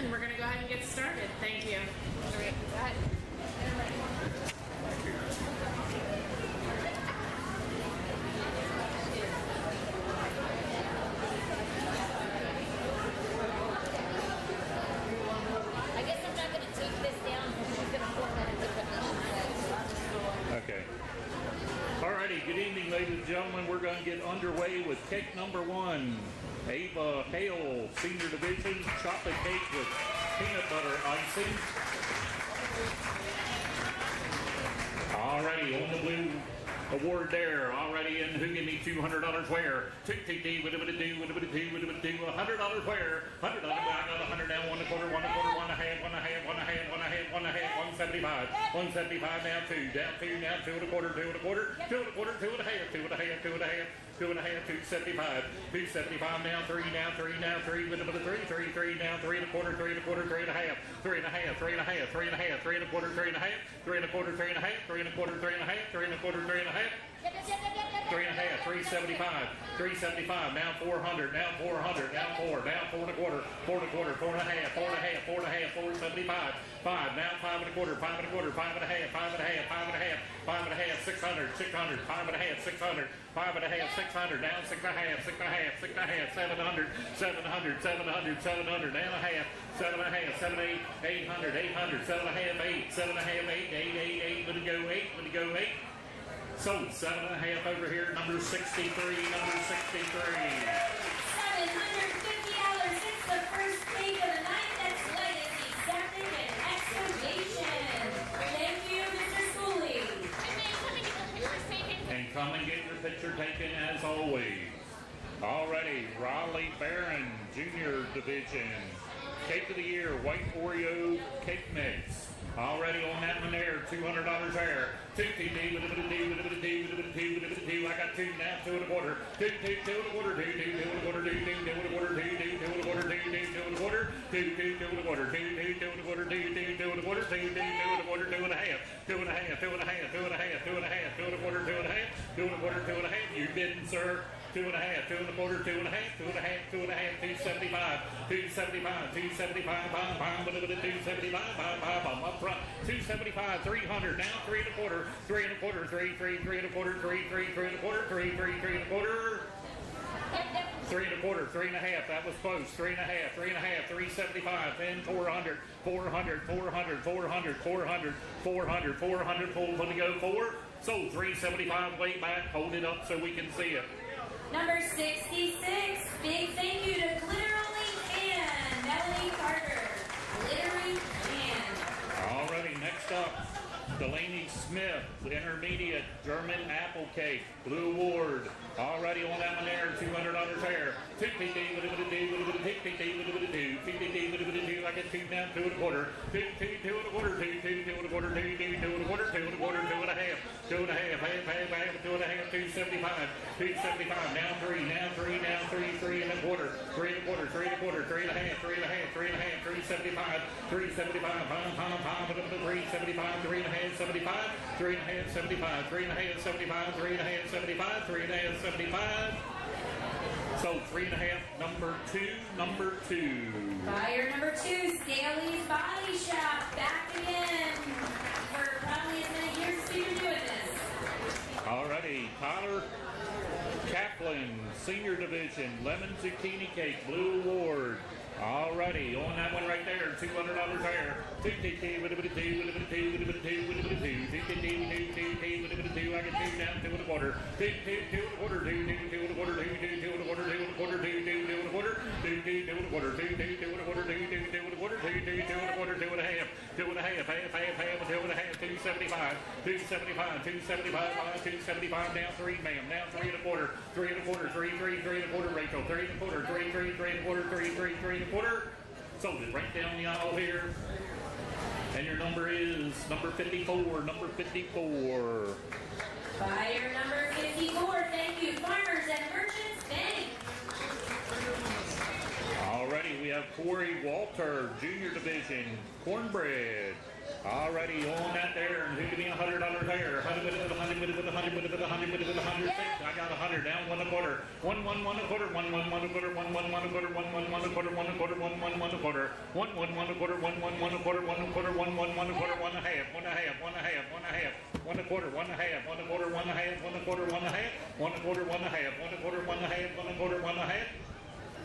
and we're going to go ahead and get started. Thank you. Go ahead. I guess I'm not going to take this down because she's going to format it differently. Okay. Alrighty, good evening, ladies and gentlemen. We're going to get underway with cake number 1. Ava Hale, Senior Division, chocolate cake with peanut butter icing. Alrighty, on the blue award there. Already in. Who give me $200 where? $2 $100 where? $100. I got 100 down, 1 1/4, 1 1/4, 1 1/2, 1 1/2, 1 1/2, 1 1/2, 1 1/2, 175. 175 now 2, down 2, now 2 1/4, 2 1/4, 2 1/4, 2 1/2, 2 1/2, 2 1/2, 2 1/2, 275. 275 now 3, now 3, now 3, with a 3, 3 now 3 1/4, 3 1/4, 3 1/2, 3 1/2, 3 1/2, 3 1/2, 3 1/4, 3 1/2, 3 1/4, 3 1/2, 3 1/4, 3 1/2, 3 1/4, 3 1/2. 3 1/2, 375, 375, now 400, now 400, now 4, down 4 1/4, 4 1/4, 4 1/2, 4 1/2, 4 1/2, 475, 5, now 5 1/4, 5 1/4, 5 1/2, 5 1/2, 5 1/2, 5 1/2, 600, 600, 5 1/2, 600, 5 1/2, 600, down 6 1/2, 6 1/2, 6 1/2, 700, 700, 700, 700, down a half, 7 1/2, 7 8, 800, 800, 7 1/2, 8, 7 1/2, 8, 8, 8, 8, let it go 8, let it go 8. So 7 1/2 over here, number 63, number 63. $750 since the first cake of the night. That's Legacy, Septic, and Excavation. Thank you, Mr. Schooley. And come and get your picture taken as always. Alrighty, Raleigh Barron, Junior Division. Cake of the Year, White Oreo Cake Mix. Already on that one there, $200 there. 2 TD with a bit of D, with a bit of D, with a bit of D, with a bit of D. I got 2 now, 2 1/4. 2 2 2 1/4, 2 2 2 1/4, 2 2 2 1/4, 2 2 2 1/4, 2 2 2 1/4, 2 2 2 1/4, 2 2 2 1/4, 2 2 2 1/4, 2 2 2 1/4, 2 1/2, 2 1/2, 2 1/2, 2 1/2, 2 1/2, 2 1/4, 2 1/2, 2 1/4, 2 1/2. You didn't, sir. 2 1/2, 2 1/4, 2 1/2, 2 1/2, 2 1/2, 275, 275, 275, bomb, bomb, with a 275, bomb, bomb, bomb, up front, 275, 300, now 3 1/4, 3 1/4, 3 3, 3 1/4, 3 3, 3 1/4, 3 3, 3 1/4. 3 1/4, 3 1/2, that was close. 3 1/2, 3 1/2, 375, then 400, 400, 400, 400, 400, 400, 400, hold, let me go 4. So 375 way back, hold it up so we can see it. Number 66, big thank you to Glitterly Can, Melanie Carter. Glittery Can. Alrighty, next up, Delaney Smith, Intermediate German Apple Cake, Blue Award. Already on that one there, $200 there. 2 TD with a bit of D, with a bit of tick, TD with a bit of do, 2 TD with a bit of do. I get 2 down, 2 1/4, 2 2 2 1/4, 2 2 2 1/4, 2 2 2 1/4, 2 1/4, 2 1/2, 2 1/2, half, 2 1/2, 275, 275. Now 3, now 3, now 3, 3 1/4, 3 1/4, 3 1/4, 3 1/2, 3 1/2, 3 1/2, 375, 375, pom pom pom, 375, 3 1/2, 75, 3 1/2, 75, 3 1/2, 75, 3 1/2, 75, 3 1/2, 75. So 3 1/2, number 2, number 2. Buyer number 2, Staley's Body Shop, back again for probably as many years as we've been doing this. Alrighty, Tyler Kaplan, Senior Division, Lemon Zucchini Cake, Blue Award. Alrighty, on that one right there, $200 there. 2 TT with a bit of 2, with a bit of 2, with a bit of 2, with a bit of 2. 2 TT with 2 TT with a bit of 2. I get 2 down, 2 1/4. 2 2 2 1/4, 2 2 2 1/4, 2 2 2 1/4, 2 1/4, 2 2 2 1/4, 2 2 2 1/4, 2 2 2 1/4, 2 2 2 1/4, 2 2 2 1/4, 2 1/2, 2 1/2, half, 2 1/2, 275, 275, 275, 275, down 3, ma'am, down 3 1/4, 3 1/4, 3 3, 3 1/4, Rachel, 3 1/4, 3 3, 3 1/4, 3 3, 3 1/4. So just right down the aisle here. And your number is number 54, number 54. Buyer number 54, thank you, Farmers and Merchants Bank. Alrighty, we have have Corey Walter, Junior Division, cornbread. Already on that there, and who give me $100 there? 100 with it, 100 with it, 100 with it, 100 with it, 100. I got 100 down, 1 1/4, 1 1 1 1/4, 1 1 1 1/4, 1 1 1 1/4, 1 1 1 1/4, 1 1/4, 1 1 1 1/4, 1 1 1 1/4, 1 1 1 1/4, 1 1/4, 1 1 1 1/4, 1 1/2, 1 1/2, 1 1/2, 1 1/2, 1 1/4, 1 1/2, 1 1/4, 1 1/2, 1 1/4, 1 1/2, 1 1/4, 1 1/2, 1 1/4, 1 1/2, 1 1/4, 1 1/2.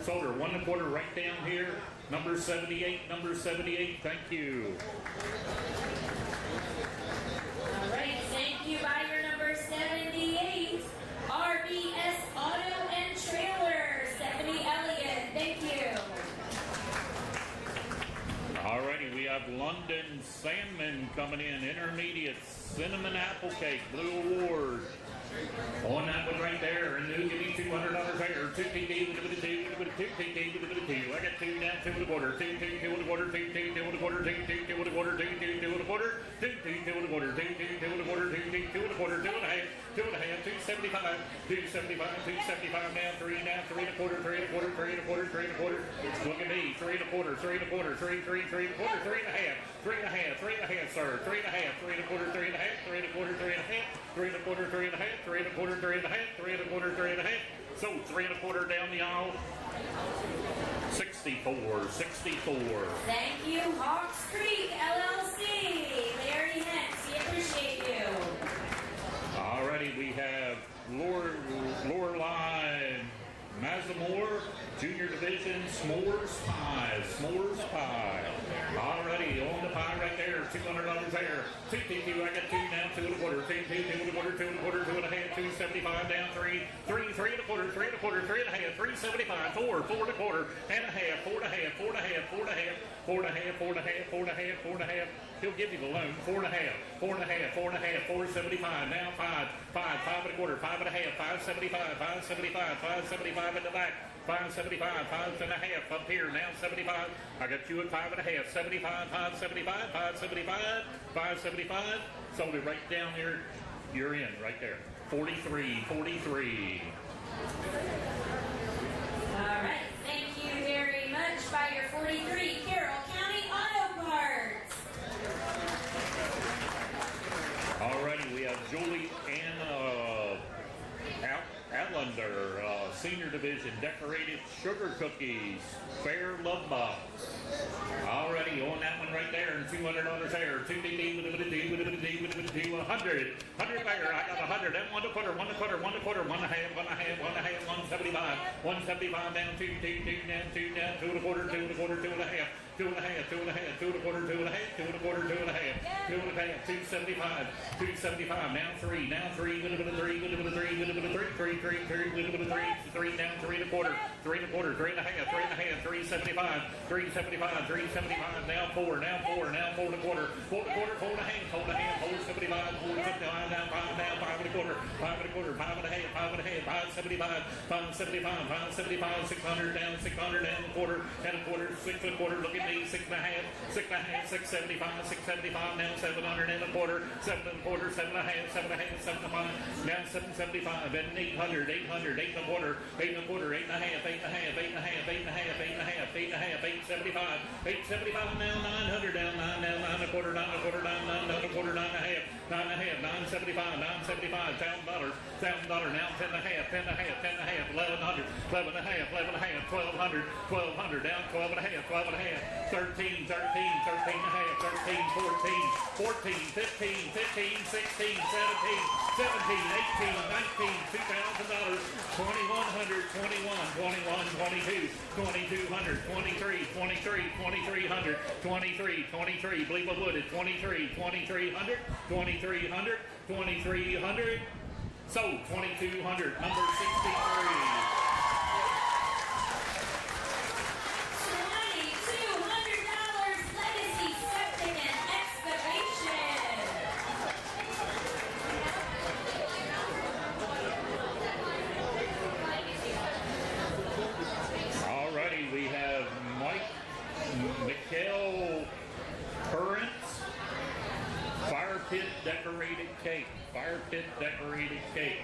Solder 1 1/4 right down here. Number 78, number 78. Thank you. All right, thank you, buyer number 78, RBS Auto and Trailer, Stephanie Elliott. Thank you. Alrighty, we have London Salmon coming in, intermediate, cinnamon apple cake, blue award. On that one right there, and new, give me $200 there. 2 TD with a 2, with a 2 TD with a 2. I got 2 down, 2 1/4, 2 2 2 1/4, 2 2 2 1/4, 2 2 2 1/4, 2 2 2 1/4, 2 2 2 1/4, 2 2 2 1/4, 2 2 2 1/4, 2 1/2, 2 1/2, 275, 275, 275 now, 3 now, 3 1/4, 3 1/4, 3 1/4, 3 1/4. Look at me, 3 1/4, 3 1/4, 3 3 3 1/4, 3 1/2, 3 1/2, 3 1/2, sir, 3 1/2, 3 1/4, 3 1/2, 3 1/4, 3 1/2, 3 1/4, 3 1/2, 3 1/4, 3 1/2, 3 1/4, 3 1/2. So 3 1/4 down the aisle. 64, 64. Thank you, Hawks Creek LLC. Larry Hentz, we appreciate you. Alrighty, we have Lorelei Mazamore, Junior Division, S'mores Pie, S'mores Pie. Already on the pie right there, $200 there. 2 2 I got 2 down, 2 1/4, 2 2 2 1/4, 2 1/4, 2 1/2, 275 down, 3 3 3 1/4, 3 1/4, 3 1/2, 375, 4 4 1/4, and a half, 4 1/2, 4 1/2, 4 1/2, 4 1/2, 4 1/2, 4 1/2, 4 1/2. He'll give you the loan. 4 1/2, 4 1/2, 4 1/2, 475. Now 5 5 5 1/4, 5 1/2, 575, 575, 575 in the back. 575, 5 1/2 up here, now 75. I got you at 5 1/2, 75, 575, 575, 575. Sold it right down there. You're in right there. 43, 43. All right, thank you very much, buyer 43, Carroll County Auto Parts. Alrighty, we have Julie Ann Allender, Senior Division, decorated sugar cookies, fair love box. Already on that one right there, and $200 there. 2 DD with a 100. 100 there. I got 100. That 1 1/4, 1 1/4, 1 1/4, 1 1/2, 1 1/2, 1 1/2, 175. 175 down, 2 down, 2 down, 2 1/4, 2 1/4, 2 1/2. 2 1/2, 2 1/2, 2 1/4, 2 1/2, 2 1/4, 2 1/2, 2 1/2, 275, 275. Now 3, now 3, with a 3, with a 3, with a 3, 3, 3, 3, with a 3, 3 down, 3 1/4, 3 1/4, 3 1/2, 3 1/2, 375, 375, 375. Now 4, now 4, now 4 1/4, 4 1/4, 4 1/2, 4 1/2, 475, 475, now 5, now 5 1/4, 5 1/4, 5 1/2, 5 1/2, 575, 575, 575, 600 down, 600 down, a quarter, and a quarter, 6 1/4. Look at me, 6 1/2, 6 1/2, 675, 675. Now 700 and a quarter, 7 1/4, 7 1/2, 7 1/2, 7 1/5. Now 775 and 800, 800, 8 1/4, 8 1/4, 8 1/2, 8 1/2, 8 1/2, 8 1/2, 8 1/2, 8 1/2, 875, 875. Now 900 down, 9 down, 9 1/4, 9 1/4, 9 9 9 1/4, 9 1/2, 9 1/2, 975, 975. $1,000, $1,000. Now 10 1/2, 10 1/2, 10 1/2, 1100, 11 1/2, 11 1/2, 1200, 1200. Down 12 1/2, 12 1/2. 13, 13, 13 1/2, 13, 14, 14, 15, 15, 16, 17, 17, 18, 19, $2,000, 2100, 21, 21, 22, 2200, 23, 23, 2300, 23, 23, believe I would at 23, 2300, 2300, 2300. So 2200, number 63. Mikhail Currents, Fire Pit Decorated Cake. Fire Pit Decorated Cake.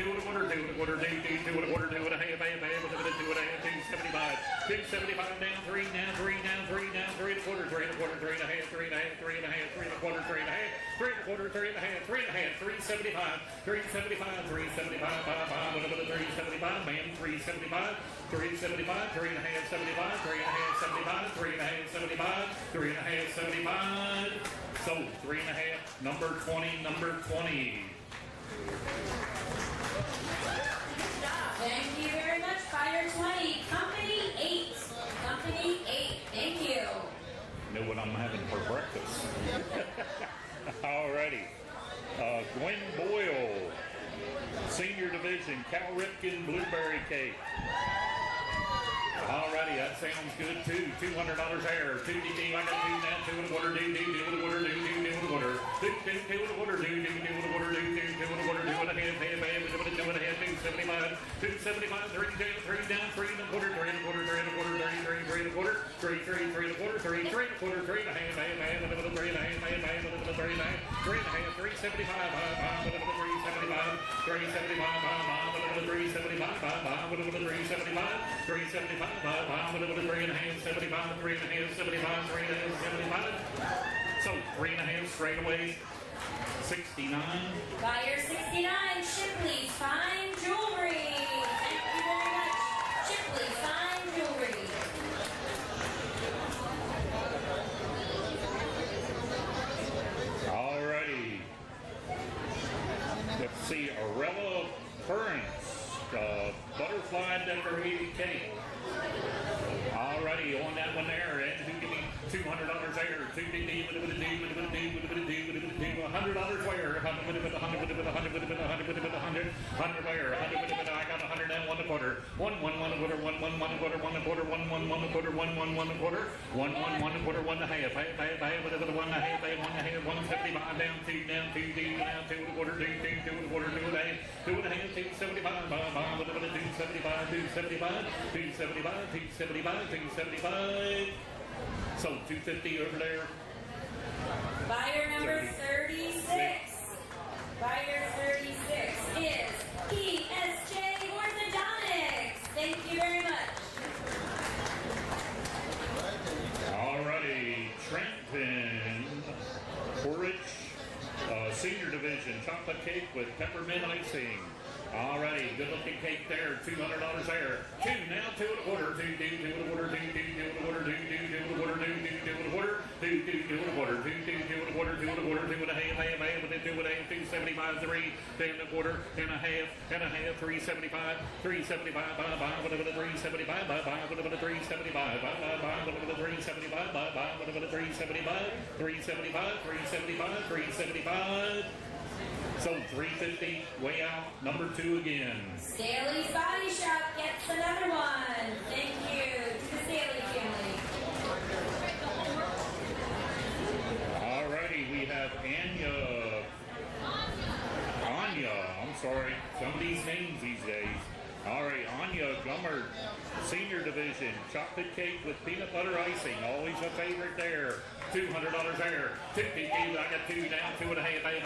two and a quarter, two and a quarter, two and a quarter, two and a half, two and a half, 275, 275 down, three and a quarter, three and a half, three and a quarter, three and a quarter, three and a half, three and a half, three and a quarter, three and a half, 375, 375, 375, five, 375, man, 375, 375, three and a half, 75, three and a half, 75, three and a half, 75, three and a half, 75. So, three and a half, number 20, number 20. Thank you very much, Fire 20. Company 8. Company 8. Thank you. Know what I'm having for breakfast. Alrighty. Gwen Boyle, Senior Division, Cal Ripken Blueberry Cake. Alrighty, that sounds good too. $200 there. Two and a quarter, two and a quarter, two and a quarter, two and a quarter, two and a quarter, two and a half, 275, 275, three down, three and a quarter, three and a quarter, three and a quarter, three and a quarter, three and a quarter, three and a quarter, three and a half, three and a half, 375, 375, 75, 75. So, three and a half straight away, 69. Buyer 69, Shipley's Fine Jewelry. Thank you very much, Shipley's Fine Jewelry. Currents, butterfly decorated cake. Alrighty, on that one there, and who give me $200 there? $100 where? 100 where? I got 100 and 1 1/4. 1 1 1 1/4, 1 1 1 1/4, 1 1/4, 1 1 1 1/4, 1 1 1 1/4, 1 1 1 1/4, 1 1/2, 1 1/2, 175 down 2 down 2 2 down 2 1/4, 2 2 2 1/4, 2 1/2, 2 1/2, 275, 275, 275, 275, 275, 275. So 250 over there. Buyer number 36. Buyer 36 is ESJ Orthodontics. Thank you very much. Alrighty, Trenton Porridge, Senior Division, chocolate cake with peppermint icing. Alrighty, good looking cake there, $200 there. 2 now, 2 1/4, 2 2 2 1/4, 2 2 2 1/4, 2 2 2 1/4, 2 2 2 1/4, 2 2 2 1/4, 2 2 2 1/4, 2 1/4, 2 1/2, with it 2 1/2, 275, 3 10 1/4, 10 1/2, 375, 375, with it 375, with it 375, with it 375, with it 375, 375, 375, 375. So 350, way out, number 2 again. Staley's Body Shop gets another one. Thank you to the Staley family. Alrighty, we have Anya, I'm sorry, some of these names these days. Alright, Anya Gummert, Senior Division, chocolate cake with peanut butter icing, always a favorite there. $200 there. 250, I got 2 down, 2 1/2, 2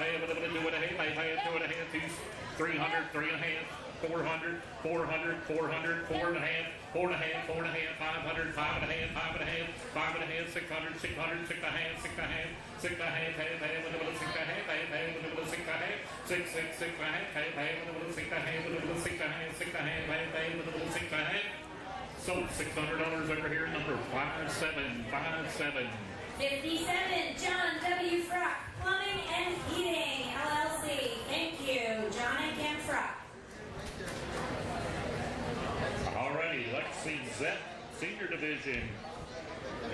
1/2, 2 300, 3 1/2, 400, 400, 400, 4 1/2, 4 1/2, 4 1/2, 500, 5 1/2, 5 1/2, 5 1/2, 600, 600, 6 1/2, 6 1/2, 6 1/2, 6 1/2, 6 1/2, 6 1/2, 6 6 6 1/2, 6 1/2, 6 1/2, 6 1/2. So $600 over here, number 5757. 57, John W. Frock, Plumbing and Heating, LLC. Thank you, John and Cam Frock. Alrighty, Lexi Zepp, Senior Division,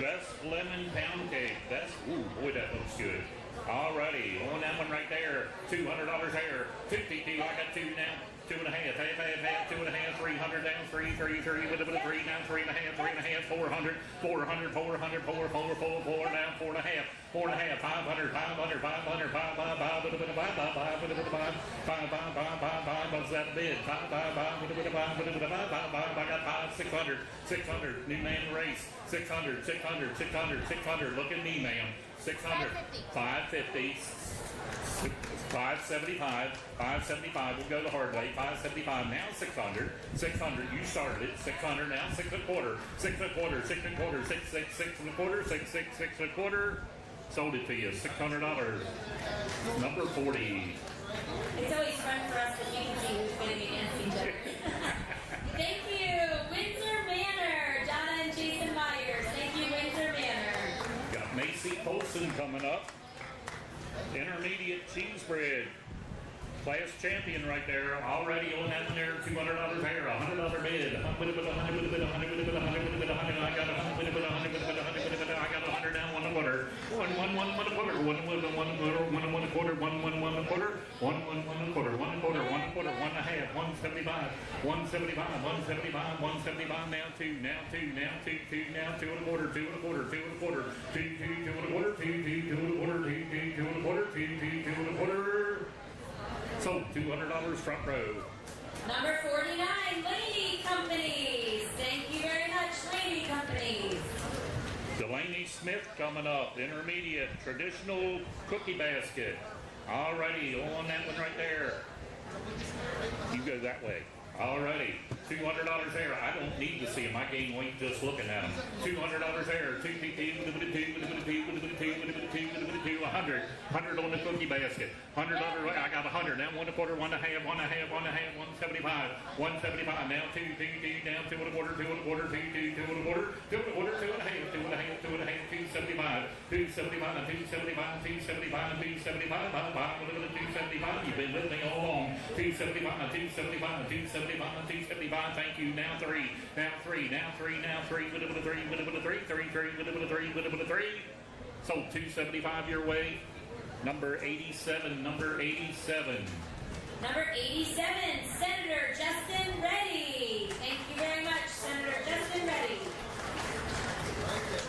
best lemon pound cake. That's, ooh, boy, that looks good. Alrighty, on that one right there, $200 there. 250, I got 2 now. 2 1/2, 2 1/2, 300 down, 3 3 3 with a 3 down, 3 1/2, 3 1/2, 400, 400, 400, 4 4 4 4 down, 4 1/2, 4 1/2, 500, 500, 500, 5 5 5 with a 5 5 5 with a 5 5 5 5 5. What's that bid? 5 5 5 with a 5 with a 5 5. I got 5 600, 600. New man race. 600, 600, 600, 600. Look at me, ma'am. 600, 550. 575, 575, we'll go the hard way, 575, now 600, 600, you started it, 600, now 6 1/4, 6 1/4, 6 1/4, 6 6 6 1/4, 6 6 6 1/4, sold it to you, $600, number 40. It's always fun for us to see who's going to be against each other. Thank you, Windsor Manor, Donna and Jason Myers. Thank you, Windsor Manor. Got Macy Polson coming up. Intermediate cheese bread. Class champion right there. Already on that one there. $200 there. $100 bid. I got 100 down, 1 1/4. 1 1 1 1/4. 1 1 1 1/4. 1 1 1/4. 1 1 1 1/4. 1 1 1 1/4. 1 1/4. 1 1/4. 1 1/2. 175. 175. 175. 175. Now 2. Now 2. Now 2. 2. Now 2 1/4. 2 1/4. 2 1/4. 2 2 2 1/4. 2 2 2 1/4. 2 2 2 1/4. 2 2 2 1/4. So $200 front row. Number 49, Laney Companies. Thank you very much, Laney Companies. Delaney Smith coming up. Intermediate traditional cookie basket. Alrighty, on that one right there. You go that way. Alrighty, $200 there. I don't need to see them. I gain weight just looking at them. $200 there. 2 100. 100 on the cookie basket. $100. I got 100. Now 1 1/4, 1 1/2, 1 1/2, 1 1/2, 175. 175. Now 2 2 down 2 1/4, 2 1/4, 2 2 2 1/4, 2 1/4, 2 1/2, 2 1/2, 2 1/2, 275, 275, 275, 275, 275, 275. You've been with me all along. 275, 275, 275, 275. Thank you. Now three. Three. Sold 275 your way. Number 87. Number 87, Senator Justin Reddy. Thank you very much, Senator Justin Reddy.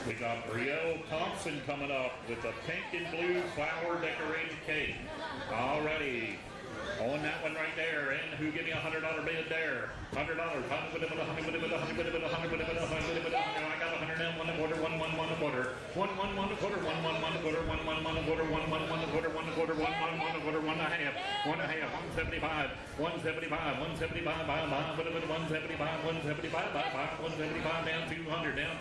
We got Brielle Thompson coming up with a pink and blue flower decorated cake. Alrighty. On that one right there. And who give me $100 bid there? $100. I got 100 and one quarter, one quarter, one and a half, 175, 175, 175, 175, down 200, down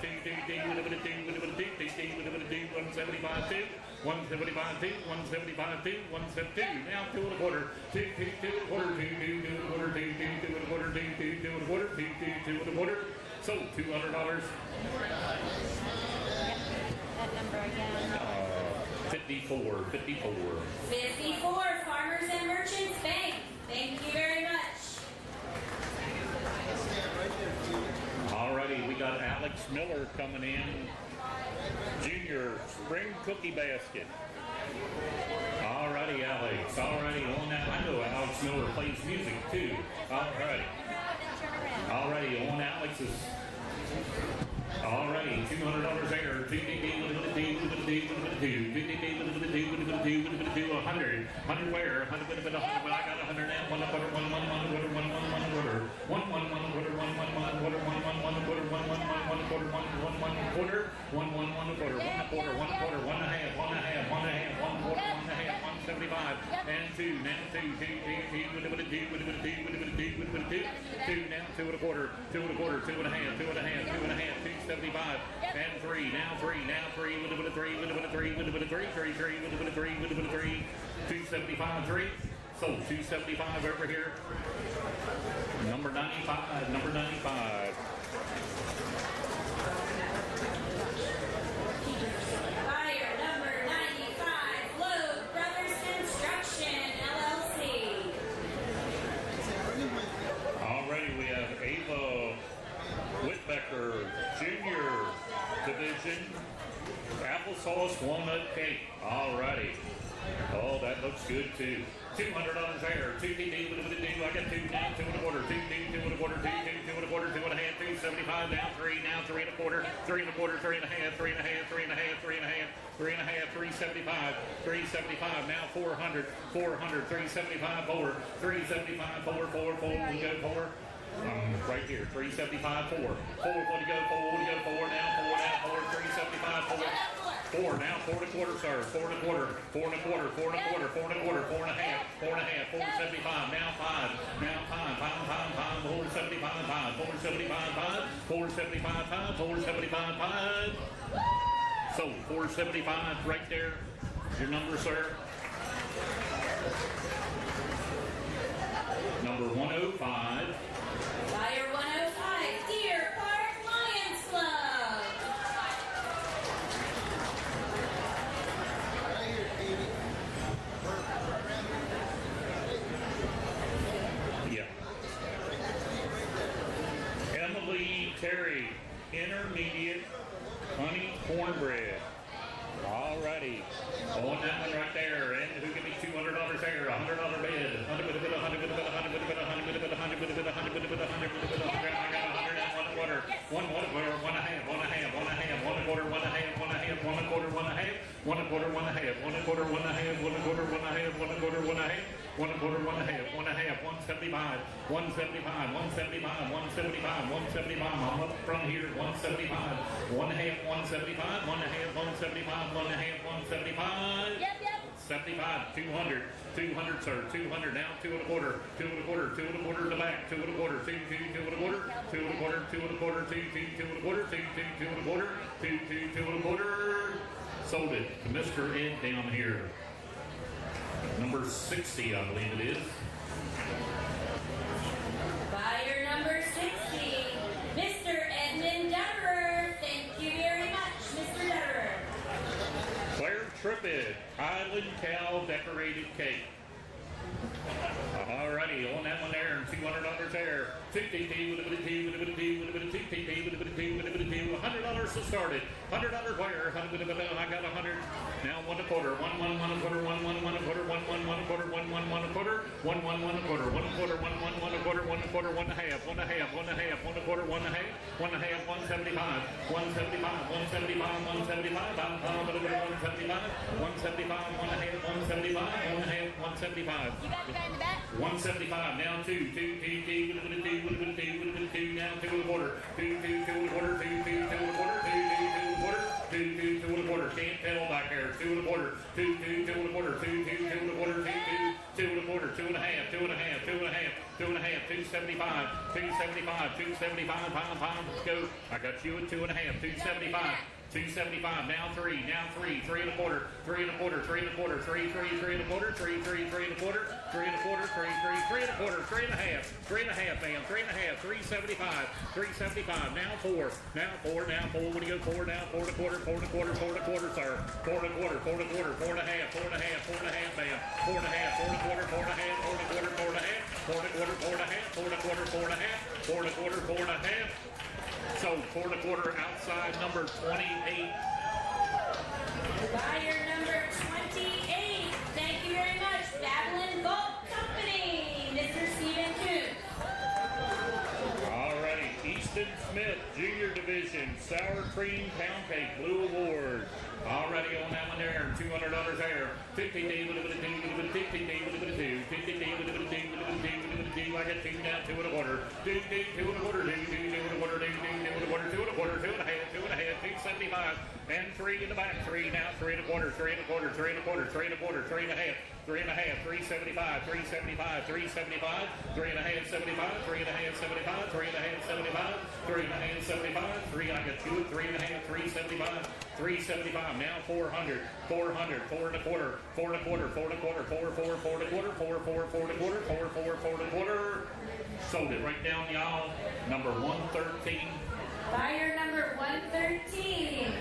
175, 172, now 2 and a quarter, 2 and a quarter, so $200. That number again. 54. 54, Farmers and Merchants Bank. Thank you very much. Alrighty, we got Alex Miller coming in. Junior Spring Cookie Basket. Alrighty, Alex. Alrighty, on that. I know Alex Miller plays music too. Alrighty. Alrighty, on Alex's. Alrighty, $200 there. 100 where? 100 I got 100 now. 1 quarter, 1 and a half, 175, and 2, now 2, now 2 and a quarter, 2 and a half, 275, and 3, now 3, 275, 3. So 275 over here. Number 95. Buyer number 95, Loeb Brothers Construction, LLC. Already we have Ava Whitbecker, Junior Division, applesauce walnut cake. Alrighty. Oh, that looks good too. $200 there. 2 DD. I got 2 now. 2 and a quarter. 2 and a quarter. 2 and a quarter. 2 and a half. 275 now. 3 now. 3 and a quarter. 3 and a quarter. 3 and a half. 3 and a half. 3 and a half. 3 and a half. 3 and a half. 375. 375 now. 400. 375 4. 375 4. We go 4. Right here. 375 4. 4. What to go? 4 now. 375 4. 4 now, 4 and a quarter, sir. 4 and a quarter, 4 and a quarter, 4 and a quarter, 4 and a quarter, 4 and a half, 475, now 5, 475, 5. So 475 right there. Your number, sir. Number 105. Buyer 105, Deer Park Lions Club. Yeah. Emily Terry, intermediate honey cornbread. Alrighty. On that one right there. And who give me $200 there? $100 bid. 100 with a bid, 100 with a bid, 100 with a bid, 100 with a bid, 100 with a bid, 100 with a bid, 100 with a bid, 100 with a bid. I got 100 and 1 quarter. 1 quarter, 1 and a half, 1 and a half, 1 and a half, 1 quarter, 1 and a half, 1 and a half, 1 quarter, 1 and a half, 1 quarter, 1 and a half, 1 quarter, 1 and a half, 1 quarter, 1 and a half, 1 quarter, 1 and a half, 1 quarter, 1 and a half, 1 and a half, 175, 175, 175, 175, 175. I'm up from here, 175, 1 half, 175, 1 half, 175, 1 half, 175. Yep. 75, 200, 200, sir, 200, now 2 and a quarter, 2 and a quarter, 2 and a quarter to back, 2 and a quarter, 2 and a quarter, 2 and a quarter, 2 and a quarter, 2 and a quarter, 2 and a quarter, 2 and a quarter. Sold it to Mr. Ed down here. Number 60, I believe it is. Buyer number 60, Mr. Edmund Dutterer. Thank you very much, Mr. Dutterer. Claire Trippett, Island Cow decorated cake. Alrighty, $200 there. $100 to start it. $100 where? I got 100. Now 1 a quarter. 1 1 1 a quarter. 1 1 1 a quarter. 1 1 1 a quarter. 1 1 1 a quarter. 1 1 1 a quarter. 1 a quarter. 1 1 1 a quarter. 1 a quarter. 1 a half. 1 a half. 1 a half. 1 a quarter. 1 a half. 1 a half. 175. 175. 175. 175. 175. 175. 1 a half. 175. 1 a half. 175. You got the guy in the back? 175. Now 2. 2. 2. 2. 2. 2. Now 2 and a quarter. 2. 2. 2 and a quarter. 2. 2. 2 and a quarter. 2. 2. 2 and a quarter. 2. 2. 2 and a quarter. Can't pedal back there. 2 and a quarter. 2. 2. 2 and a quarter. 2. 2. 2 and a quarter. 2. 2. 2 and a quarter. 2 and a half. 2 and a half. 2 and a half. 2 and a half. 275. 275. 275. Pound. Let's go. I got you at 2 and a half. 275. 275. Now 3. Now 3. 3 and a quarter. 3 and a quarter. 3 and a quarter. 3. 3. 3 and a quarter. 3. 3. 3 and a quarter. 3 and a quarter. 3. 3. 3 and a quarter. 3 and a half. 3 and a half, man. 3 and a half. 375. 375. Now 4. Now 4. Now 4. What do you go? 4 now. 4 and a quarter. 4 and a quarter. 4 and a quarter, sir. 4 and a quarter. 4 and a quarter. 4 and a half. 4 and a half. 4 and a half, man. 4 and a half. 4 and a quarter. 4 and a half. 4 and a quarter. 4 and a half. 4 and a quarter. 4 and a half. 4 and a quarter. 4 and a half. 4 and a quarter. 4 and a half. So 4 and a quarter outside number 28. Buyer number 28. Thank you very much, Babylon Vault Company, Mr. Stephen Coons. Alrighty, Easton Smith, Junior Division, Sour Cream Pound Cake, Blue Award. Already on that one there, $200 there. 50 D with a 50 D with a 2. 50 D with a 2. I got 2 now, 2 and a quarter. 2 and a quarter. 2 and a quarter. 2 and a quarter. 2 and a quarter. 2 and a half. 2 and a half. 275. And 3 in the back. 3 now. 3 and a quarter. 3 and a quarter. 3 and a quarter. 3 and a quarter. 3 and a half. 3 and a half. 375. 375. 375. 3 and a half. 75. 3 and a half. 75. 3 and a half. 75. 3 and a half. 75. 3. I got 2. 3 and a half. 375. 375. Now 400. 400. 4 and a quarter. 4 and a quarter. 4 and a quarter. 4 and a quarter. 4 and a quarter. 4 and a quarter. 4 and a quarter. Sold it right down the aisle. Number 113. Buyer number 113.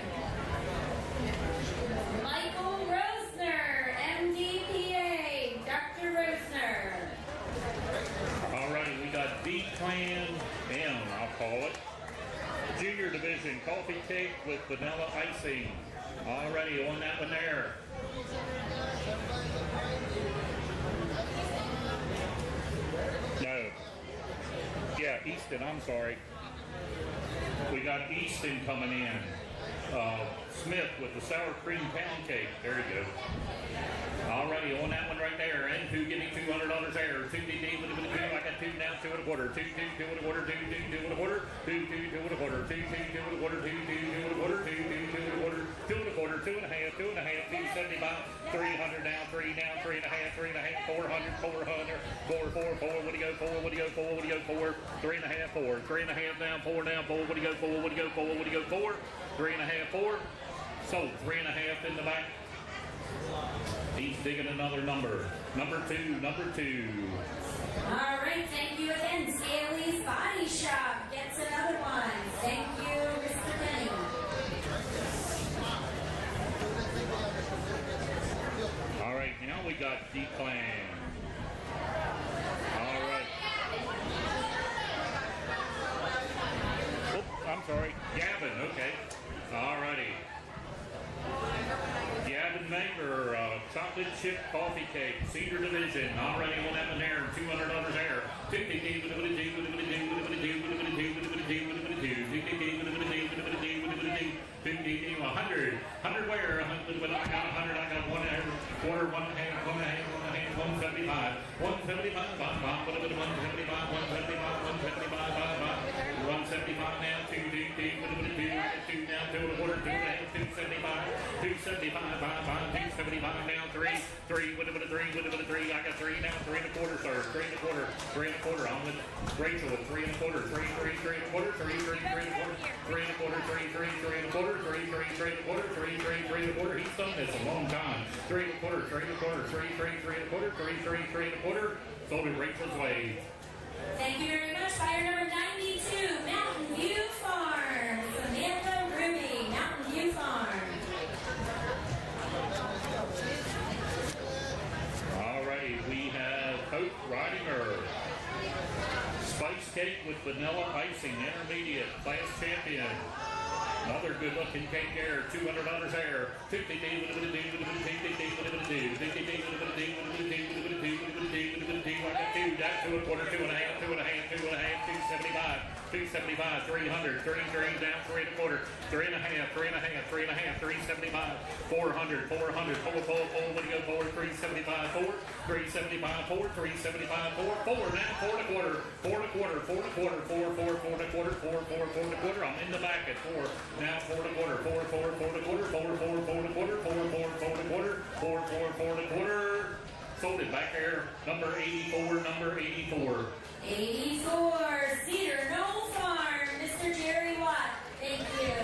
Michael Rosner, MDPA. Dr. Rosner. Alrighty, we got D-Clan M, I'll call it. Junior Division, coffee cake with vanilla icing. Already on that one there. No. Yeah, Easton, I'm sorry. We got Easton coming in. Smith with the sour cream pound cake. There you go. Alrighty, on that one right there. And 2, give me $200 there. 2 DD with a 2. I got 2 now, 2 and a quarter. 2 and a quarter. 2 and a quarter. 2 and a quarter. 2 and a quarter. 2 and a quarter. 2 and a quarter. 2 and a quarter. 2 and a half. 2 and a half. 275. 300 now. 3 now. 3 and a half. 3 and a half. 400. 400. 4. 4. What do you go? 4. What do you go? 4. What do you go? 4. 3 and a half. 4. 3 and a half down. 4 now. 4. What do you go? 4. What do you go? 4. What do you go? 4. 3 and a half. 4. Sold 3 and a half in the back. He's digging another number. Number 2. Number 2. All right, thank you again. Staley's Body Shop gets another one. Thank you, Mr. Penny. All right, now we got D-Clan. All right. Oh, I'm sorry. Gavin, okay. All righty. Gavin Maker, chocolate chip coffee cake, Cedar Division. Already on that one there, $200 there. 100. 100 where? 100 when I got 100, I got 1 quarter, 1 half, 175. 175, 175 now, 2 now, 2 and a quarter, 2 and a half, 275, 275, 275 now, 3, with a 3, I got 3 now, 3 and a quarter, sir, 3 and a quarter, 3 and a quarter, I'm with Rachel with 3 and a quarter, 3 and a quarter, 3 and a quarter, 3 and a quarter, 3 and a quarter, 3 and a quarter, 3 and a quarter, he's done this a long time, 3 and a quarter, 3 and a quarter, 3 and a quarter, 3 and a quarter, sold it Rachel's way. Thank you very much. Buyer number 92, Mountain View Farm. Samantha Ruby, Mountain View Farm. All right, we have Hope Ridinger. cake with vanilla icing, intermediate, class champion. Another good looking cake there, $200 there. I got two, down 2 1/4, 2 1/2, 2 1/2, 2 1/2, 275, 275, 300, 33, down 3 1/4, 3 1/2, 3 1/2, 3 1/2, 375, 400, 400, pull, what do you go for? 375, 4, 375, 4, 375, 4, 4, now 4 1/4, 4 1/4, 4 1/4, 4, 4, 4 1/4, 4, 4, 4 1/4, I'm in the back at 4, now 4 1/4, 4, 4, 4 1/4, 4, 4, 4 1/4, 4, 4, 4 1/4, 4, 4, 4 1/4. Sold it back there, number 84, number 84. 84, Cedar Knoll Farm, Mr. Jerry Watt. Thank you.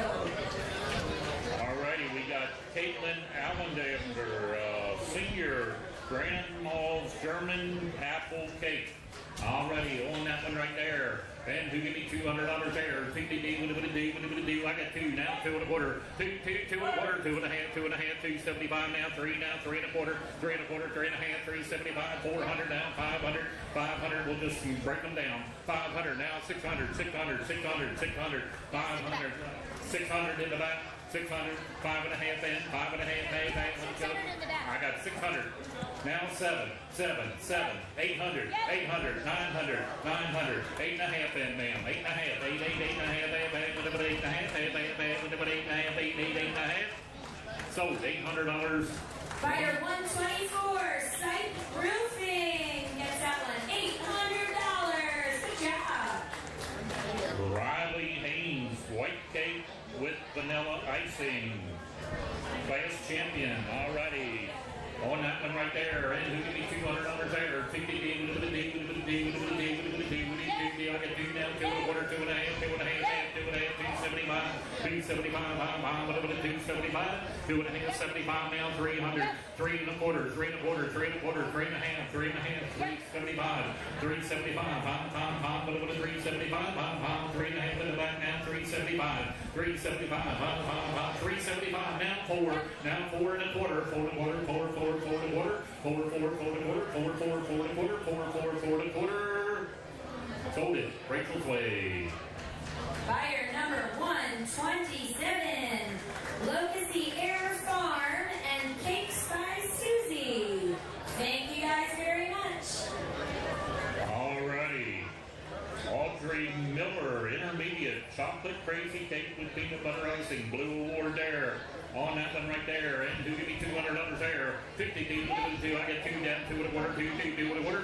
Alrighty, we got Caitlin Allender, senior, Grandma's German apple cake. Alrighty, on that one right there. And who give me $200 there? I got 2 now, 2 1/4, 2 1/4, 2 1/2, 2 1/2, 275 now, 3 now, 3 1/4, 3 1/4, 3 1/2, 375, 400 now, 500, 500. We'll just break them down. 500 now, 600, 600, 600, 600, 500, 600 in the back. 600, 5 1/2 in, 5 1/2, bang, 600 in the back. I got 600. Now 7, 800, 800, 900, 900, 8 1/2 in, ma'am, 8 1/2, 8 1/2, 8 1/2, 8 1/2. Sold $800. Buyer 124, Site Roofing. Gets that one, $800. Good job. Riley Haynes, white cake with vanilla icing. Class champion, alrighty. On that one right there, and who give me $200 there? I got 2 down, 2 1/4, 2 1/2, 2 1/2, 2 1/2, 275, 275, 2 1/2, 75 now, 300, 3 1/4, 3 1/4, 3 1/4, 3 1/2, 3 1/2, 375, 375, 375, 3 1/2 in the back now, 375, 375, 375 now, 4, now 4 1/4, 4 1/4, 4, 4, 4 1/4, 4, 4, 4 1/4, 4, 4, 4 1/4, 4, 4, 4 1/4. Sold it, Rachel's Way. Buyer number 127, Locusty Air Farm and Cakes by Susie. Thank you guys very much. Alrighty. Audrey Miller, intermediate, chocolate crazy cake with peanut butter icing, blue award there. On that one right there, and who give me $200 there? 52, I get 2 down, 2 1/4, 2 1/4, 2 1/4,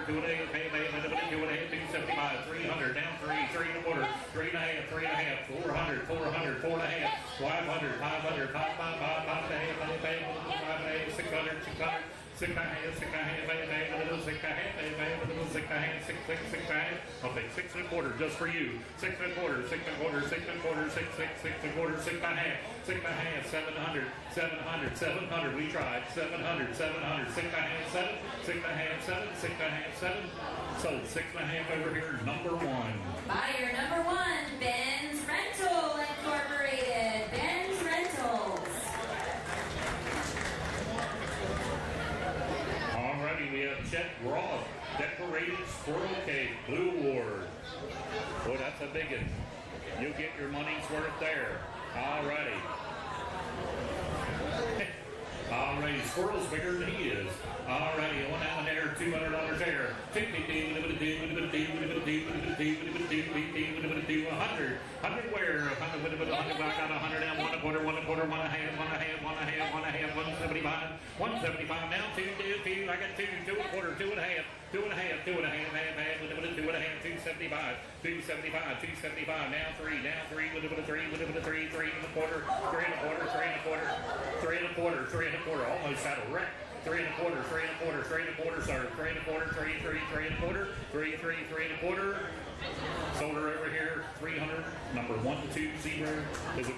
2 1/2, 275, 300 down, 3 1/4, 3 1/2, 3 1/2, 400, 400, 4 1/2, 500, 500, 5 1/2, 600, 600. 6 1/2, 6 1/2, 6 1/2, 6 1/2. I'll take 6 1/4 just for you. 6 1/4, 6 1/4, 6 1/4, 6 1/4, 6 1/2, 6 1/2, 700, 700, 700. We tried 700, 700, 6 1/2, 7, 6 1/2, 7, 6 1/2, 7. Sold 6 1/2 over here, number 1. Buyer number 1, Ben's Rental Incorporated. Ben's Rentals. Alrighty, we have Chet Roth, decorated squirrel cake, blue award. Boy, that's a big one. You'll get your money's worth there. Alrighty. Alrighty, squirrel's bigger than he is. Alrighty, on that one there, $200 there. 100 where? 100, I got 100 down, 1 1/4, 1 1/4, 1 1/2, 1 1/2, 1 1/2, 1 1/2, 175, 175 now, 2, I got 2, 2 1/4, 2 1/2, 2 1/2, 2 1/2, 2 1/2, 275, 275, 275 now, 3, now 3, 3, 3 1/4, 3 1/4, 3 1/4, 3 1/4, 3 1/4, 3 1/4, almost had a wreck. 3 1/4, 3 1/4, 3 1/4, sorry, 3 1/4, 3 1/4, 3 1/4. Sold her over here, 300, number 120. Is it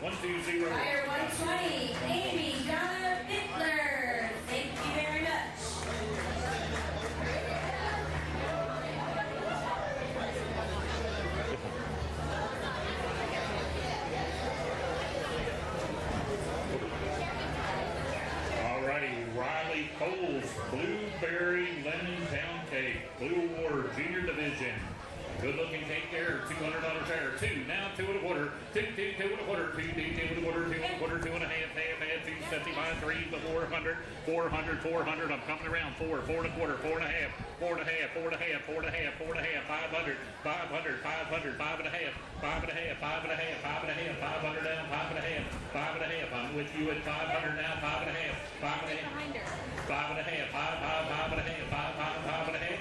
120? Buyer 120, Amy Donna Bittler. Thank you very much. Alrighty, Riley Coles, blueberry lemon pound cake, blue award, junior division. Good looking cake there, $200 there. Two, now 2 1/4. Two and a quarter. Two and a quarter, 2 and a quarter, 2 and a half, 275, 3 to 400, 400. I'm coming around. 4 and a quarter, 4 and a half, 4 and a half, 4 and a half, 4 and a half, 4 and a half, 500, 500, 500, 5 and a half, 5 and a half, 5 and a half, 5 and a half, 500 down, 5 and a half, 5 and a half. I'm with you at 500 now, 5 and a half, 5 and a half, Behind her. 5 and a half, 5 and a half, 5 and a half.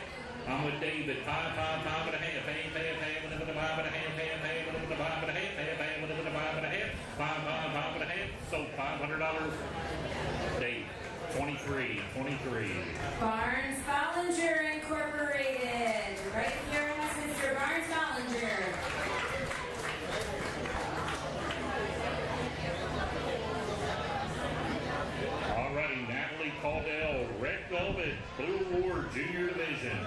I'm with David, 5 and a half, 5 and a half, 5 and a half, 5 and a half, 5 and a half. So $500. Dave, 23. Barnes Bollinger Incorporated. Right here is Mr. Barnes Bollinger. Alrighty, Natalie Caldwell, Red Velvet, Blue Award, Junior Division.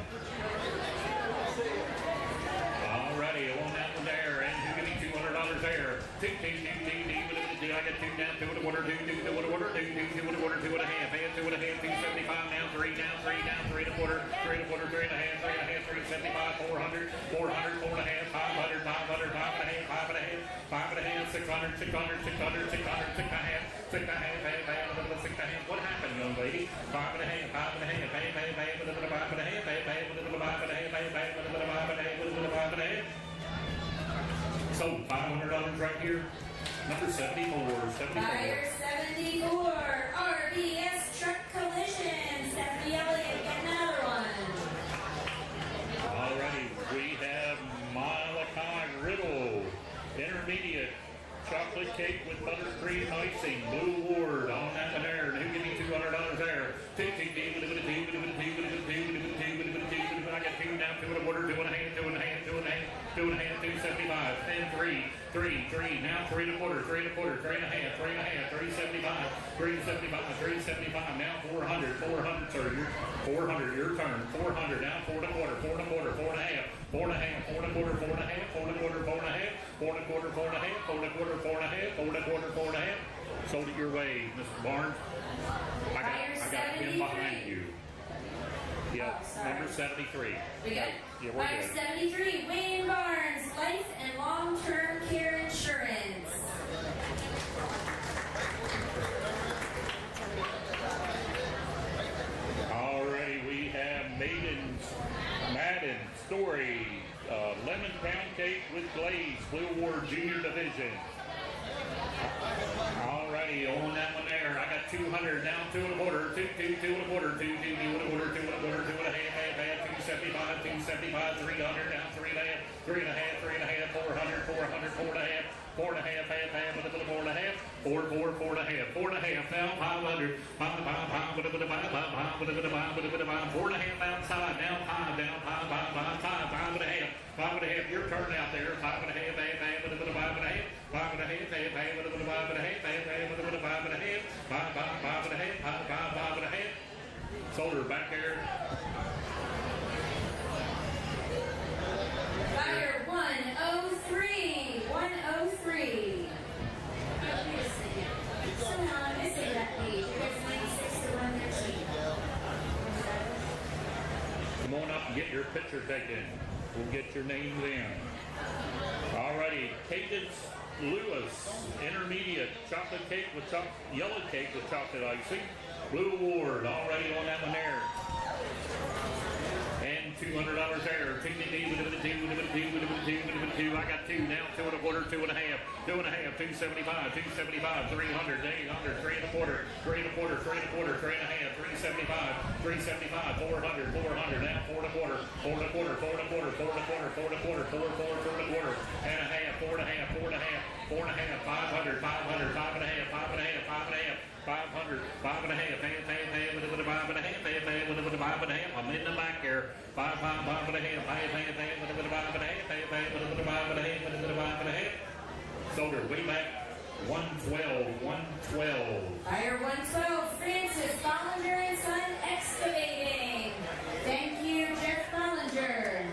Alrighty, on that one there, and who give me $200 there? I got 2 down, 2 and a quarter, 2 and a quarter, 2 and a half, 2 and a half, 275 down, 3 down, 3 and a quarter, 3 and a quarter, 3 and a half, 375, 400, 4 and a half, 500, 5 and a half, 5 and a half, 600, 6 and a half, 6 and a half. What happened, young lady? 5 and a half, 5 and a half, 5 and a half. So $500 right here. Number 74. Buyer 74. RBS Truck Collision. Stephanie Elliott, get another one. Alrighty, we have Malachi Riddle, intermediate, chocolate cake with buttercream icing, Blue Award on that one there. And who give me $200 there? I got 2 down, 2 and a quarter, 2 and a half, 2 and a half, 2 and a half, 2 and a half, 275, and 3, now 3 and a quarter, 3 and a quarter, 3 and a half, 375, 375, now 400, sir, 400, your turn, 400, now 4 and a quarter, 4 and a quarter, 4 and a half, 4 and a half, 4 and a quarter, 4 and a half, 4 and a quarter, 4 and a half, 4 and a quarter, 4 and a half, 4 and a quarter, 4 and a half, 4 and a quarter, 4 and a half. Sold it your way, Mr. Barnes. I got him behind you. Yeah, number 73. We good? Yeah, we're Buyer good. 73, Wayne Barnes, Life and Long-Term Care Insurance. Alrighty, we have Madden Story, lemon pound cake with glaze, Blue Award Junior Division. Alrighty, on that one there, I got 200, down 2 and a quarter, 2 and a quarter, 2 and a quarter, 2 and a quarter, 2 and a half, 275, 300, down 3 and a half, 3 and a half, 400, 4 and a half, 4 and a half, 4 and a half, 4 and a half, now 500, 4 and a half outside, now 5 and a half, 5 and a half, your turn out there, 5 and a half, 5 and a half, 5 and a half, 5 and a half, 5 and a half, 5 and a half, sold her back there. Buyer 103, 103. Somehow I'm missing that page. Here's 96 to 113. Come on up and get your picture taken. We'll get your names in. Alrighty, Cadence Lewis, intermediate, chocolate cake with yellow cake with chocolate icing, Blue Award, already on that one there. And $200 there. I got 2 now, 2 and a quarter, 2 and a half, 2 and a half, 275, 300, 800, 3 and a quarter, 3 and a quarter, 3 and a quarter, 3 and a half, 375, 400, now 4 and a quarter, 4 and a quarter, 4 and a quarter, 4 and a quarter, 4 and a quarter, 4 and a quarter, and a half, 4 and a half, 4 and a half, 4 and a half, 500, 5 and a half, 5 and a half, 500, 5 and a half, 5 and a half, I'm in the back here, 5 and a half, 5 and a half, 5 and a half, sold her way back, 112. Buyer 112, Francis Bollinger and Son Excavating. Thank you, Jeff Bollinger.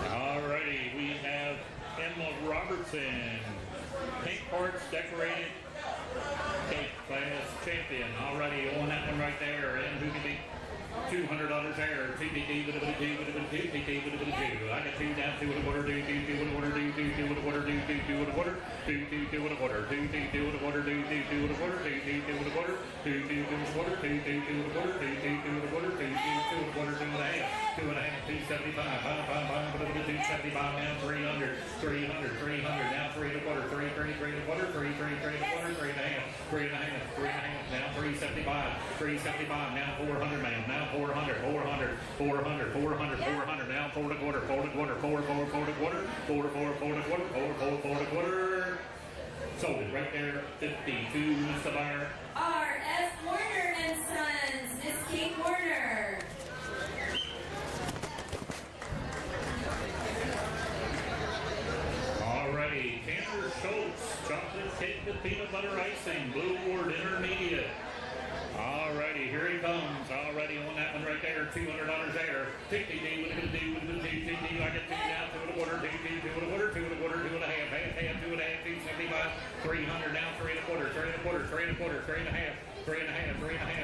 Alrighty, we have Emma Robertson, pink parts decorated cake class champion. Already on that one right there. And who can be $200 there. TBD with a bit of two, with a bit of two, TBD with a bit of two. I got two down, two with a water, do with a water, do with a water, do with a water, do with a water, do with a water, do with a water, do with a water, do with a water, do with a water, do with a water, do with a water, 2.5, 2.75, 275, now 300, 300, now 3 and a quarter, 3 and a quarter, 3 and a quarter, 3 and a half, 3 and a half, now 375, now 400, man, now 400, now 4 and a quarter, 4 and a quarter, 4 and a quarter. Sold it right there, 52, Mr. Buyer. R.F. Warner and Sons, Miss Kate Warner. Alrighty, Tanner Schultz, chocolate cake with peanut butter icing, Blue Award Intermediate. Alrighty, here he comes. Already on that one right there, $200 there. TTD with a TTD. I get two down, 2 and a quarter, 2 and a quarter, 2 and a quarter, 2 and a half, 2 and a half, 275, 300 now, 3 and a quarter, 3 and a quarter, 3 and a quarter, 3 and a half. 3 and a half, 375,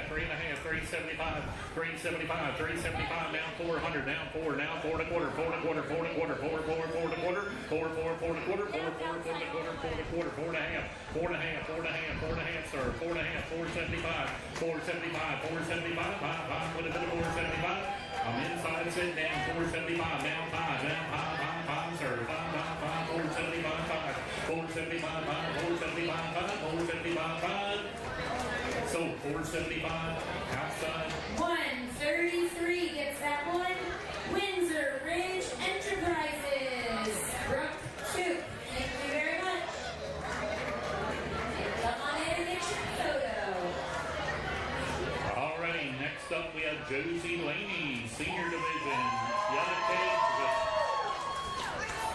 375, down 400, down 4, now 4 and a quarter, 4 and a quarter, 4 and a quarter, 4 and a quarter, 4 and a quarter, 4 and a quarter, 4 and a quarter, 4 and a quarter, 4 and a quarter, 4 and a quarter, 4 and a half, 4 and a half, 4 and a half, 4 and a half, sir, 4 and a half, 475, 475, 5, with a bit of 475. I'm inside, sit down, 475, down 5, sir, 5, 475, 475, 475, 5. So 475 outside. 133 gets that one. Windsor Ridge Enterprises. Brooke 2. Thank you very much. Come on in and get your photo. Alrighty, next up we have Josie Laney, Senior Division. Yellow cake with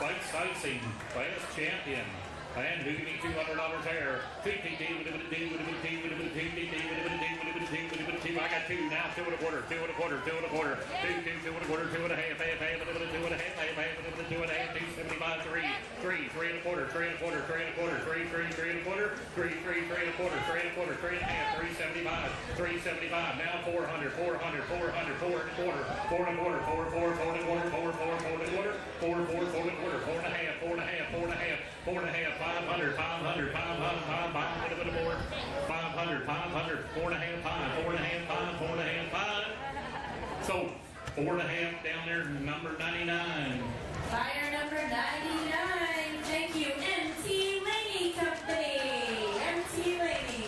spice icing, class champion. And who can be $200 there? TTD with a bit of D, with a bit of T, with a bit of T, TTD with a bit of D, with a bit of T, with a bit of T. I got 2 now, 2 and a quarter, 2 and a quarter, 2 and a quarter, 2 and a quarter, 2 and a half, with a bit of 2 and a half, with a bit of 2 and a half, 275, 3 and a quarter, 3 and a quarter, 3 and a quarter, 3 and a quarter, 3 and a quarter, 3 and a quarter, 3 and a half, 375, now 400, 4 and a quarter, 4 and a quarter, 4 and a quarter, 4 and a quarter, 4 and a quarter, 4 and a quarter, 4 and a quarter, 4 and a half, 4 and a half, 4 and a half, 4 and a half, 500, 500, 500, a bit more, 500, 500, 4 and a half, 5, 4 and a half, 5, 4 and a half, 5. So 4 and a half down there, number 99. Buyer number 99. Thank you, MT Laney Company. MT Laney.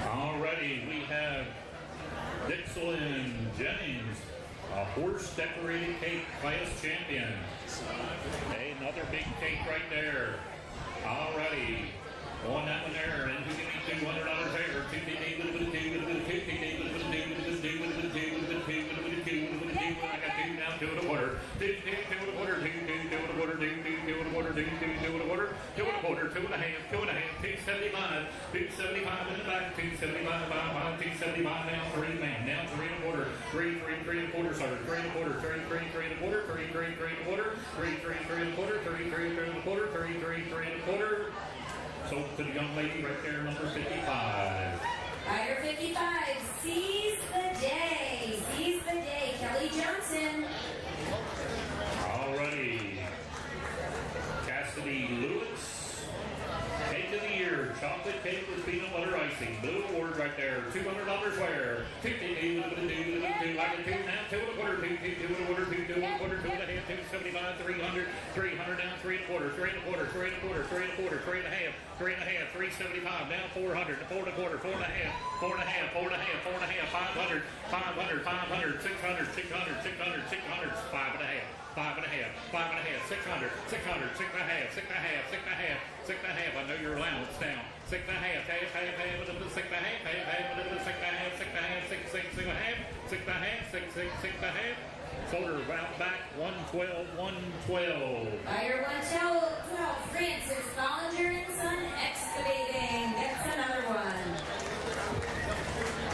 Alrighty, we have Dixon Jennings, a horse decorated cake class champion. Another big cake right there. Alrighty. On that one there, and who can be $200 there? TTD with a bit of 2, with a bit of 2, TTD with a bit of 2, with a bit of 2, with a bit of 2, with a bit of 2, with a bit of 2, with a bit of 2. I got 2 now, 2 and a quarter. 2 and a quarter, 2 and a quarter, 2 and a quarter, 2 and a quarter, 2 and a quarter, 2 and a half, 2 and a half, 275, 275 in the back, 275, 5, 275 now, 3 man, now 3 and a quarter, 3 and a quarter, sorry, 3 and a quarter, 3 and a quarter, 3 and a quarter, 3 and a quarter, 3 and a quarter, 3 and a quarter. So to the young lady right there, number 55. Rider 55 seize the day. Seize the day. Kelly Johnson. Alrighty. Cassidy Lewis. Cake of the year. Chocolate cake with peanut butter icing. Blue award right there. $200 where? 2 like a 2 now, 2 and a quarter, 2 and a quarter, 2 and a quarter, 2 and a half, 275, 300 down, 3 and a quarter, 3 and a quarter, 3 and a quarter, 3 and a quarter, 3 and a half, 375, down 400, 4 and a quarter, 4 and a half, 4 and a half, 4 and a half, 4 and a half, 500, 600, 5 and a half. 5 and a half, 600, 6 and a half, 6 and a half, 6 and a half, 6 and a half. I know your allowance down. 6 and a half, half, with a little 6 and a half, with a little 6 and a half, 6 and a half, 6 and a half, 6 and a half, 6 and a half. Shoulder round back, 112, 112. Buyer 112, Francis Bollinger and Son Excavating. That's another one.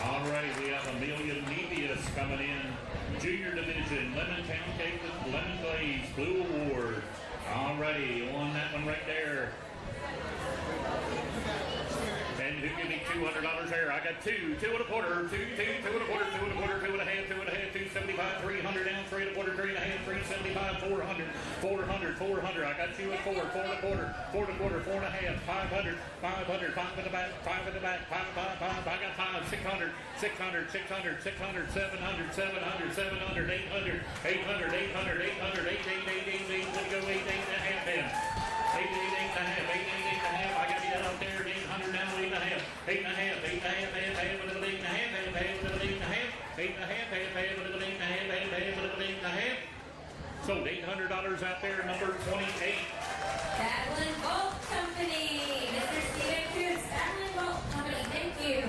Alright, we have Amelia Nebius coming in. Junior Division, Lemon Town Cake with Lemon Glaze, Blue Award. Alrighty. righty, on that one right there. And who give me $200 there? I got two and a quarter, two and a quarter, two and a quarter, two and a half, 275, 300 down, 3 and a quarter, 3 and a half, 375, 400. I got you at four and a quarter, 4 and a half, 500, 5 in the back, 5 in the back, 5. I got 5, 600, 700, 800, 800, 8 go 8 and a half then. 8 and a half. I got you out there, 800 now, 8 and a half, 8 and a half, 8 and a half, 8 and a half, 8 and a half. Sold $800 out there, number 28. Battling Bolt Company. Mr. Steven Cruz, Battling Bolt Company. Thank you.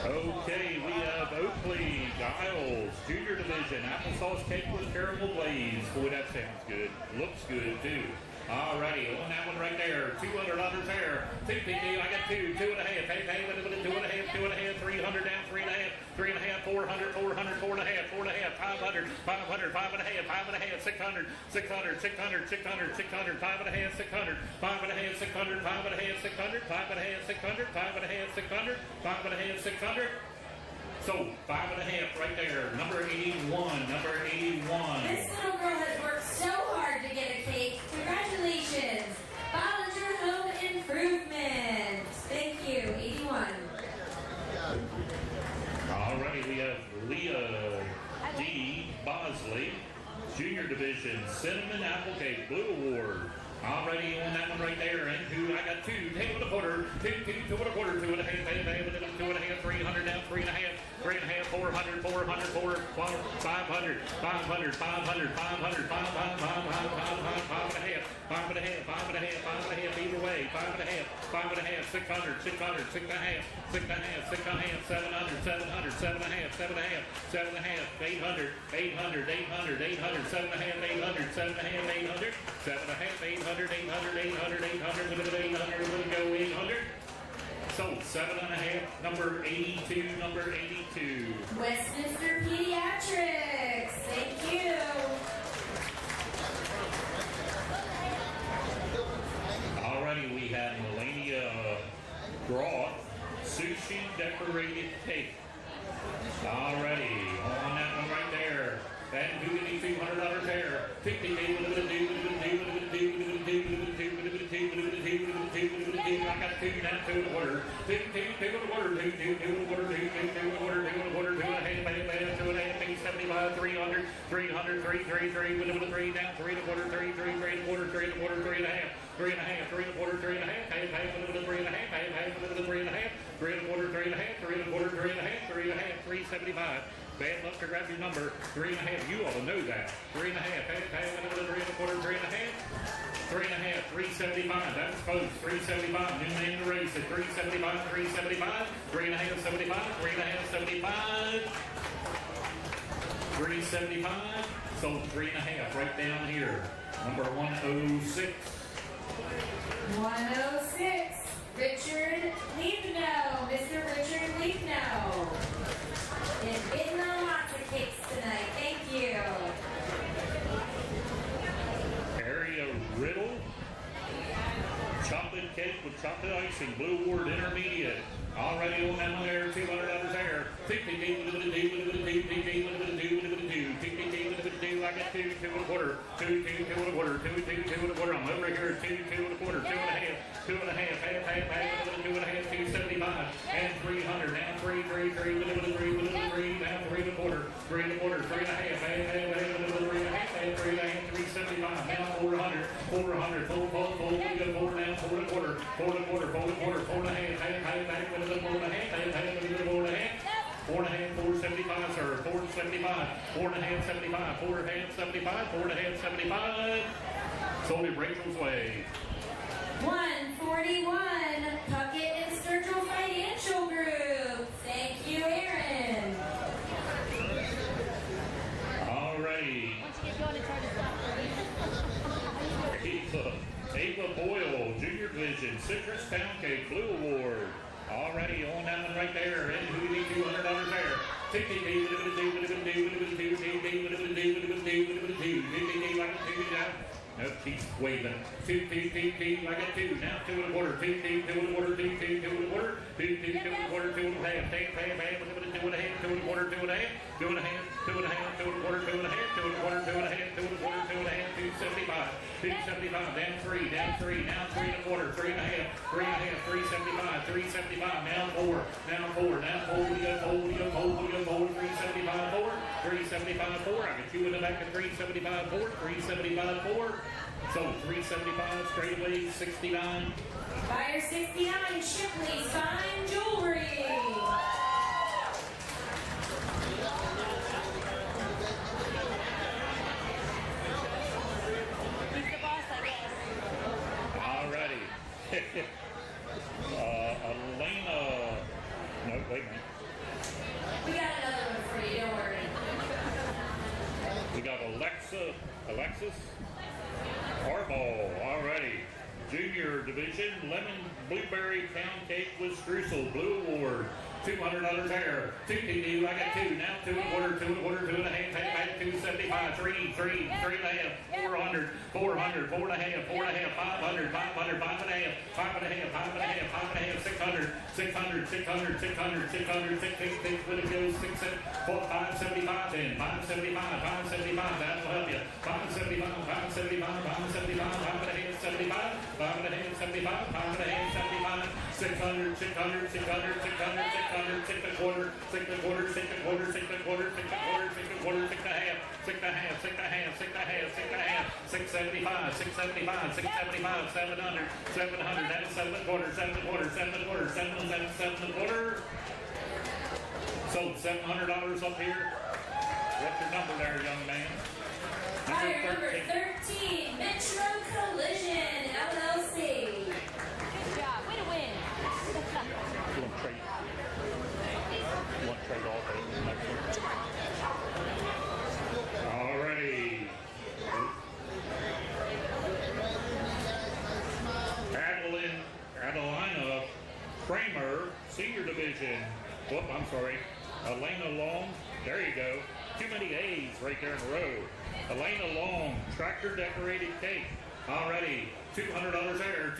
Okay, we have Oakley, Giles, Junior Division, applesauce cake with caramel glaze. Boy, that sounds good. Looks good, too. Alrighty, on that one right there, $200 there. 2 PD, I got 2 and a half. Hey, 2 and a half, 300 down, 3 and a half, 400, 4 and a half, 4 and a half, 500, 5 and a half, 600, 5 and a half, 600, 5 and a half, 600, 5 and a half, 600, 5 and a half, 600, 5 and a half, 600, 5 and a half, 600. So, 5 and a half right there, number 81, number 81. This little girl has worked so hard to get a cake. Congratulations. Bollinger Home Improvement. Thank you, 81. Alrighty, we have Leah D. Bosley, Junior Division, Cinnamon Apple Cake, Blue Award. Already on that one right there, and who I got 2 and a quarter, 2 and a quarter, 2 and a half, 2 and a half, 300 down, 3 and a half, 400, 500, 500, 5 and a half, either way, 5 and a half, 600, 6 and a half, 700, 7 and a half, 7 and a half, 800, 7 and a half, 800, 7 and a half, 800, 7 and a half, 800, go 800. So 7 and a half, number 82, number 82. Westminster Pediatrics. Thank you. Alrighty, we have Melania Groth, sushi decorated cake. Alrighty, on that one right there. And who need $200 there? I got 2 down, 2 and a quarter. 2 and a quarter, 2 and a quarter, 2 and a quarter, 2 and a quarter, 2 and a half, 2 and a half, 75, 300, 3 down, 3 and a quarter, 3 and a quarter, 3 and a quarter, 3 and a half, 3 and a half, 3 and a quarter, 3 and a half, 3 and a half, 3 and a half, 3 and a half, 3 and a quarter, 3 and a half, 3 and a quarter, 3 and a half, 3 and a half, 375. Bad luck to grab your number. 3 and a half. You ought to know that. 3 and a half. 3 and a quarter. 3 and a half. 3 and a half. 375. That's close. 375. New man in the race at 375. 375. 3 and a half. 75. 3 and a half. 75. 375. So 3 and a half right down here. Number 106. 106. Richard Leafno. Mr. Richard Leafno. And getting on lots of cakes tonight. Thank you. Area Riddle. Chocolate cake with chocolate icing. Blue Award Intermediate. Already on that one there. $200 there. I got 2 and a quarter. 2 and a quarter. 2 and a quarter. I'm over here at 2 and a quarter. 2 and a half. 2 and a half. Half. 2 and a half. 275. And 300. Now 3 down 3 and a quarter. 3 and a quarter. 3 and a half. 3 and a half. 375. Now 400. 400. Full. We got 4 down 4 and a quarter. 4 and a quarter. 4 and a quarter. 4 and a half. 4 and a half. 4 and a half. 4 and a half, 475, sir. 475. 4 and a half, 75. 4 and a half, 75. 4 and a half, 75. Sold it Rachel's way. 141. Puckett and Sturgill Financial Group. Thank you, Aaron. All right. Once you get going, it's hard to stop. Ava Boyle, Junior Division, Citrus Pound Cake, Blue Award. Already on that one right there. And who need $200 there? No, keep waving. Two. I got two. Now 2 1/4. 2 2 1/4. 2 2 2 1/4. 2 2 2 1/4. 2 1/2. Half. 2 1/2. 2 1/2. 2 1/4. 2 1/2. 2 1/2. 2 1/2. 2 1/4. 2 1/2. 2 1/4. 2 1/2. 2 1/4. 2 1/2. 275. 275. Down 3. Down 3. Now 3 1/4. 3 1/2. 3 1/2. 375. 375. Now 4. Now 4. Now 4. We go 4. We go 4. We go 4. 375. 4. 375. 4. I got you in the back of 375. 4. 375. 4. So 375 straight away, 69. Buyer 69, Shipley's Fine Jewelry. He's the boss, I guess. Alrighty. Elena. No, wait a minute. We got another one for you, don't worry. We got Alexis Harbaugh. Alrighty. Junior Division, Lemon Blueberry Pound Cake with Streusel Blue Award. $200 there. 2 TD. I got 2. Now 2 1/4. 2 1/4. 2 1/2. 275. 3 3.5. 400. 400. 4 1/2. 4 1/2. 500. 500. 5 1/2. 5 1/2. 5 1/2. 5 1/2. 600. 600. 600. 600. 600. 6 when it goes 6 575 then. 575. 575. That'll help you. 575. 575. 575. 5 1/2. 75. 5 1/2. 75. 5 1/2. 75. 600. 600. 600. 600. 600, 6 1/4, 6 1/4, 6 1/4, 6 1/4, 6 1/4, 6 1/4, 6 1/2, 6 1/2, 6 1/2, 6 1/2, 6 1/2, 675, 675, 675, 700, 700, that's 7 1/4, 7 1/4, 7 1/4, 7 1/4. So $700 up here. What's your number there, young man? Buyer number 13, Metro Collision, LLC. Good job. Way to win. You want to trade? You want to trade all day? Next one. Alrighty. Adelina Kramer, Senior Division. Whoop, I'm sorry. Elena Long. There you go. Too many A's right there in a row. Elena Long, Tractor Decorated Cake. Alrighty. $200 there.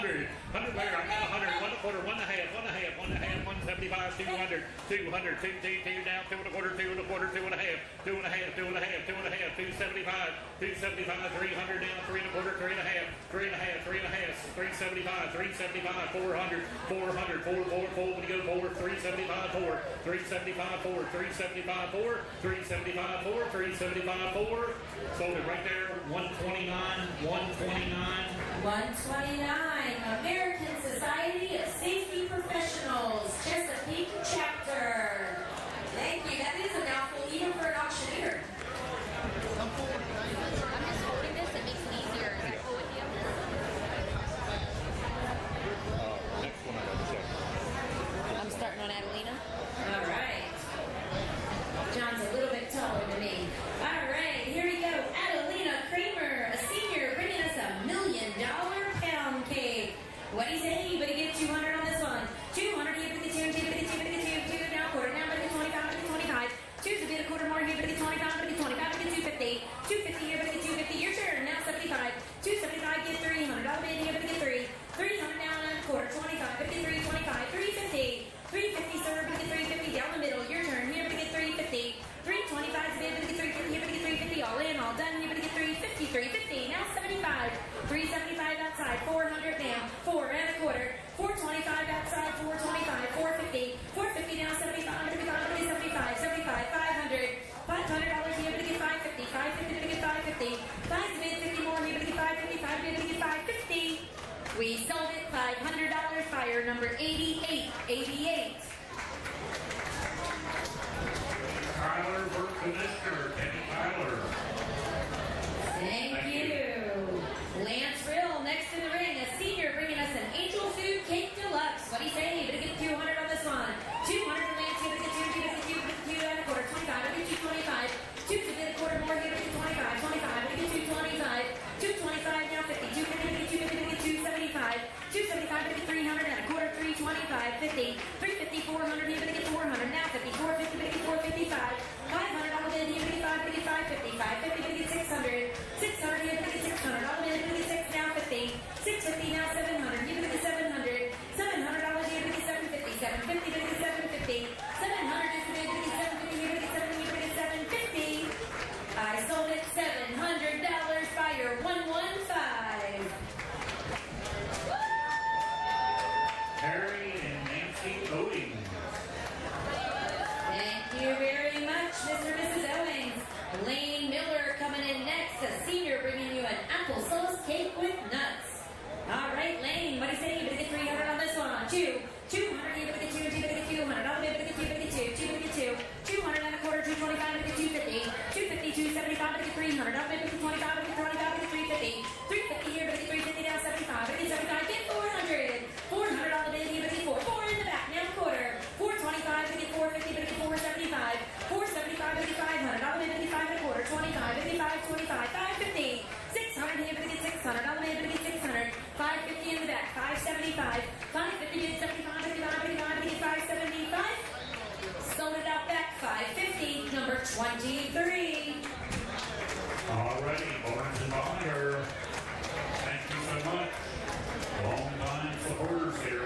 100. 100 there. I got 100. 1 1/4. 1 1/2. 1 1/2. 1 1/2. 175. 200. 200. 2 down. 2 1/4. 2 1/4. 2 1/2. 2 1/2. 2 1/2. 2 1/2. 275. 275. 300 down. 3 1/4. 3 1/2. 3 1/2. 3 1/2. 375. 375. 400. 400. 4 4 4. When you go forward. 375. 4. 375. 4. 375. 4. 375. 4. 375. 4. Sold it right there. 129. 129. 129, American Society of Safety Professionals, Chesapeake Chapter. Thank you. That is a mouthful even for an auctioneer. I'm just holding this. It makes it easier. Is that cool with you? Next one I got to check. I'm starting on Adelina. All right. John's a little bit taller than me. All right, here we go. Adelina Kramer, a senior, bringing us $1 million pound cake. What do you say? You better get 200 on this one. 200, you better get 2, 2, now quarter, now better get 25, better get 25. 2's a bit a quarter more, you better get 25, better get 25, better get 250. 250, you better get 250. Your turn, now 75. 275, get $300 bid, you better get 3. 300 now and a quarter, 25, better get 3, 25, 350. 350, sir, better get 350 down the middle. Your turn, here, better get 350. 325 bid, better get 350, here, better get 350. All in, all done, here, better get 350. 350, now 75. 375 outside, 400 down, 4 and a quarter. 425 outside, 425, 450. 450 now, 75, better get 75, 75, 500. $500 here, better get 550. 550, better get 550. 5 bid, 50 more, here, better get 550. 5 bid, better get 550. We sold it $500. Buyer number 8888. Tyler for Commissioner. Kenny Tyler. Thank you. Lance Rill next to the ring, a senior, bringing us an Angel Food Cake Deluxe. What do you say? You better get 200 on this one. 200 for Lance. You better get 2, you better get 2, you better get 2 and a quarter. 25. I get 225. 2's a bit a quarter more. You better get 25. 25. I get 225. 225 now 50. 250. I get 250. I get 275. 275. I get 300 and a quarter. 325. 50. 350. 400. You better get 400 now 50. 450. I get 455. $500 bid. You 23. Alrighty, Barnes and Bonner. Thank you so much. Long time supporters here.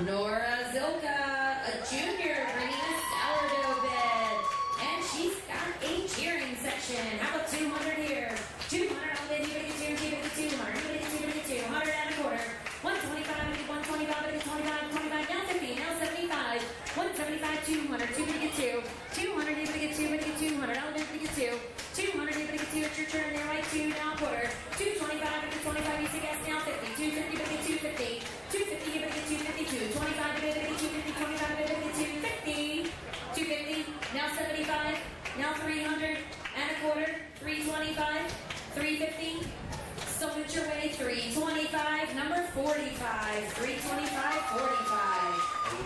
Nora Zilka, a junior, bringing a sourdough bed. And she's got a cheering section. How about 200 here? 200 on the bed, you get 200, you get 200, you get 200, 100 and a quarter. 125, 125, 25, 25, now 50, now 75. 175, 200, 2 get 2. 200, you get 2, you get 200, on the bed, you get 2. 200, you get 2, it's your turn there, right? 2, now a quarter. 225, you get 25, you get now 50. 250, you get 250. 250, you get 252. 25, you get 250. 25, you get 250. 250, now 75, now 300 and a quarter. 325, 350. So it's your way, 325, number 45. 325, 45.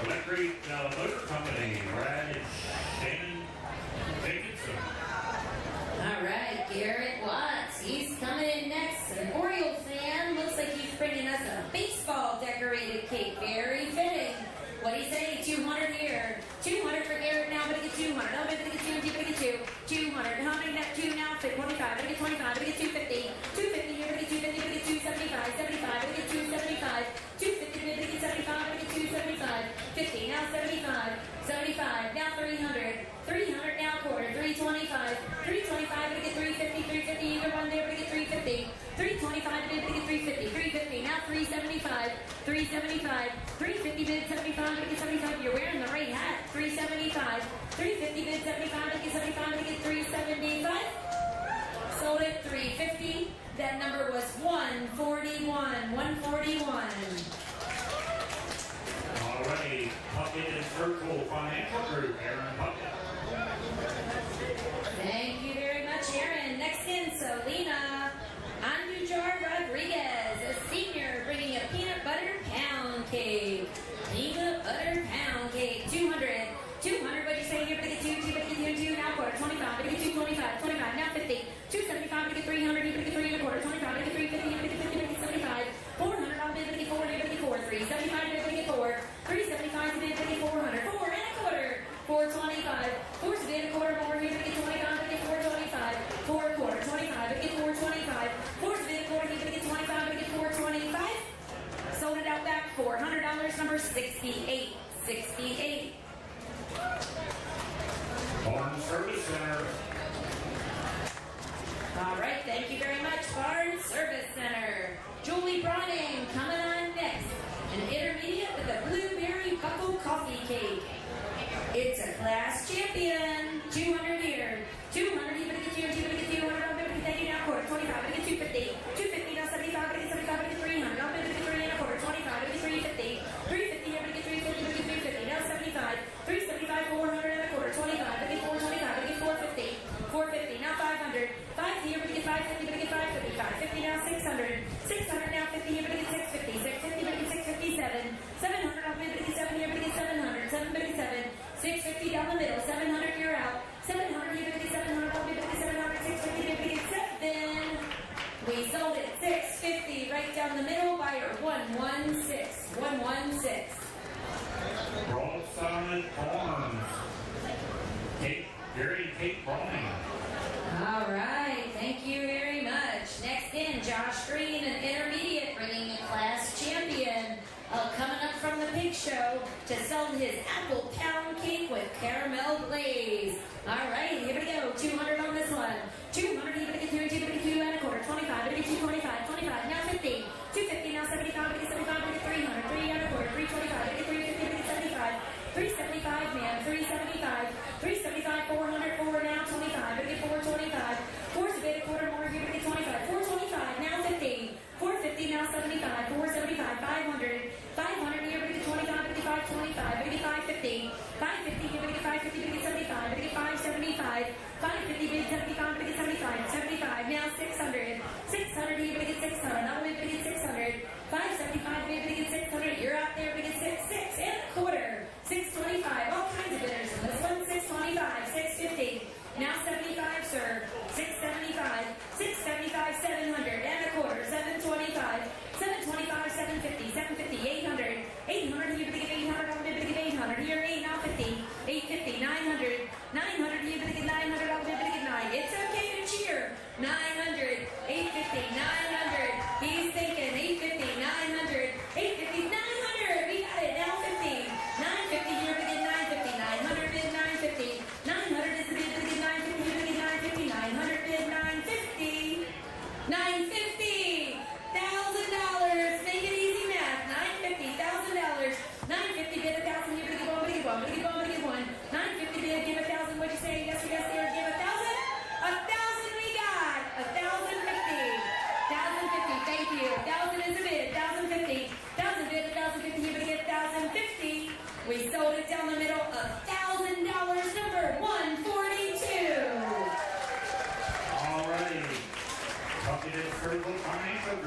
Electric Motor Company, Brad and Shannon Jacobson. All right, Garrett Watts. He's coming in next. An Orioles fan. Looks like he's bringing us a baseball decorated cake. Very fitting. What do you say? 200 here. 200 for Garrett now, but he gets 200. Oh, but he gets 200, but he gets 2. 200. How many got 2 now? 25. But he gets 25. But he gets 250. 250 here, but he gets 250. But he gets 275. 75. But he gets 275. 250. But he gets 75. But he gets 275. 50. Now 75. 75. Now 300. 300 now quarter. 325. 325. But he gets 350. 350. Either one there, but he gets 350. 325. But he gets 350. 350. Now 375. 375. 350 bid 75. But he gets 75. You're wearing the right hat. 375. 350 bid 75. But he gets 75. But he gets 375. Sold at 350. That number was 141. 141. Alrighty, Puckett and Circle Financial Group, Aaron Puckett. Thank you very much, Aaron. Next in, Selena Andujar Rodriguez, a senior, bringing a peanut butter pound cake. Peanut butter pound cake. 200. 200, what'd you say here? But get 2, 2, but get 2, now quarter. 25, but get 2, 25, 25, now 50. 275, but get 300, you get 3 and a quarter. 25, but get 350, you get 50, but get 75. 400 on bid, but get 4, you get 4. 375, but get 4. 375 bid, but get 400. 4 and a quarter. 425. 4 to bid, a quarter more, you get 25, but get 425. 4 a quarter. 25, but get 425. 4 to bid, a quarter, you get 25, but get 425. Sold it out back, $400, number 68. 68. Barnes Service Center. All right, thank you very much, Barnes Service Center. Julie Browning coming on next. An intermediate with a blueberry buckle coffee cake. It's a class champion. 200 here. 200, you get 200, you get 200, I'll bet you now quarter. 25, I get 250. 250, now 75, I get 75, I get 300. I'll bet you 3 and a quarter. 25, I get 350. 350, I get 350, I get 350. Now 75. 375, 400 and a quarter. 25, I get 425, I get 450. 450, now 500. 5 here, but get 550, but get 550. 550, now 600. 600, now 50 here, but get 650. 650, but get 657. 700, I'll bet you 7 here, but get 700. 7, but get 7. 650 down the middle. 700, you're out. 700, here, but get 700. I'll bet you 700. 650, here, but get 7. We sold it 650 right down the middle. Buyer 116. 116. Broadside Farms. Gary and Kate Browning. All right, thank you very much. Next in, Josh Green, an intermediate, bringing a class champion. Coming up from the pig show to sell his apple pound cake with caramel glaze. All right, here we go. 200 on this one. 200, here we get 2, 2 and a quarter. 25, here we get 25, 25, now 50. 250, now 75, we get 75, we get 300. 3 and a quarter, 325, we get 350, we get 75. 375, man, 375. 375, 400, 4 now 25, we get 425. 4's a bit, a quarter more, here we get 25. 425, now 50. 450, now 75. 475, 500. 500, here we get 25, we get 525, we get 550. 550, here we get 550, we get 75, we get 575. 550, we get 75, we get 75. 75, now 600. 600, here we get 600. Now we get 600. 575, we get 600. You're out there, we get 6 and a quarter. 625, all kinds of bidders in this one. 625, 650. Now 75, sir. 675, 675, 700 and a quarter. 725, 725, 750, 750, 800. 800, here we get 800. I'm going to get 800. Here, 8, now 50. 850, 900. 900, here we get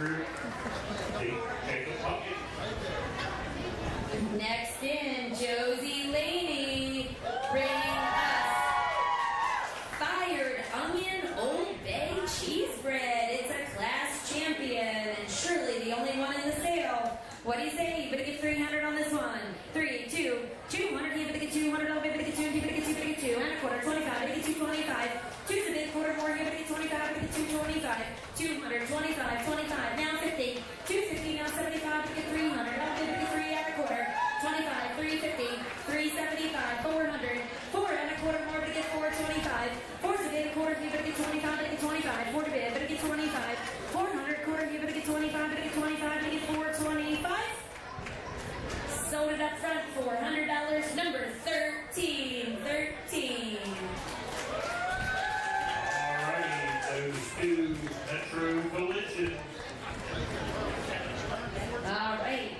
group. Take a bucket. Next in, Josie Laney, bringing us Fired Onion Old Bay Cheese Bread. It's a class champion and surely the only one in the sale. What do you say? You better get 300 on this one. 3, 2, 200. You better get 200. You better get 2. You better get 2. You better get 2 and a quarter. 25. You better get 225. 2's a big quarter more. You better get 25. You better get 225. 200. 25. 25. Now 50. 250. Now 75. You better get 300. Now you better get 3 and a quarter. 25. 350. 375. 400. 4 and a quarter more. You better get 425. 4's a big quarter. You better get 25. You better get 25. 4 to bid. Better get 25. 400 quarter. You better get 25. Better get 25. Better get 425. Sold it up front for $100. Number 13. 13. Alrighty, those two Metro Collision. All right.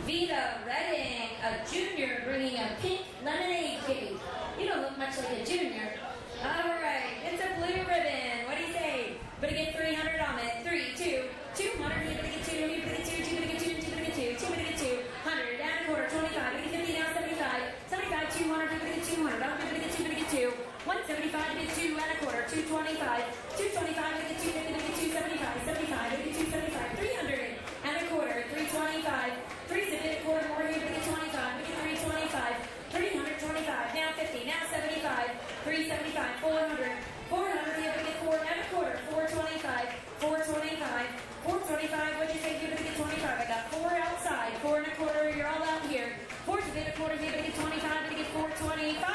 Vita Redding, a junior, bringing a pink lemonade cake. You don't look much like a junior. All right. It's a blue ribbon. What do you say? Better get 300 on it. 3, 2, 200. You better get 2. You better get 2. You better get 2. You better get 2. You better get 2. 100 and a quarter. 25. You better get 50 now. 75. 75. 200. You better get 200. You better get 2. You better get 2. 175. You get 2 and a quarter. 225. 225. You get 250. You get 275. 75. You get 275. 300 and a quarter. 325. 3's a bit a quarter more. You better get 25. You get 325. 325. Now 50. Now 75. 375. 400. 400. You better get 4 and a quarter. 425. 425. 425. What'd you say? You better get 25. I got 4 outside. 4 and a quarter. You're all out here. 4's a bit a quarter. You better get 25. You better get 425.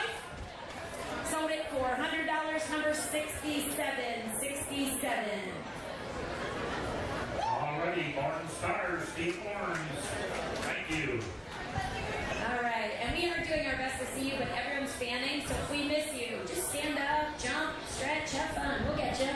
Sold it for $100. Number 67. 67. Alrighty, Barton Stars, Steve Barnes. Thank you. All right, and we are doing our best to see you, but everyone's fanning, so if we miss you, just stand up, jump, stretch, have fun. We'll get you.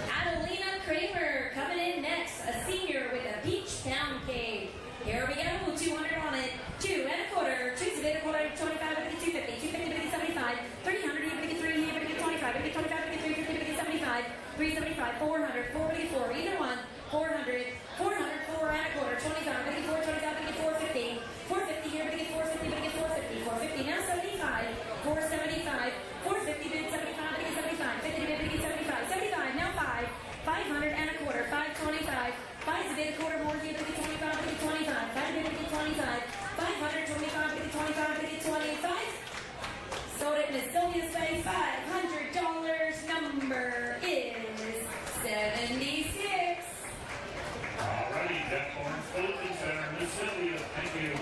Adelina Kramer coming in next, a senior with a peach pound cake. Here we go, 200 on it. 2 and a quarter. 2's a bit a quarter. 25, but get 250. 250, but get 75. 300, you better get 3, you better get 25. Better get 25, better get 350, better get 75. 375, 400, 4, better get 4. Either one. 400, 400, 4 and a quarter. 25, better get 425, better get 450. 450 here, better get 450, better get 450. 450, now 75. 475. 450, better get 75, better get 75. 50, better get 75. 75, now 5. 500 and a quarter. 525. 5's a bit a quarter more. Here, better get 25, better get 25. 5 better get 25. 525, better get 25, better get 25. Sold it in Miss Sylvia's face. $500. Number is 76. Alrighty, Jeff Barnes, Collision Center, Miss Sylvia. Thank you.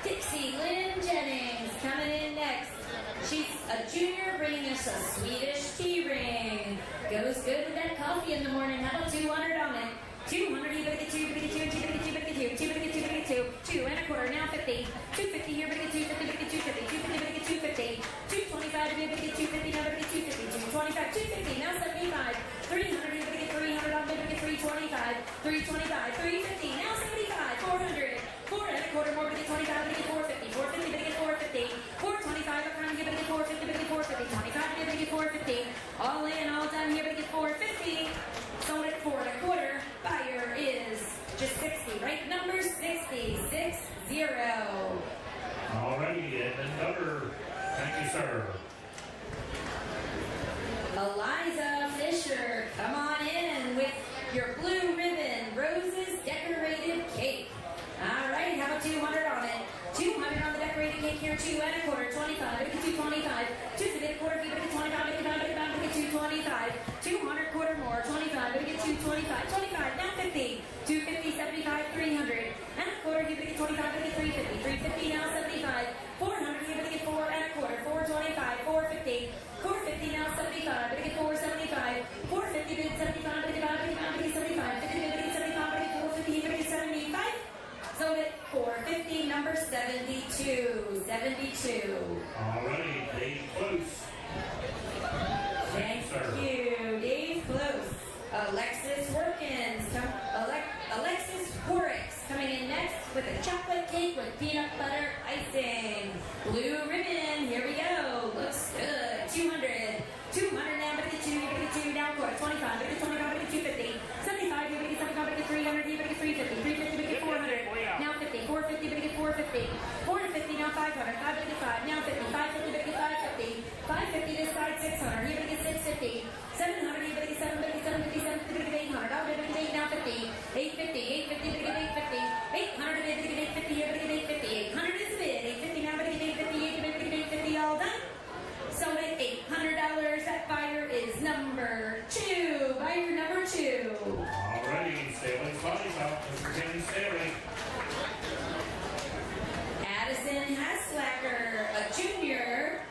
Dixie Lynn Jennings coming in next. She's a junior, bringing us a Swedish tea ring. Goes good with that coffee in the morning. How about 200 on it? 200, you better get 2, you better get 2, you better get 2, you better get 2, 2 better get 2, better get 2, 2 and a quarter, now 50. 250 here, better get 250, better get 250, 250, better get 250. 225, you better get 250, now better get 250. 225, 250, now 75. 300, you better get 300 on, better get 325. 325, 350, now 75. 400, 4 and a quarter more, better get 25, better get 450. 450, better get 450. 425 up front, you better get 450, better get 450. 25, you better get 450. All in, all done, here, better get 450. Sold it 4 and a quarter. Buyer is just 60, right? Number 60, 60. Alrighty, Edmund Duggar. Thank you, sir. Eliza Fisher, come on in with your blue ribbon, roses decorated cake. All right, how about 200 on it? 200 on the decorated cake here, 2 and a quarter, 25, better get 225. 2's a bit a quarter, better get 25, better get 225. 200 quarter more, 25, better get 225. 25, now 50. 250, 75, 300. And a quarter, you better get 25, better get 350. 350, now 75. 400, you better get 4 and a quarter, 425. 450. 450, now 75, better get 475. 450, better get 75, better get 75, better get 75. 50, better get 75, better get 450, better get 75. Sold it for 50, number 72. 72. Alrighty, Dave Close. Thank sir. you, Dave Close. Alexis Workins. Alexis Horrocks coming in next with a chocolate cake with peanut butter icing. Blue ribbon. Here we go. Looks good. 200. 200 now. Better get 2. You better get 2. Now quarter. 25. Better get 25. Better get 250. 75. You better get 75. 450, 450, now 500, 555, now 50, 550, 550, 550 this side, 600, here we get 650, 700, here we get 750, 750, 750, 800, out here we get 8, now 50, 850, 850, we get 850, 800, we get 850, here we get 850, 800 is the bid, 850, now we get 850, 850, we get 850, all done. So at $800, that buyer is number 2. Buyer number 2. Alrighty, Staley's Body Shop, Mr. Kenny Staley. Addison Haslacker, a junior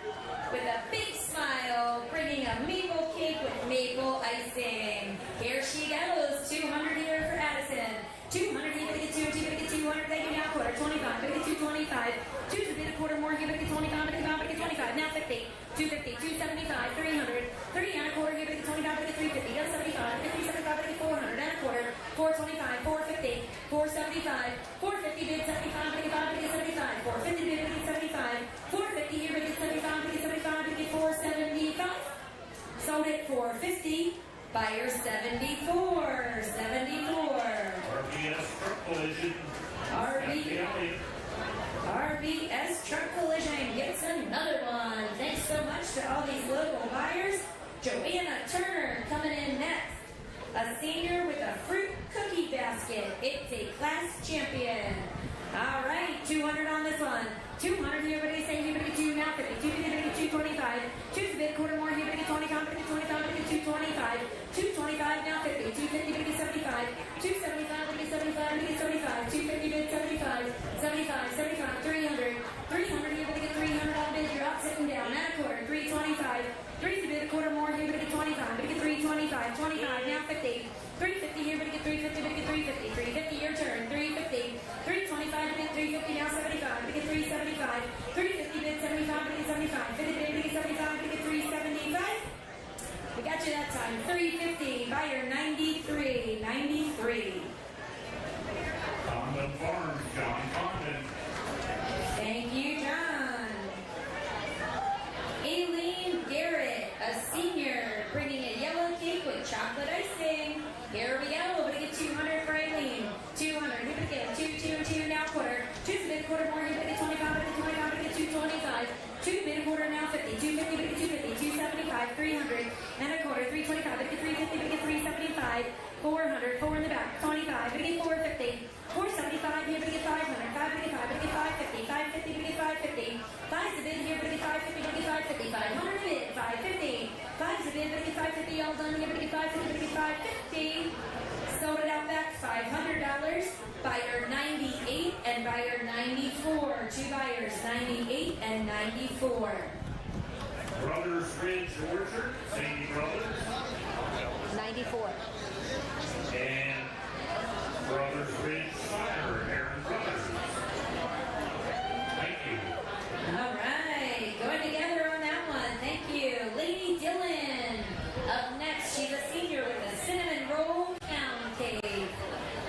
with a big smile, bringing a maple cake with maple icing. Here she goes, 200 here for Addison. 200, you're going to get 200, thank you, now quarter, 25, going to get 225. 2 to bid a quarter more, you're going to get 25, going to get 25, now 50, 250, 275, 300, 3 and a quarter, you're going to get 25, going to get 350, now 75, get 375, going to get 400, and a quarter, 425, 450, 475, 450 bid, 75, going to get 5, going to get 75, 450 bid, going to get 75, 450 here, going to get 75, going to get 75, going to get 475. Sold it for 50. Buyer 74. 74. RBS Truck Collision. RBS Truck Collision gets another one. Thanks so much to all these local buyers. Joanna Turner coming in next. A senior with a fruit cookie basket. It's a class champion. All right, 200 on this one. 200 here, everybody say here, everybody 2, now 50. 2 here, everybody 225. 2's a bit, quarter more here, everybody 25, everybody 25, everybody 225. 225, now 50. 250, everybody 75. 275, everybody 75, everybody 75. 250 bid, 75. 75, 75, 300. 300 here, everybody 300 on bid. You're up, sitting down. Now a quarter, 325. 3's a bit, a quarter more here, everybody 25. Everybody 325. 25, now 50. 350 here, everybody 350, everybody 350. 350, your turn. 350. 325, bid 350, now 75. Bid 375. 350 bid 75, bid 75. 50 bid 75, bid 375. We got you that time. 350, buyer 93. 93. Condon Farms, John Condon. Thank you, John. Aileen Garrett, a senior, bringing a yellow cake with chocolate icing. Here we go. We're going to get 200 for Aileen. 200. Here we go. 2, now quarter. 2's a bid, quarter more. Here we get 25, bid 25, bid 225. 2 bid, a quarter, now 50. 250, bid 250. 275, 300, and a quarter. 325, bid 350, bid 375. 400, 4 in the back. 25, bid 450. 475, here we get 500. 555, bid 550. 550, bid 550. 5's a bid here, bid 550, bid 550. 500 bid, 550. 5's a bid, bid 550. All done here, bid 550, bid 550. Sold it out back, $500. Buyer 98 and buyer 94. 2 buyers, 98 and 94. Brothers Ridge Orchard, Sandy Brothers. 94. And Brothers Ridge Cider, Aaron Brothers. Thank you. All right, going together on that one. Thank you. Lady Dillon. Up next, she's a senior with a cinnamon roll pound cake.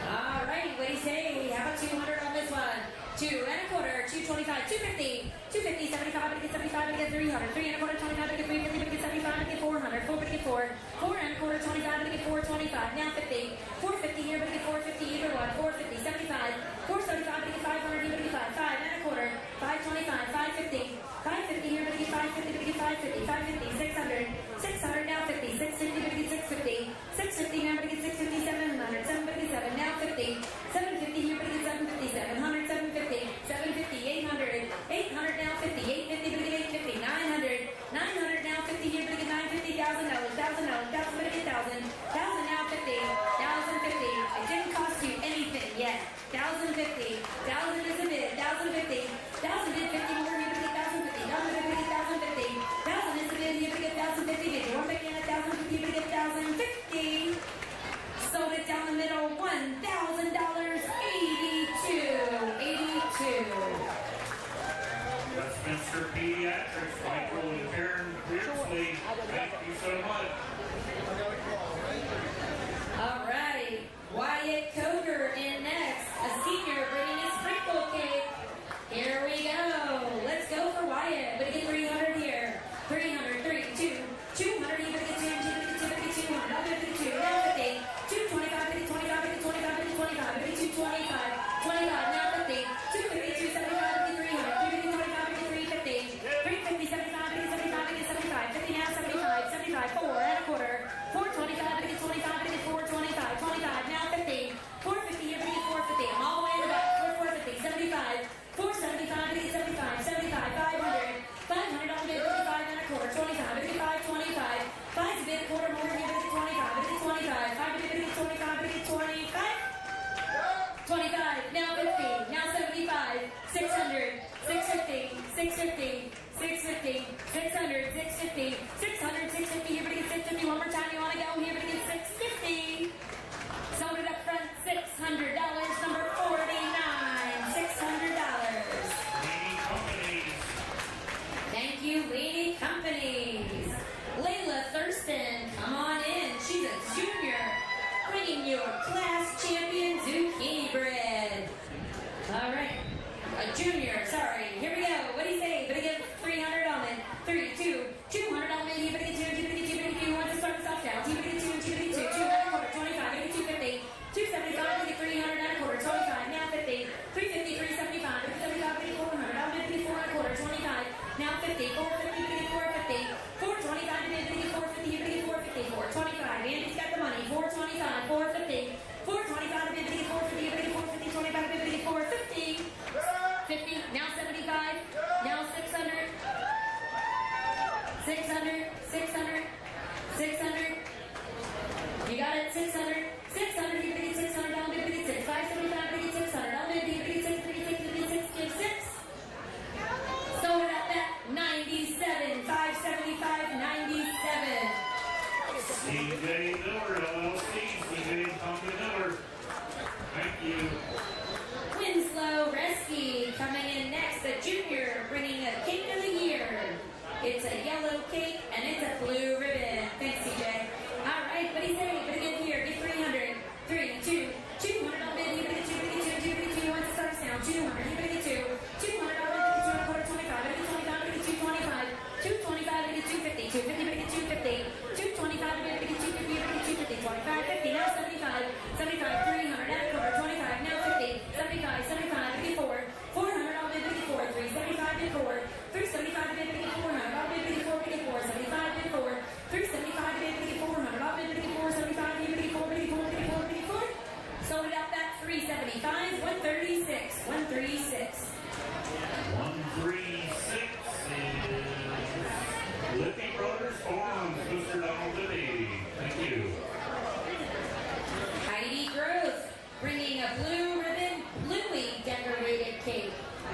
All right, what do you say? How about 200 on this one? 2 and a quarter, 225, 250, 250, 75, but get 75, but get 300, 3 and a quarter, 25, but get 350, but get 75, but get 400, 4, but get 4, 4 and a quarter, 25, but get 425, now 50, 450 here, but get 450, either one, 450, 75, 475, but get 500, here, but get 5, 5 and a quarter, 525, 550, 550 here, but get 550, but get 550, 550, 600, 600, now 50, 650, but get 650, 650 now, but get 650, 700, 757, now 50, 750 here, but get 750, 700, 750, 750, 800, 800 now 50, 850, but get 850, 900, 900 now 50 here, but get 950, $1,000, $1,000, but get 1,000, 1,000 now 50, 1,050. It didn't cost you anything yet. 1,050, 1,000 is a bid, 1,050, 1,000 bid 50 more here, but get 1,050, 1,000 bid, but get 1,050, 1,000 is a bid here, but get 600. You got it. 600. 600. You get 600. I'll give it 6. 575. You get 600. I'll give it 6. 6. Give 6. Sold it at that 97. 575. 97. CJ Miller, LLC. CJ Thompson Miller. Thank you. Winslow Reski coming in next, the junior, bringing a cake of the year. It's a yellow cake and it's a blue ribbon. Thanks, CJ. All right, what do you say? But again here, get 300. 3, 2, 200 on bid. You get 2, you get 2, once it starts down. 200, you get 2. 200 on bid, you get 2, quarter 25. You get 25, you get 225. 225, you get 250. 250, you get 250. 225, you get 250. You get 250. 25, 50. Now 75. 75, 300. At a quarter 25. Now 50. 75, 75, you get 4. 400 on bid, you get 4. 375, you get 4. 375, you get 400. On bid, you get 4. You get 4. 75, you get 4. 375, you get 400. On bid, you get 4. 75, you get 4. You get 4. You get 4. You get 4. Sold it out that 375. 136. 136. 136 is Lippy Brothers Farms, Mr. Donald Lippy. Thank you. Heidi Grove bringing a blue ribbon, bluey decorated cake.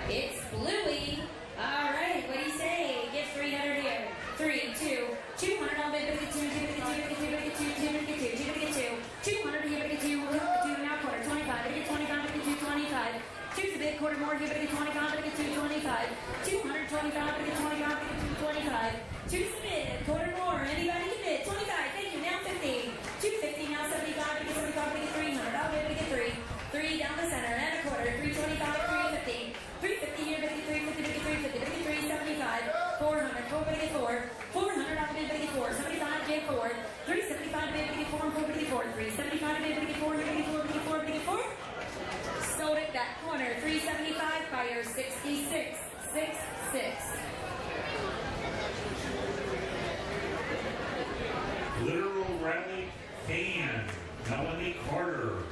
It's bluey. All right, what do you say? Get 300 here. 3, 2, 200 on bid, get 2, 200 here, get 2, now quarter 25, get 25, get 225. 2's a bid, quarter more, here, get 25, get 225. 225, get 25, get 225. 2's a bid, quarter more, anybody can bid, 25, thank you, now 50. 250, now 75, get 75, get 300, I'll bid, get 3. 3 down the center, and a quarter, 325, 350. 350 here, get 350, get 350, get 375. 400, 4, get 4. 400, I'll bid, get 4. 75, get 4. 375, get 4, 4, get 4. 375, get 4, get 4, get 4, get 4. Sold it that corner, 375, buyer 66, 66. Literal Rally Can, Melanie Carter.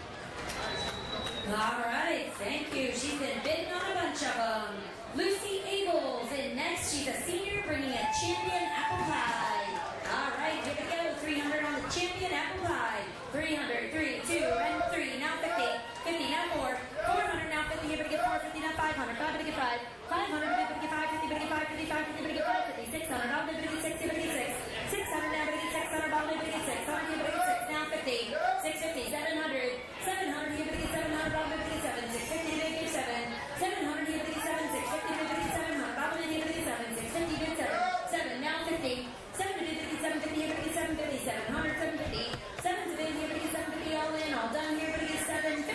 All right, thank you. She's been bidding on a bunch of them. Lucy Abels in next. She's a senior bringing a champion apple pie. All right, here we go. 300 on the champion apple pie. 300, 3, 2, and 3. Now 50. 50, now 4. 400, now 50. Here we get 4. 50, now 500. 5, get 5. 500, here we get 5. 50, get 5. 55, 50, get 5. 50. 600, all we get 6. Here we get 6. 600, now we get 600. All we get 6. 100, here we get 6. Now 50. 650, 700. 700, here we get 700. All we get 7. 650, here we get 7. 700, here we get 7. 650, here we get 700. All we get 7. 650, get 7. 7, now 50. 7 to 50, 750, here we get 750. 700, 750. 7 to 50, here we get 750. All in, all done. Here we get 750.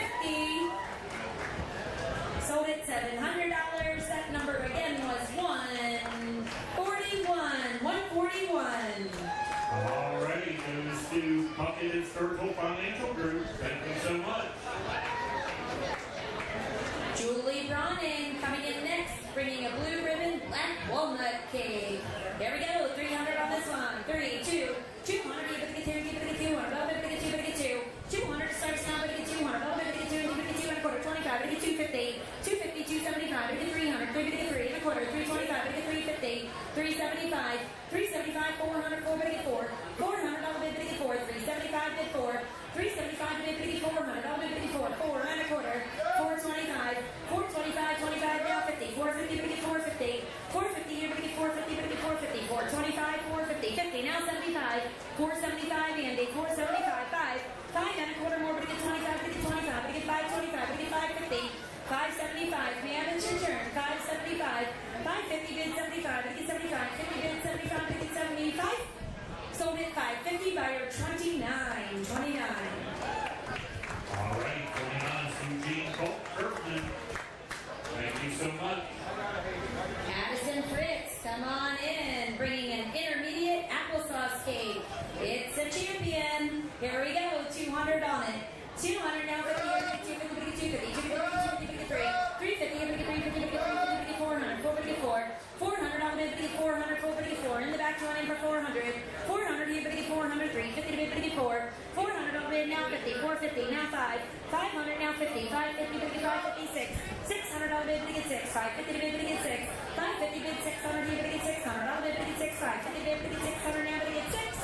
Sold it $700. That number again was 141. 141. Alrighty, goes to Puckett Historical Financial Group. Thank you so much. Julie Bronning coming in next, bringing a blue ribbon black walnut cake. There we go, 300 on this one. 3, 2, 200. Give it a 2, give it a 200. Oh, give it a 2, give it a 2. 200 starts now, but it gets 200. Oh, give it a 2, give it a 2 and a quarter. 25, it gets 250. 250, 275, it gets 300. 3, it gets 3 and a quarter. 325, it gets 350. 375, 375, 400, 4, it gets 4. 400, all bid, it gets 4. 375, bid 4. 375, bid, it gets 400. All bid, it gets 4. 4 and a quarter. 425, 425, 25, now 50. 450, it gets 450. 450, here, it gets 450, it gets 450. 425, 450, 50, now 75. 475, Andy. 475, 5. 5 and a quarter more, but it gets 25, it gets 25, it gets 525, it gets 550. 575, may I have your turn? 575, 550 bid 75, it gets 75, 50 bid 75, it gets 75. Sold it 550, buyer 29, 29. Alrighty, 29 Eugene Colt Kirkman. Thank you so much. Addison Fritz, come on in, bringing an intermediate applesauce cake. It's a champion. Here we go, 200 on it. 200 now, 50, 250, 250, 250, 3, 350, 350, 400, 400, 400 on the bid, 400, 400, in the back, 200 for 400, 400 here, 400, 350 to bid, 4, 400 on the bid, now 50, 450, now 5, 500 now 50, 550, 556, 600 on the bid, 6, 550 to bid, 6, 550 bid, 600 here, 600 on the bid, 6, 550 bid, 600 now, 6.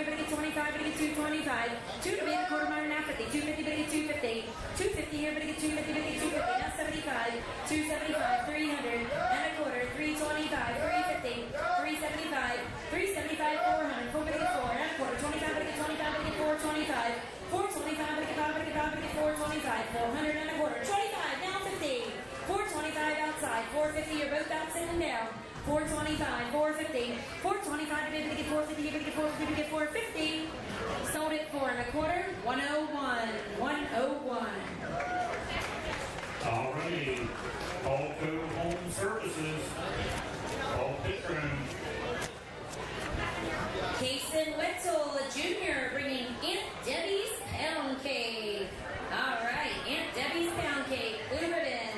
here, but get 25, but get 225. 2 to be in the quarter mile now 50. 250, but get 250. 250 here, but get 250, but get 250. Now 75, 275, 300 and a quarter, 325, 350, 375, 375, 400, 4 but get 4 and a quarter, 25, but get 25, but get 425. 425, but get 5, but get 5, but get 425, 400 and a quarter, 25, now 50, 425 outside, 450, you're both out sitting down, 425, 450, 425 to bid, but get 450, but get 450, but get 450, sold it 4 and a quarter, 101, 101. Alrighty, Alco Home Services, all pit room. Kason Wetzel, a junior, bringing Aunt Debbie's Pound Cake. All right, Aunt Debbie's Pound Cake, blue ribbon.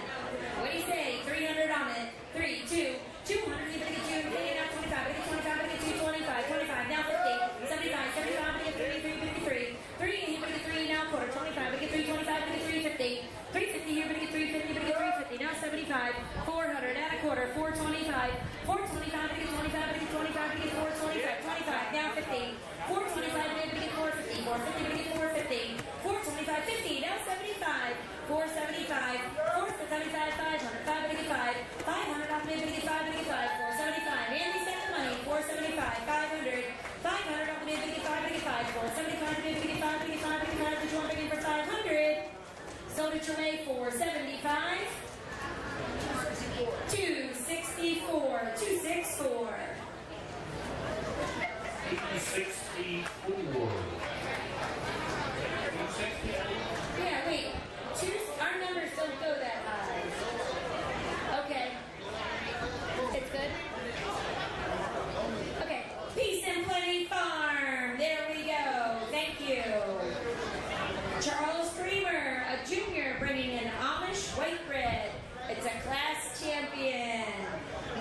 What do you say? 300 on it. 3, 2, 200. You better get 2. Pay it out 25. Better get 25. Better get 225. 25. Now 50. 75. 75. Better get 3. 353. 3. You better get 3. Now quarter. 25. Better get 325. Better get 350. 350 here. Better get 350. Better get 350. Now 75. 400. Add a quarter. 425. 425. Better get 25. Better get 25. Better get 425. 25. Now 50. 425. Better get 450. 450. Better get 450. 425. 50. Now 75. 475. 475. 500. 5. Better get 5. 500. Off the bid. Better get 5. Better get 5. 475. Andy spent the money. 475. 500. 500 off the bid. Better get 5. Better get 5. 475. Better get 5. Better get 5. Better get 5. Which one begging for 500? Sold at your way for 75. 264. 264. 264. Yeah, wait. Our numbers don't go that high. Okay. It's good? Okay. Peace and Plenty Farm. There we go. Thank you. Charles Creamer, a junior, bringing in Amish white bread. It's a class champion.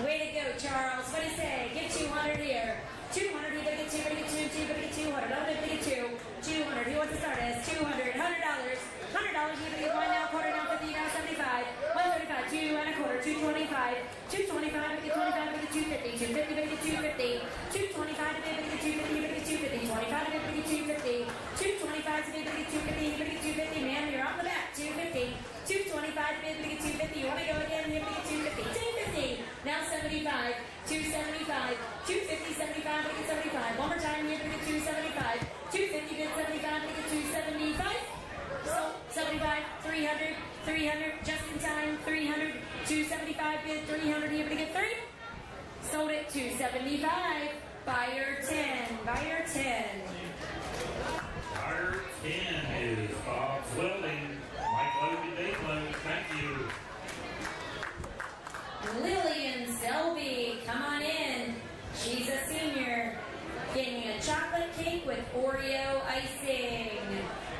Way to go, Charles. What do you say? Get 200 here. 200, you better get 2, better get 2, 2, better get 200. I'm gonna get 2. 200. Who wants to start us? 200. $100. $100. You better get 1 now, quarter now, 50 now, 75. 135. 2 and a quarter. 225. 225. Better get 25. Better get 250. 250. Better get 250. 225. Better get 250. Better get 250. 25. Better get 250. 225. Better get 250. Better get 250. Man, you're on the back. 250. 225. Better get 250. You want to go again? Better get 250. 250. Now 75. 275. 250. 75. Better get 75. One more time. Here. Better get 275. 250. Bid 75. Better get 275. So 75. 300. 300. Just in time. 300. 275. Bid 300. Here. Better get 3. Sold it 275. Buyer 10. Buyer 10. Buyer 10 is Bob's Welding. Mike Logan, Dave Logan. Thank you. Lillian Selby, come on in. She's a senior. Getting a chocolate cake with Oreo icing.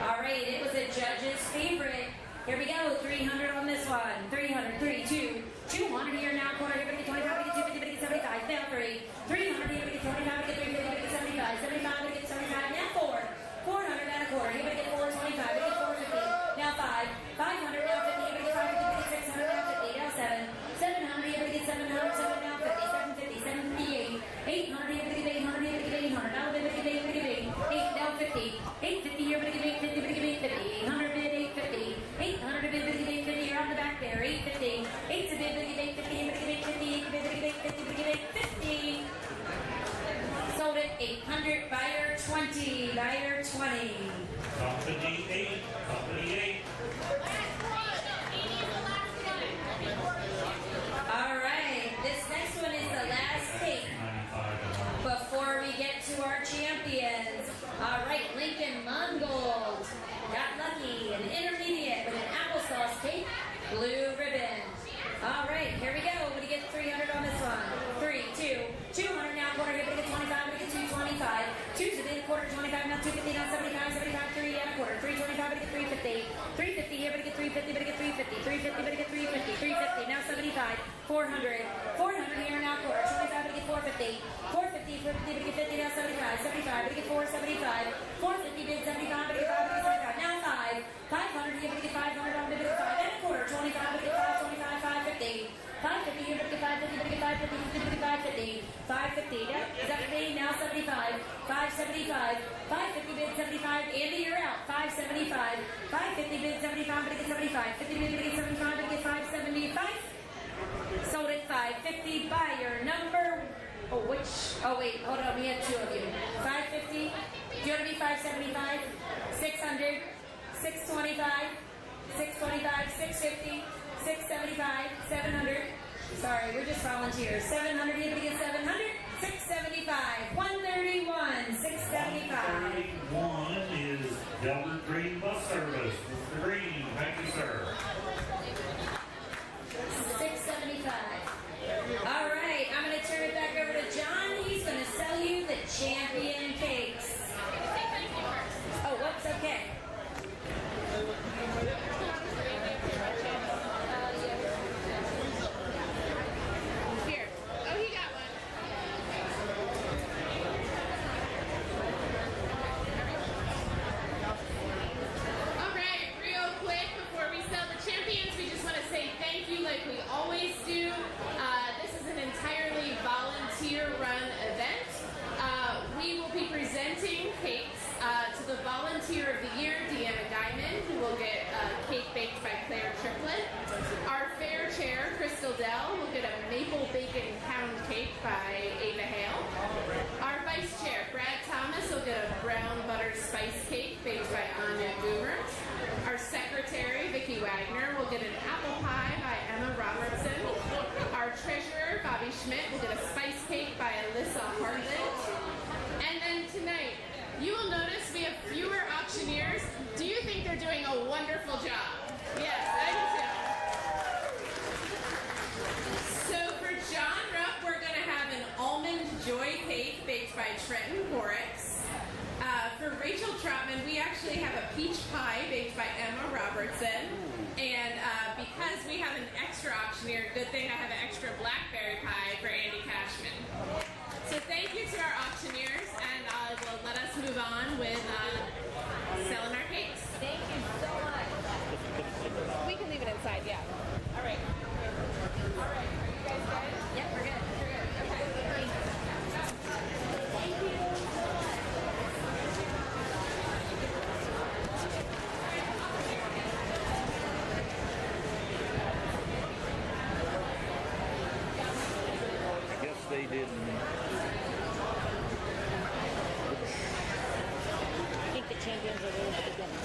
All right, it was a judge's favorite. Here we go, 300 on this one. 300, 3, 2, 200 here now. Quarter, here, get 25, get 250, get 75. Now 3, 300 here, get 25, get 350, get 75. 75, get 75. Now 4, 400 and a quarter. Here, get 425, get 450. Now 5, 500, now 50, here, get 550, get 600, now 50. Now 7, 700, here, get 700, 7 now 50, 750, 758. 800, here, get 800, here, get 800. Now bid, get 8, get 8. 8, now 50. 850 here, get 850, get 850. 800 bid, 850. 800 to bid, 850. You're on the back there. 850. 8 to bid, 850. 850. 8 bid, 850. 850. Sold it 800. Buyer 20. Buyer 20. Company 8. Company 8. All right. This next one is the last cake before we get to our champions. All right. Lincoln Mungold got lucky. An intermediate with an applesauce cake. Blue ribbon. All right. Here we go. We're going to get 300 on this one. 3, 2, 200 now. Quarter. Here we get 25. We're going to get 225. 2 to the quarter. 25 now. 250 now. 75. 75. 3 and a quarter. 325. We're going to get 350. 350 here. We're going to get 350. We're going to get 350. 350. We're going to get 350. 350. Now 75. 400. 400 here now. Quarter. 25. We're going to get 450. 450. 450. We're going to get 50 now. 75. 75. We're going to get 475. 450 bid 75. We're going to get 5. We're going to get 75. Now 5. 500 here. We're going to get 500 on the bid 5 and a quarter. 25. We're going to get 5. 25. 550. 550 here. We're going to get 550. We're going to get 550. 550. 550. Is that me? Now 75. 575. bid 75. Andy, you're out. 575. 550 bid 75, but it gets 75. 50 bid, but it gets 75, but it gets 575. Sold at 550. Buyer number. Oh wait, hold on. We have two of you. 550. Do you want to be 575? 600. 625. 625. 650. 675. 700. Sorry, we're just volunteers. 700. You have to get 700. 675. 131. 675. 1 is Delbert Green Bus Service. Mr. Green, thank you, sir. 675. All right, I'm going to turn it back over to John. He's going to sell you the champion cakes. Oh, whoops, okay. Here. Oh, he got one. All right, real quick before we sell the champions, we just want to say thank you like we always do. This is an entirely volunteer-run event. We will be presenting cakes to the Volunteer of the Year, Deanna Diamond, who will get a cake baked by Claire Triplett. Our fair chair, Crystal Dell, will get a maple bacon pound cake by Ava Hale. Our vice chair, Brad Thomas, will get a brown butter spice cake baked by Anya Goomer. Our secretary, Vicki Wagner, will get an apple pie by Emma Robertson. Our treasurer, Bobby Schmidt, will get a spice cake by Alyssa Hartland. And then tonight, you will notice we have fewer auctioneers. Do you think they're doing a wonderful job? Yes, I do too. So for John Rupp, we're going to have an almond joy cake baked by Trenton Horrocks. For Rachel Trotman, we actually have a peach pie baked by Emma Robertson. And because we have an extra auctioneer, good thing I have an extra blackberry pie for Andy Cashman. So thank you to our auctioneers, and will let us move on with selling our cakes. Thank you so much. We can leave it inside, yeah. All right. All right. Are you guys good? Yep, we're good. We're good. Okay. Thank you so much. I guess they didn't. I think the champions are really at the beginning.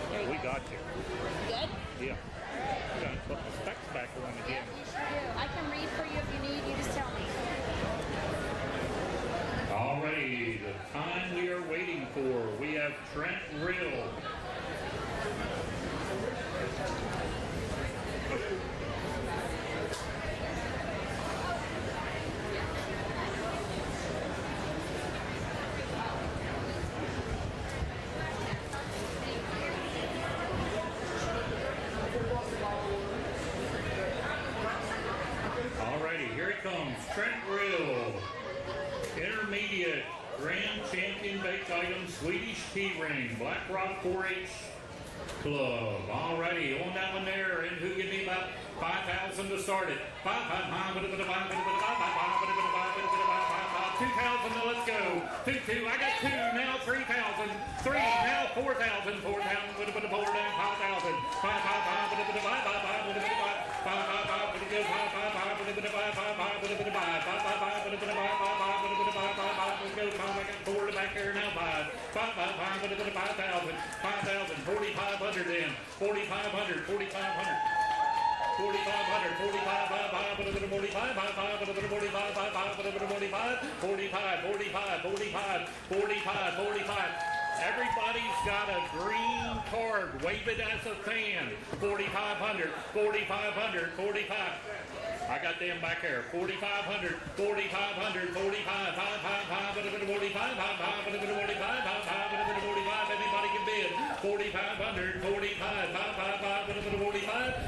Okay, we got you. Good? Yeah. Gotta put the specs back on Yep, again. you sure do. I can read for you if you need. You just tell me. Alrighty, the time we are waiting for. We have Trent Rill. Alrighty, here it comes. Trent Rill. Intermediate Grand Champion Baked Item Swedish Tea Ring, Black Rock 4-H Club. Alrighty, on that one there, and who give me about 5,000 to start it? 2,000, now let's go. 2, I got 2, now 3,000. 3, now 4,000. 4,000, put it down, 5,000. 4 back there now, 5,000, 4,500 then, 4,500, 4,500. 4,500, 45. Everybody's got a green card. Wave it as a fan. 4,500, 45. I got them back there. 4,500, 4,500, 45, 45. Anybody can bid. 4,500, 45,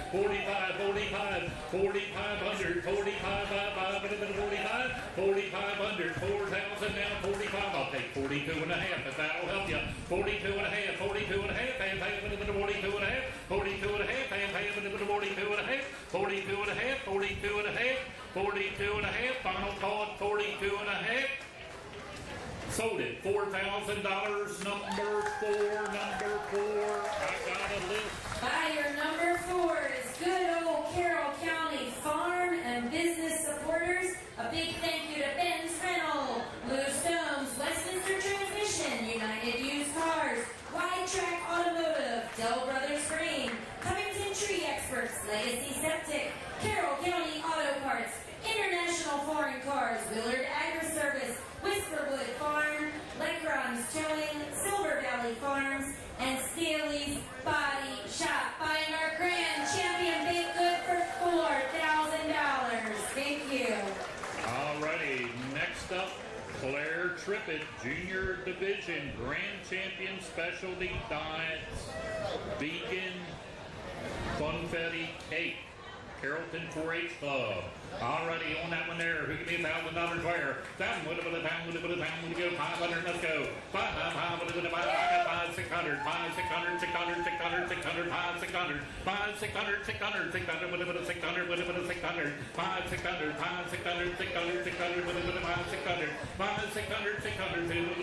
4,500, 4,500, 4,000 now, 45. I'll take 42 and a half if that'll help you. 42 and a half, 42 and a half, and pay a bit of 42 and a half, 42 and a half, and pay a bit of 42 and a half, 42 and a half, 42 and a half, 42 and a half, final call at 42 and a half. Sold it. $4,000. Number four. I got a list. Buyer number 4 is good old Carroll County farm and business supporters. A big thank you to Ben's Rental, Blue Stones, Westminster Transmission, United Used Cars, Wide Track Automotive, Dell Brothers Grain, Covington Tree Experts, Legacy Septic, Carroll County Auto Parts, International Foreign Cars, Willard Agri Service, Whisperwood Farm, Lecron's Towing, Silver Valley Farms, and Staley's Body Shop. Buying our grand champion baked good for $4,000. Thank you. Alrighty, next up, Claire Trippett, Junior Division, Grand Champion Specialty Diets, Vegan Funfetti Cake, Carrollton 4-H Club. Already on that one there. Who give me $1,000 where? $1,000, we go. 500, let's go. 5, 600, 5, 600, 600, 600, 600, 5, 600, 5, 600, 600, 600, 600, 600, 5, 600, 5, 600, 600, 600, 5, 600, 5, 600, 600, 600,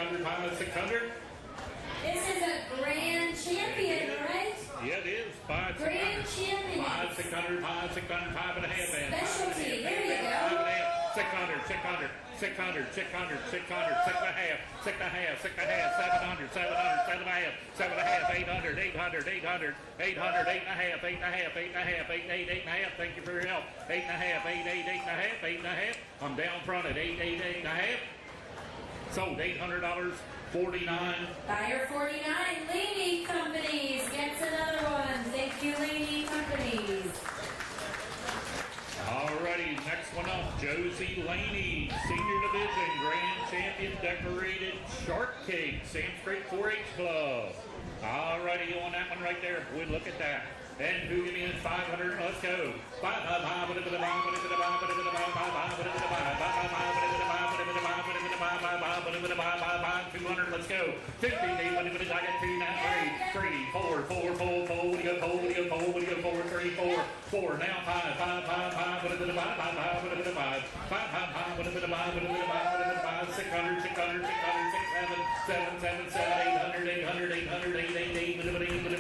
600, 600. This is a grand champion, right? Yeah, it is. 5, 600. Grand champion. 5, 600, 5, 600, 5 and a half, man. Specialty. There you go. 600, 600, 600, 600, 600, 6 and a half, 6 and a half, 6 and a half, 700, 700, 7 and a half, 7 and a half, 800, 800, 800, 800, 8 and a half, 8 and a half, 8 and a half, 8 and 8, 8 and a half. Thank you for your help. 8 and a half, 8, 8, 8 and a half, 8 and a half. I'm down front at 8, 8, 8 and a half. Sold $800. 49. Buyer 49, Laney Companies gets another one. Thank you, Laney Companies. Alrighty, next one up, Josie Laney, Senior Division, Grand Champion Decorated Shark Cake, Sam Strait 4-H Club. Alrighty, on that one right there, boy, look at that. And who give me is 500, let's go. 200, let's go. 50, I got 2 now, 3, 4, 4, 4, 4, what do you go, 4, what do you go, 4, what do you go, 4, 3, 4, 4, now 5, 5, 5, 5, what do you go, 5, 5, 5, what do you go, 5, 5, 5, what do you go, 5, what do you go, 5, 600, 600, 600, 6, 7, 7, 7, 800, 800, 800, 8, 8, 8, what do you go,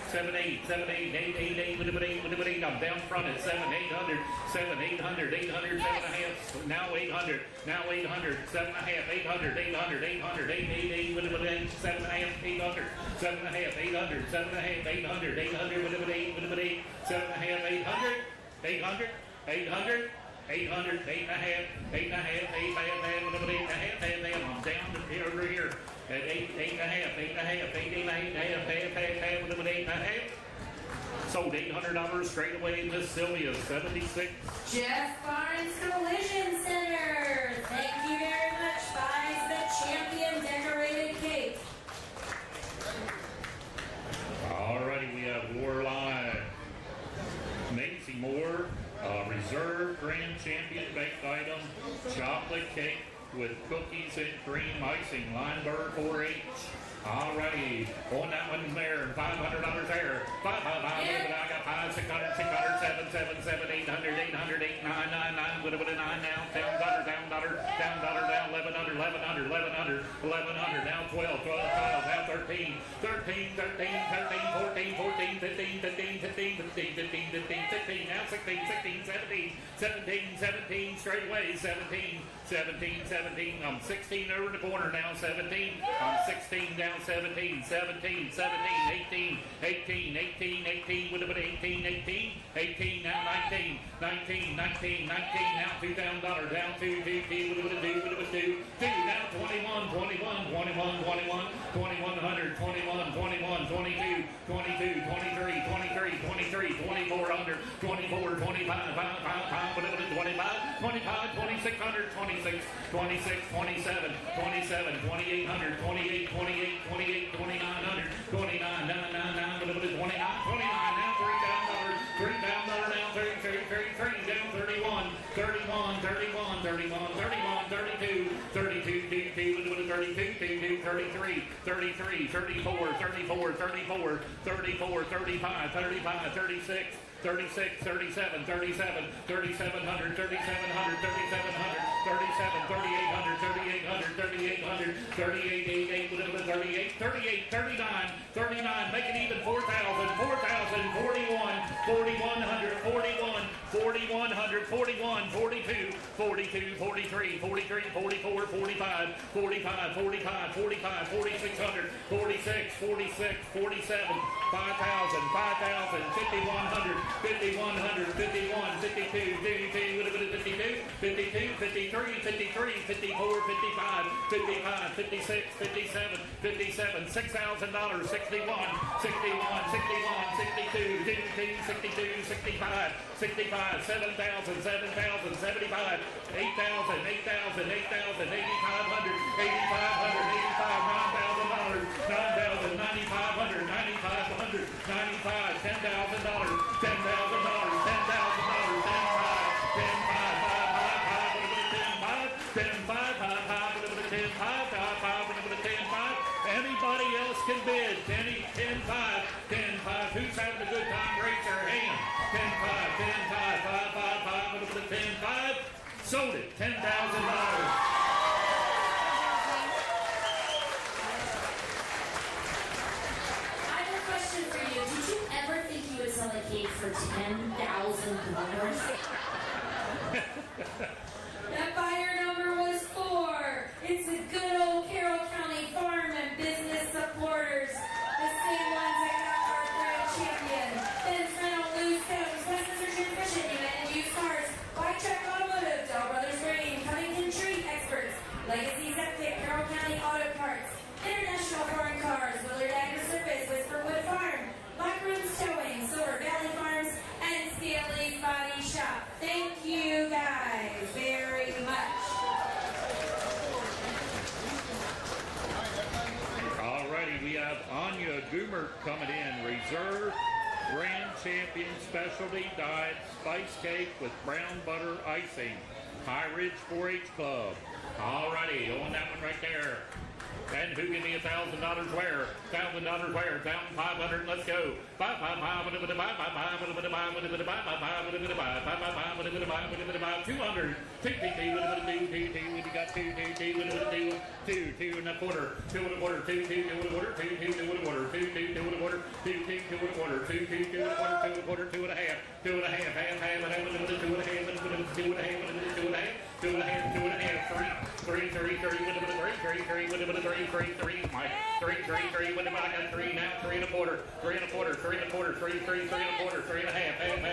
7, 8, 7, 8, 8, 8, 8, what do you go, I'm down front at 7, 800, 7, 800, 800, 7 and a half, now 800, now 800, 7 and a half, 800, 800, 800, 8, 8, 8, what do you go, 7 and a half, 800, 7 and a half, 800, 7 and a half, 800, 800, what do you go, 8, what do you go, 7 and a half, 800, 800, 800, 800, 8 and a half, 8 and a half, 8 and a half, 8 and a half, I'm down to here over here at 8, 8 and a half, 8 and a half, 8 and a half, 8 and a half, 8 and a half. Sold $800 straight away, Miss Sylvia, 76. Jeff Barnes Collision Center. Thank you very much. Buys the champion decorated cake. Alrighty, we have War Live. Macy Moore, Reserve Grand Champion baked item, chocolate cake with cookies and cream icing, Lineberg 4-H. Alrighty, on that one there, $500 there. 5, 5, 5, I got 5, 600, 600, 7, 7, 7, 800, 800, 8, 9, 9, 9, with a 9 now, down dollar, down dollar, down dollar, down 1100, 1100, 1100, 1100, now 12, 12, 12, now 13, 13, 13, 13, 14, 14, 15, 15, 15, 15, 15, 15, 15, now 16, 16, 17, 17, 17, straight away, 17, 17, 17, I'm 16 over the corner now, 17, I'm 16 down, 17, 17, 17, 18, 18, 18, 18, with a bit of 18, 18, 18, now 19, 19, 19, 19, now $2,000, down 2, 2, 2, with a bit of 2, with a bit of 2, 2, now 21, 21, 21, 21, 2100, 21, 21, 22, 22, 23, 23, 23, 2400, 24, 25, 5, 5, 5, with a bit of 25, 25, 2600, 26, 26, 27, 27, 2800, 28, 28, 28, 2900, 29, 999, with a bit of 29, 29, now $3,000, $3,000 now, 33, down 31, 31, 31, 31, 31, 32, 32, 32, with a bit of 32, 32, 33, 33, 34, 34, 34, 34, 35, 35, 36, 36, 37, 37, 3700, 3700, 3700, 37, 3800, 3800, 3800, 38, 38, 38, 39, 39, make it even 4,000, 4,000, 41, 4100, 41, 4100, 41, 42, 42, 43, 43, 44, 45, 45, 45, 45, 4600, 46, 46, 47, 5,000, 5,000, 5,100, 5,100, 51, 52, 52, 52, 53, 53, 54, 55, 55, 56, 57, 57, $6,000, 61, 61, 61, 62, 62, 65, 65, 7,000, 7,000, 75, 8,000, 8,000, 8,000, 8,500, 8,500, 85, $9,000, 9,000, 9,500, 9,500, 95, $10,000, $10,000, $10,000, 10,500, anybody else can bid. 10, 5, 10, 5. Who's having a good time? Raise their hand. 10, 5, 10, 5, 5, 5, 5, 10, 5. Sold it. $10,000. Sell a cake for $10,000. That buyer number was 4. It's the good old Carroll County farm and business supporters. The same ones that got our grand champion. Ben's Rental, Lou's Combs, West Surgeon Fishing, and used cars. White Track Automotive, Dow Brothers Grain, Covington Tree Experts, Legacy Septic, Carroll County Auto Parts, International Foreign Cars, Willard Agri Service, Whisperwood Farm, Black Rooms Towing, Silver Valley Farms, and Staley's Body Shop. Thank you guys very much. Alrighty, we have Anya Goomer coming in. Reserve Grand Champion Specialty Diet Spice Cake with brown butter icing. High Ridge 4-H Club. Alrighty, on that one right there. And who give me $1,000 where? $1,000 where? 1,500. Let's go. 200. We got two and a quarter. 2 and a quarter. 2 and a quarter. 2 and a quarter. 2 and a quarter. 2 and a quarter. 2 and a quarter. 2 and a half. 2 and a half. 2 and a half. 2 and a half. 2 and a half. 2 and a half. 3, 3, Mike. 3, what am I got? 3 now, 3 and a quarter, 3 and a quarter, 3 and a quarter, 3 and a quarter, 3 and a half, 3 and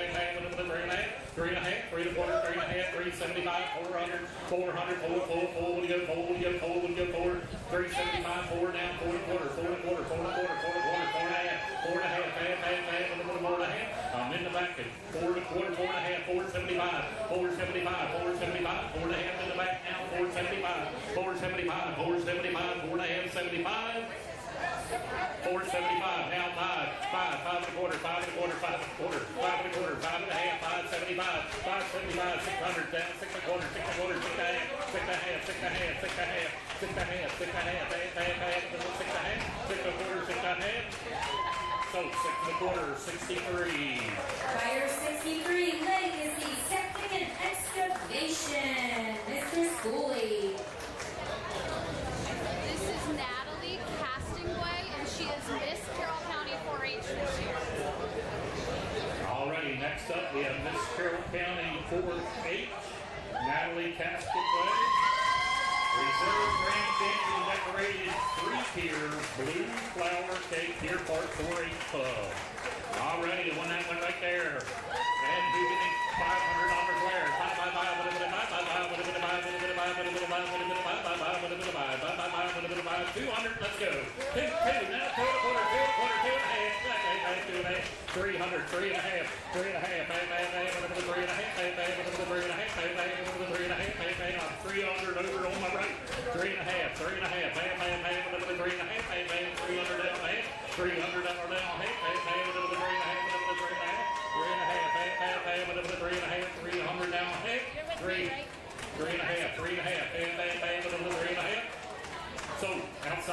a half, 3 and a quarter, 3 and a half, 375, 400, 400, 4, we go, 4, 375, 4 now, 4 and a quarter, 4 and a quarter, 4 and a quarter, 4 and a half, 4 and a half, 4 and a half, I'm in the back, 4 and a quarter, 4 and a half, 475, 475, 475, 4 and a half in the back now, 475, 475, 475, 4 and a half, 75, 475, now 5 and a quarter, 5 and a quarter, 5 and a quarter, 5 and a quarter, 5 and a half, 575, 575, 600, down 6 and a quarter, 6 and a quarter, 6 and a half, 6 and a half, 6 and a half, 6 and a half, 6 and a half, 6 and a half, 6 and a half, 6 and a quarter, 6 and a half. So 6 and a quarter, 63. Buyer 63, Legacy Septic and Excavation, Mr. Schooley. This is Natalie Castingway, and she is Miss Carroll County 4-H this year. Alrighty, next up we have Miss Carroll County 4-H, Natalie Castingway. Reserve Grand Champion decorated 3-tier blue flower cake Deer Park 4-H Club. Alrighty, won that one right there. And who did it? $500 where? 200, let's go. 2, now 2 and a quarter, 2 and a quarter, 2 and a half, 2 and a half, 300, 3 and a half, 3 and a half, 3 and a half, 3 and a half, 300 over on my right, 3 and a half, 3 and a half, 3 and a half, 300 down half, 300 down half, 300 down half, 3 and a half, 3 and a half, 3 and a half, so, and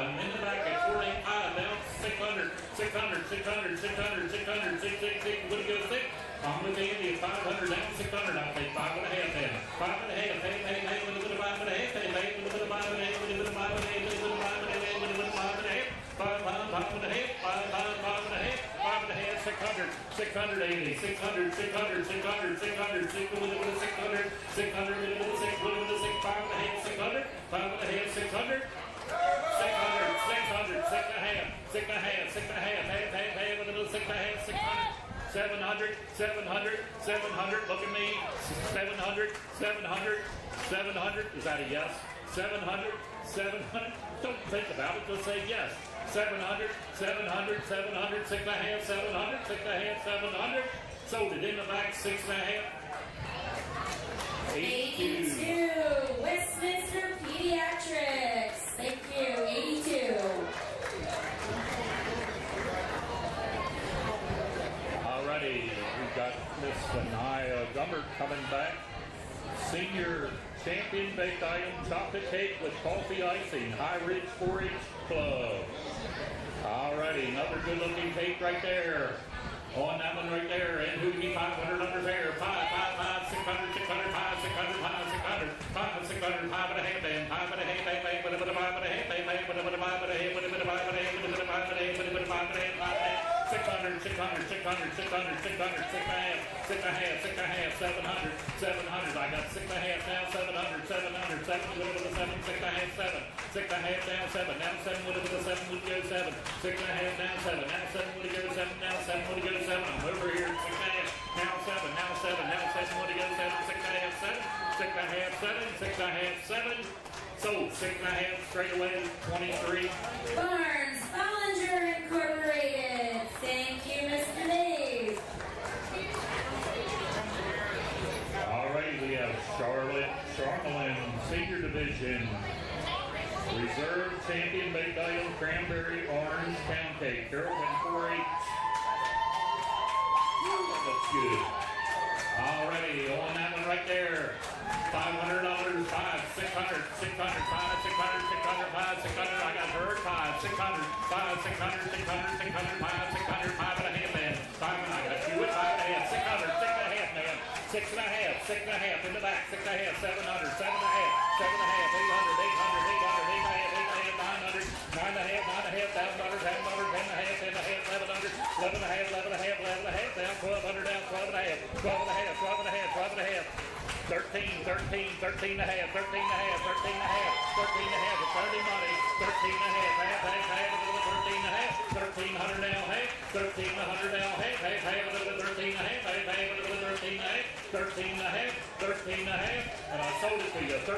one. In the back at 485, down 600, 600, 600, 600, 600, 666, would it go 6? On with Andy at 500, down 600, I'll take 5.5 then. 5.5, hey, with a bit of 5.5, hey, with a bit of 5.5, with a bit of 5.5, with a bit of 5.5, with a bit of 5.5, 600, 680, 600, 600, 600, 600, 600, with a bit of 600, 600, with a bit of 6, with a bit of 6, 5.5, 600, 5.5, 600, 600, 600, 6.5, 6.5, 6.5, hey, with a bit of 6.5, 600. 700, 700, 700, look at me, 700, 700, 700, is that a yes? 700, 700, don't think about it, just say yes. 700, 700, 700, 6.5, 700, 6.5, 700, sold it in the back, 6.5, 82. Westminster Pediatrics, thank you, 82. Alrighty, we've got Miss Anaya Gummert coming back. Senior champion baked item chocolate cake with coffee icing, High Ridge 4-H Club. Alrighty, another good looking cake right there. On that one right there, and who be 500 under there? 5, 5, 5, 600, 600, 5, 600, 5, 600, 5, 600, 5 and a half, and 5 and a half, with a bit of 5 and a half, with a bit of 5 and a half, with a bit of 5 and a half, with a bit of 5 and a half, with a bit of 5 and a half, 600, 600, 600, 600, 600, 6 and a half, 6 and a half, 6 and a half, 700, 700. I got 6 and a half now, 700, 700, 7 with a bit of 7, 6 and a half, 7, 6 and a half down, 7, now 7 with a bit of 7 would go 7, 6 and a half down, 7, now 7 would go 7, now 7 would go 7. I'm over here, 6 and a half, now 7, now 7, now 7 would go 7, 6 and a half, 7, 6 and a half, 7, 6 and a half, 7. Sold 6 and a half straight away, 23. Barnes Bollinger Incorporated, thank you, Mr. Dave. Alrighty, we have Charlotte Charmelin, Senior Division. Reserve Champion Baked Item Cranberry Orange Pound Cake. Carroll County 4-H. Looks good. Alrighty, on that one right there. $500, 5, 600, 600, 5, 600, 5, 600. I got her 5, 600, 5, 600, 600, 600, 5, 600, 5 and a half, man. 5 and I got you at 5 and a half, 600, 6 and a half, man. 6 and a half, 6 and a half in the back, 6 and a half, 700, 7 and a half, 7 and a half, 800, 800, 800, 800, 800, 900, 9 and a half, 9 and a half, $1,000, $10 and a half, 10 and a half, 1100, 11 and a half, 11 and a half, 11 and a half, down 1200, down 12 and a half, 12 and a half, 12 and a half, 12 and a half. 13, 13, 13 and a half, 13 and a half, 13 13 and a half, 13 and a half, it's early money, 13 and a half, half, 13 and a half, 1300 now, half, 1300 now, half, 13 and a half, 13 and a half, 13 and a half, 13 and a half, and I sold it to you, $1,300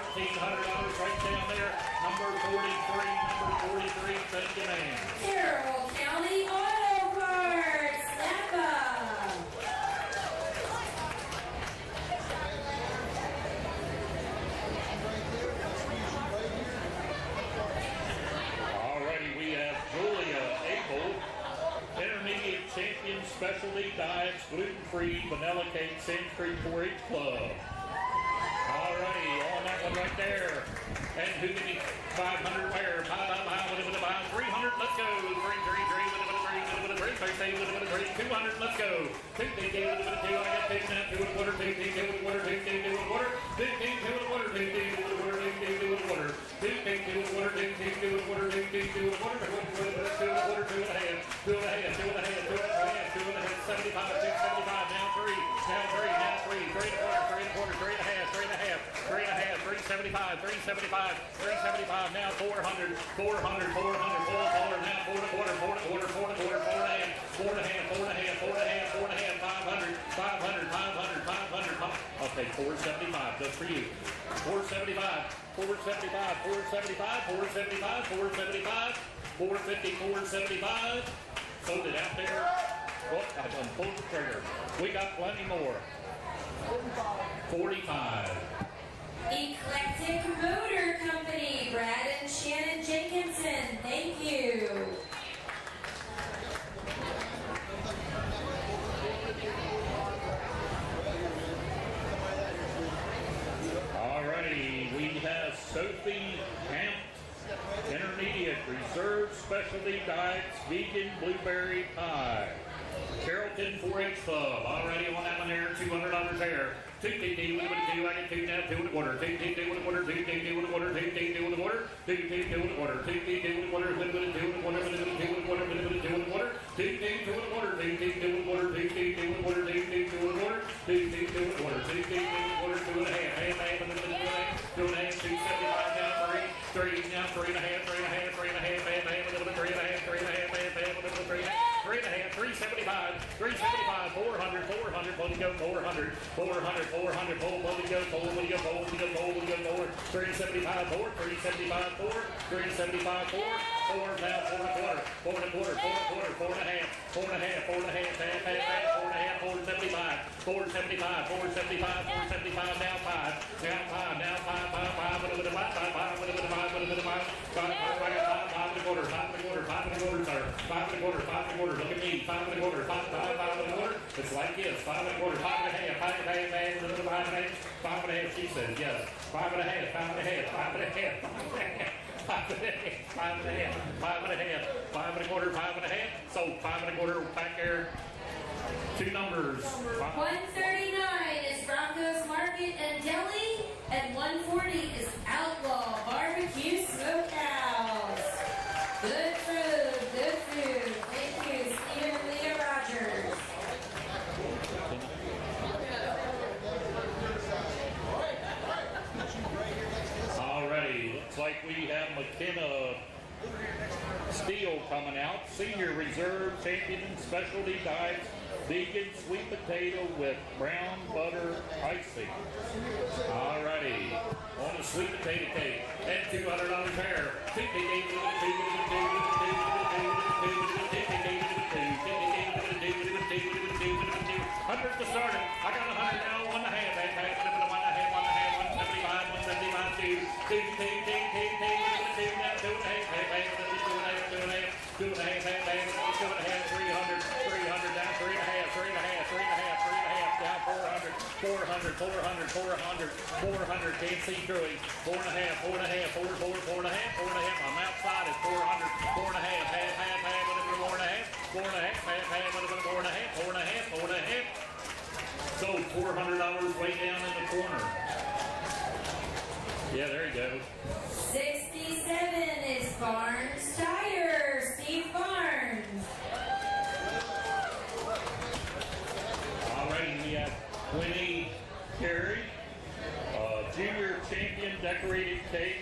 right down there, number 43, thank you, man. Carroll County Auto Parts, Napa. Alrighty, we have Julia Abel, Intermediate Champion Specialty Diets, Gluten-Free, Vanilla Cake, Sand Creek 4-H Club. Alrighty, on that one right there. And who can be 500 where? 300, let's go. 200, let's go. 2, I got 2 now, 2 and a quarter, 2 and a quarter, 2 and a quarter, 2 and a quarter, 2 and a quarter, 2 and a quarter, 2 and a quarter, 2 and a quarter, 2 and a quarter, 2 and a quarter, 2 and a half, 2 and a half, 2 and a half, 2 and a half, 2 and a half, 75, 275, now 3, now 3, now 3, 3 and a quarter, 3 and a quarter, 3 and a half, 3 and a half, 3 and a half, 375, 375, 375, now 400, 400, 400, 4, now 4 and a quarter, 4 and a quarter, 4 and a quarter, 4 and a half, 4 and a half, 4 and a half, 4 and a half, 4 and a half, 500, 500, 500, 500, 500. Okay, 475, just for you. 475, 475, 475, 475, 475, 450, 475. Sold it out there. Oh, I done pulled the trigger. We got plenty more. 45. Eclectic Motor Company, Brad and Shannon Jenkinson, thank you. Alrighty, we have Sophie Hamp, Intermediate Reserve Specialty Diets, Vegan Blueberry Pie. Carrollton 4-H Club. Alrighty, on that one there, $200 there. 2 TT, I get 2 now, 2 and a quarter, 2 TT, 2 and a quarter, 2 TT, 2 and a quarter, 2 TT, 2 and a quarter, 2 TT, 2 and a quarter, 2 TT, 2 and a quarter, 2 and a quarter, 2 and a quarter, 2 and a quarter, 2 and a quarter, 2 TT, 2 and a quarter, 2 TT, 2 and a quarter, 2 TT, 2 and a quarter, 2 TT, 2 and a quarter, 2 TT, 2 and a quarter, 2 TT, 2 and a quarter, 2 and a half, half, 2 and a half, 275 now, 3, now 3 and a half, 3 and a half, 3 and a half, half, a little bit, 3 and a half, 3 and a half, half, a little bit, 3 and a half, 375, 375, 400, 400, pull to go, 400, 400, 400, pull to go, pull to go, pull to go, pull to go, 375, 4, 375, 4, 375, 4, 4, now 4 and a quarter, 4 and a quarter, 4 and a quarter, 4 and a half, 4 and a half, 4 and a half, half, 4 and a half, 475, 475, 475, 475, now 5, now 5, now 5, 5, 5, a little bit of 5, 5, 5, a little bit of 5, a little bit of 5, 5, 5, I got 5, 5 and a quarter, 5 and a quarter, 5 and a quarter, sir, 5 and a quarter, 5 and a quarter, look at me, 5 and a quarter, 5, 5, 5 and a quarter, it's like this, 5 and a quarter, 5 and a half, 5 and a half, a little bit of 5 and a half, 5 and a half, she says, yes, 5 and a half, 5 and a half, 5 and a half, 5 and a half, 5 and a half, 5 and a half, 5 and a quarter, 5 and a half, so 5 and a quarter back there, 2 numbers. 139 is Broncos Market and Deli, and 140 is Outlaw Barbecue Smokehouse. Good food, good food. Thank you, Stephen and Leah Rogers. Alrighty, looks like we have McKenna Steele coming out, Senior Reserve Champion Specialty Diets, Vegan Sweet Potato with Brown Butter Icing. Alrighty, on the sweet potato cake, and $200 there. 100 to start it. I got 100 now, 1 and a half, 1 and a half, 175, 175, 2, 2 now, 2 and a half, 2 and a half, 300, 300 down, 3 and a half, 3 and a half, 3 and a half, 3 and a half, down, 400, 400, 400, 400, 400, can't see through it, 4 and a half, 4 and a half, 4, 4, 4 and a half, 4 and a half, I'm outside at 400, 4 and a half, half, a little bit more and a half, 4 and a half, a little bit more and a half, 4 and a half, 4 and a half, so $400 way down in the corner. Yeah, there you go. 67 is Barnes Tire, Steve Barnes. Alrighty, we have Winnie Carey, Junior Champion Decorated Cake,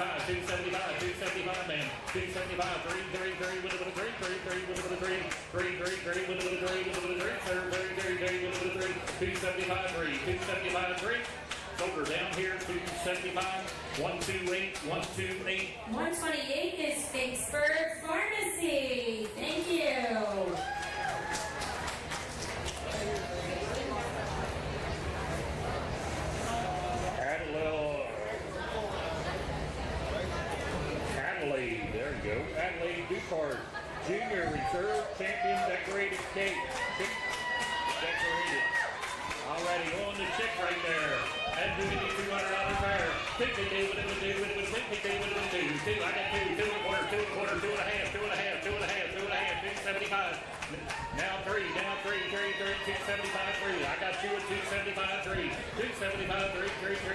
half, 275, 275, man, 275, 3, with a 3, with a 3, with a 3, serve, 275, 3, shoulder down here, 275, 128, 128. 128 is Vicksburg Pharmacy. Thank you. Adelaide, there you go. Adelaide Dupart, Junior Reserve Champion Decorated Cake. Decorated. Already on the chick right there. And $200 there. I got two and a quarter, 275. Now three, 275, 3. I got you at 275, 3. 275, 3,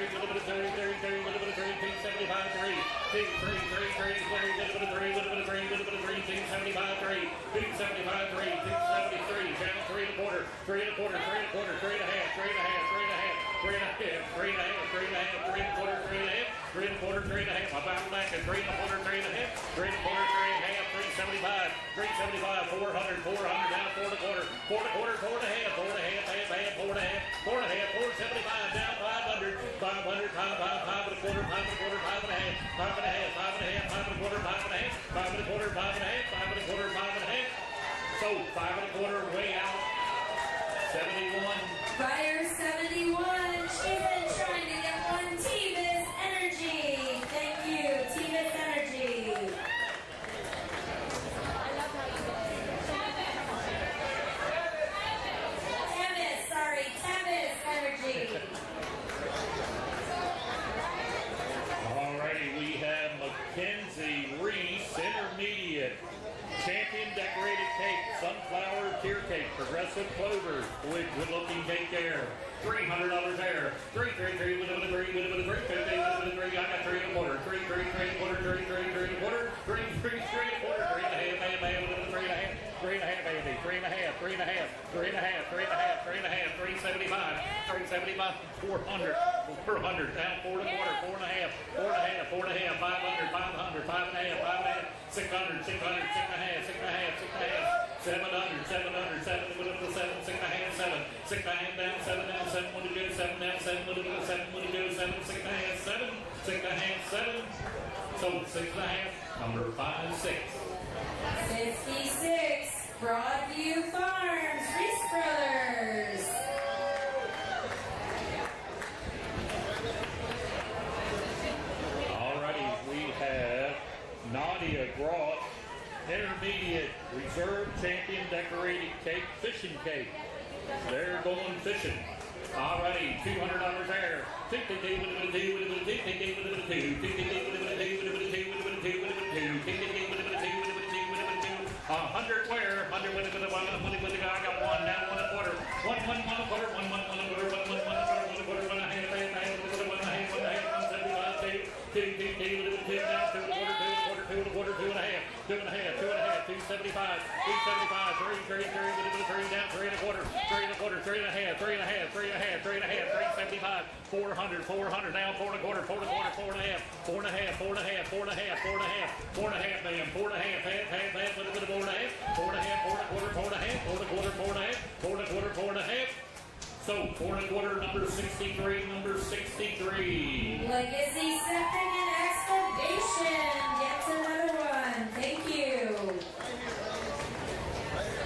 with a bit of 30, with a bit of 3, 275, 3. 2, 3, with a bit of 3, 275, 3. 275, 3, 273. Down 3 and a quarter, 3 and a quarter, 3 and a quarter, 3 and a half, 3 and a half, 3 and a half, 3 and a half, 3 and a half, 3 and a half, 3 and a quarter, 3 and a half, 3 and a quarter, 3 and a half. My battle back at 3 and a quarter, 3 and a half, 3 and a quarter, 3 and a half, 375, 400, 400, down 4 and a quarter, 4 and a quarter, 4 and a half, 4 and a half, 4 and a half, 4 and a half, 475, down 500, 500, 5 and a quarter, 5 and a quarter, 5 and a half, 5 and a half, 5 and a half, 5 and a quarter, 5 and a half, 5 and a quarter, 5 and a half, 5 and a quarter, 5 and a half. So 5 and a quarter, way out, 71. Buyer 71. She's been trying to get one. Tevis Energy. Thank you, Tevis Energy. I love how you Tavis Energy. Alrighty, we have Mackenzie Reese, Intermediate. Champion Decorated Cake, Sunflower Tier Cake, Progressive Clover, with good looking cake there. $300 there. 3, with a 3, with a 3, with a 3, 50, with a 3. I got 3 and a quarter. 3 and a quarter, 3 and a quarter, 3 and a quarter, 3 and a half, 3 and a half, 3 and a half, 3 and a half, baby, 3 and a half, 3 and a half, 3 and a half, 3 and a half, 3 and a half, 375, 400, 400, down 4 and a quarter, 4 and a half, 4 and a half, 4 and a half, 500, 500, 5 and a half, 5 and a half, 600, 600, 6 and a half, 6 and a half, 6 and a half, 700, 700, 7 with a 7, 6 and a half, 7, 6 and a half down, 7 down, 7 with a good, 7 down, 7 with a good, 7 with a good, 7, 6 and a half, 7, 6 and a half, 7. So 6 and a half, number 5, 6. 56, Broadview Farms, Reese Brothers. Alrighty, we have Nadia Gross, Intermediate Reserve Champion Decorated Cake, Fishing Cake. They're going fishing. Alrighty, $200 there. 100 where? 100 with a guy. I got 1 down 1 and a quarter. 1 and a quarter, 1 and a quarter, 1 and a quarter, 1 and a half, 1 and a half, 175, 2 down 2 and a quarter, 2 and a quarter, 2 and a half, 2 and a half, 275, 3 down 3 and a quarter, 3 and a quarter, 3 and a half, 3 and a half, 3 and a half, 375, 400 down 4 and a quarter, 4 and a quarter, 4 and a half, 4 and a half, 4 and a half, 4 and a half, 4 and a half, 4 and a half, man, 4 and a half, half, with a bit of 4 and a half, 4 and a half, 4 and a quarter, 4 and a half, 4 and a quarter, 4 and a half, 4 and a quarter, 4 and a half. So 4 and a quarter, number 63, number 63. Legacy Septic and Excavation gets another one. Thank you.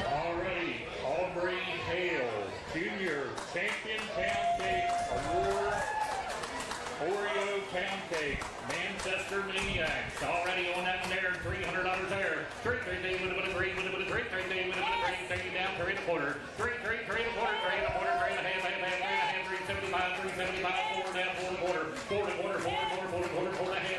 Alrighty, Aubrey Hale, Junior Champion Pound Cake Award, Oreo Pound Cake, Manchester Maniacs. Already on that one there, $300 there. 3 with a 3, down 3 and a quarter. 3 and a quarter, 3 and a quarter, 3 and a half, 375, 375, 4 down 4 and a quarter, 4 and a quarter, 4 and a quarter, 4 and a half.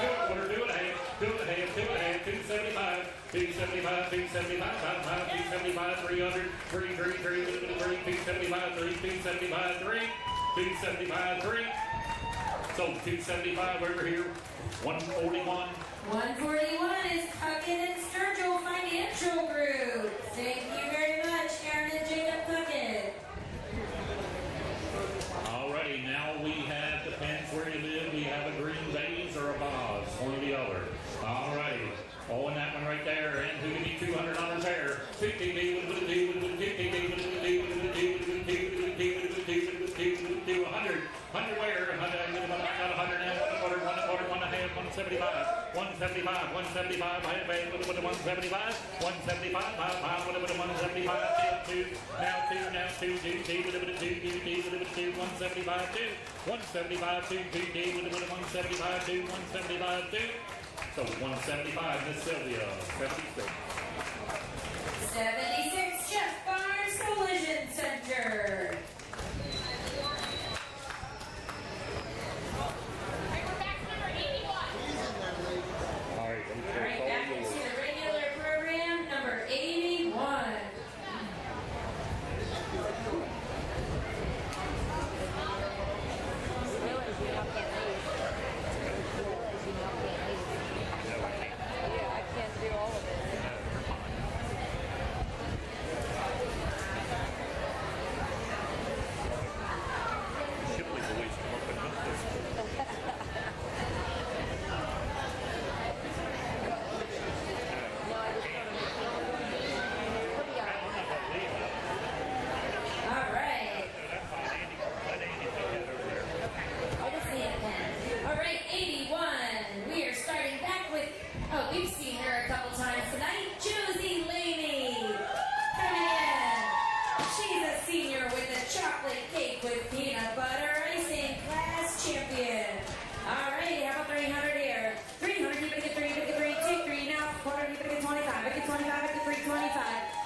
quarter, two and a half, two and a half, two and a half, 275, 275, 275, 275, 300, 275, 275, So 275 over here, 141. 141 is Puckett and Sturgill Financial Group. Thank you very much, Aaron and Jacob Puckett. 175, 175, 175, 175, pound, 175, two, now two, two, two, 175, two, 175, two, 175, two, 175, two. So 175, Miss Sylvia, 76. 76, Jeff Barnes Collision Center. We're back to number 81. All right, All right, back into the regular program, number 81. Shipley's always come up and missed this. All right. I just need a pen. All right, 81. We are starting back with, we've seen her a couple times tonight. Josie Laney coming in. She's a senior with a chocolate cake with peanut butter icing, class champion. All right, how about 300 here? 300, you better get 3, you better get 3, take 3 now. Quarter, you better get 25, better get 25, better get 3, 25.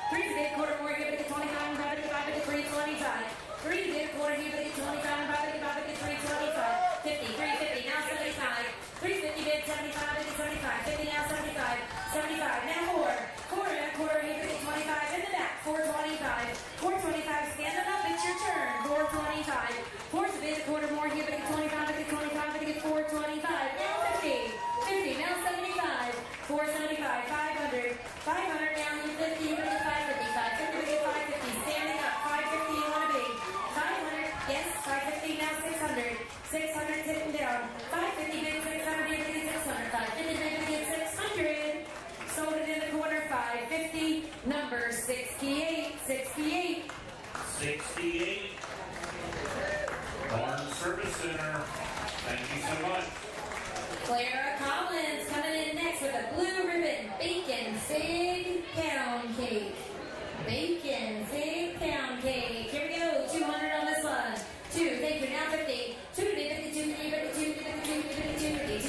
3 to get quarter more, you better get 25, 5, better get 5, better get 3, 25. 3 to get quarter, you better get 25, 5, better get 5, better get 3, 25. 50, 350, now 75. 350, bid 75, better get 75. 50, now 75. 75, now 4. Quarter, now quarter, you better get 25. In the back, 425. 425, stand it up, it's your turn. 425. 4 to bid a quarter more, you better get 25, better get 25, better get 425. Now 50. 50, now 75. 475, 500. 500, now you 50, you better get 550. 550, better get 550. Standing up, 550, you want to be. 500, yes, 550, now 600. 600, sitting down. 550, bid 600, you better get 600. 550, bid to get 600. Sold it in the corner, 550. Number 68, 68. 68. Barnes Service Center. Thank you so much. Clara Collins coming in next with a blue ribbon bacon fig pound cake. Bacon fig pound cake. Here we go. 200 on this one. 2. Thank you. Now 50. 2 to bid 52. 3 bid 2. 2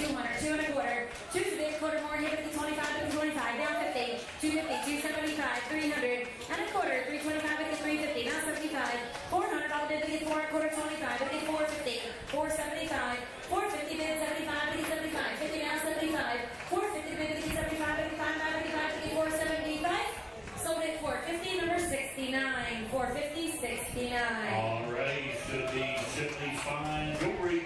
200. 2 and a quarter. 2 to bid quarter more. Here 50. 25. 25. Now 50. 250. 275. 300 and a quarter. 325. 350. Now 75. 400. All bid 4 and a quarter. 25. 450. 475. 450 bid 75. 75. 50 now 75. 450 bid 75. 55. 55. 475. Sold it 450. Number 69. 450. 69. All right, should be Shipley's Fine Jewelry.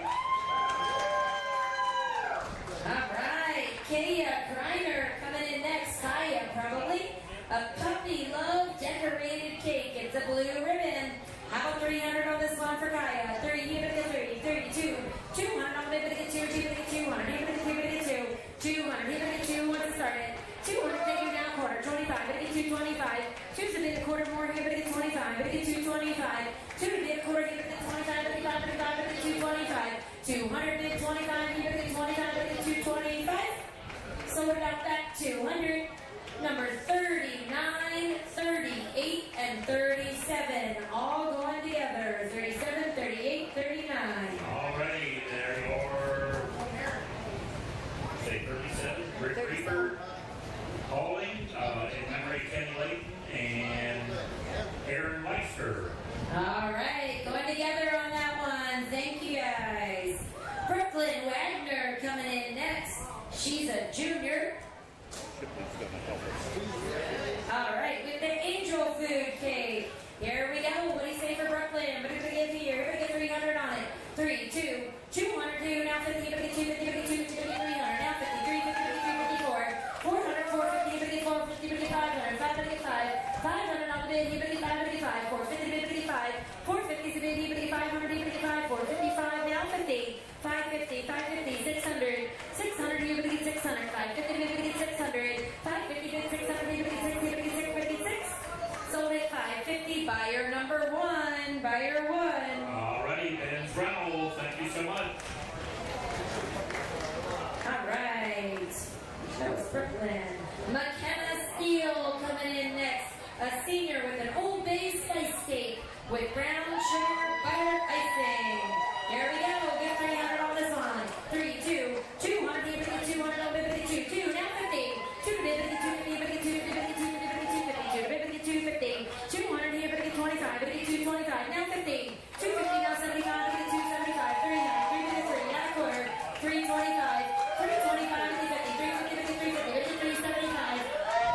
All right, Kaya Kreiner coming in next. Kaya, probably. A puppy love decorated cake. It's a blue ribbon. How about 300 on this one for Kaya? 30, you better get 30, 32, 200 on the bid, get 2, you better get 200, you better get 2, you better get 2, 200, you better get 2, once it started. 200, take you down quarter, 25, better get 225. 2's a bid a quarter more, you better get 25, better get 225. 2 to bid a quarter, you better get 25, 55, 55, better get 225. 200 bid 25, you better get 25, better get 225. So what about that 200? Number 39, 38, and 37. All going together. 37, 38, 39. All righty, there your, say 37, Rick Reaper, Pauling, in memory of Kenny Layton, and Aaron Meister. All right, going together on that one. Thank you guys. Brooklyn Wagner coming in next. She's a junior. Shipley's going to help us. All right, with the angel food cake. Here we go. What do you say for Brooklyn? What do we get here? We're going to get 300 on it. 3, 2, 202, now 50, you're going to get 250, you're going to get 250, you're going to get 300, now 50, 350, 354, 400, 450, you're going to get 450, you're going to get 500, 500, get 5, 500 on the bid, you're going to get 555, 450, you're going to get 5, 450 is the bid, you're going to get 500, you're going to get 5, 455, now 50, 550, 550, 600, 600, you're going to get 600, 550, you're going to get 600, 550, Brooklyn. McKenna Steele coming in next. A senior with an Old Bay spice cake with brown sugar butter icing. Here we go. Get 300 on this one. 3, 2, 200. Here we go. 200 on Bibbidi 2. 2 now 50. 2 to Bibbidi 250. Bibbidi 2 to Bibbidi 2 to Bibbidi 2 to Bibbidi 250. 200 here. Bibbidi 25. Bibbidi 2 25. Now 50. 250 now 75. Bibbidi 2 75. 300. 3 Bibbidi 3. Now a quarter. 325. 325. Bibbidi 50. 350. Bibbidi 350. Bibbidi 375.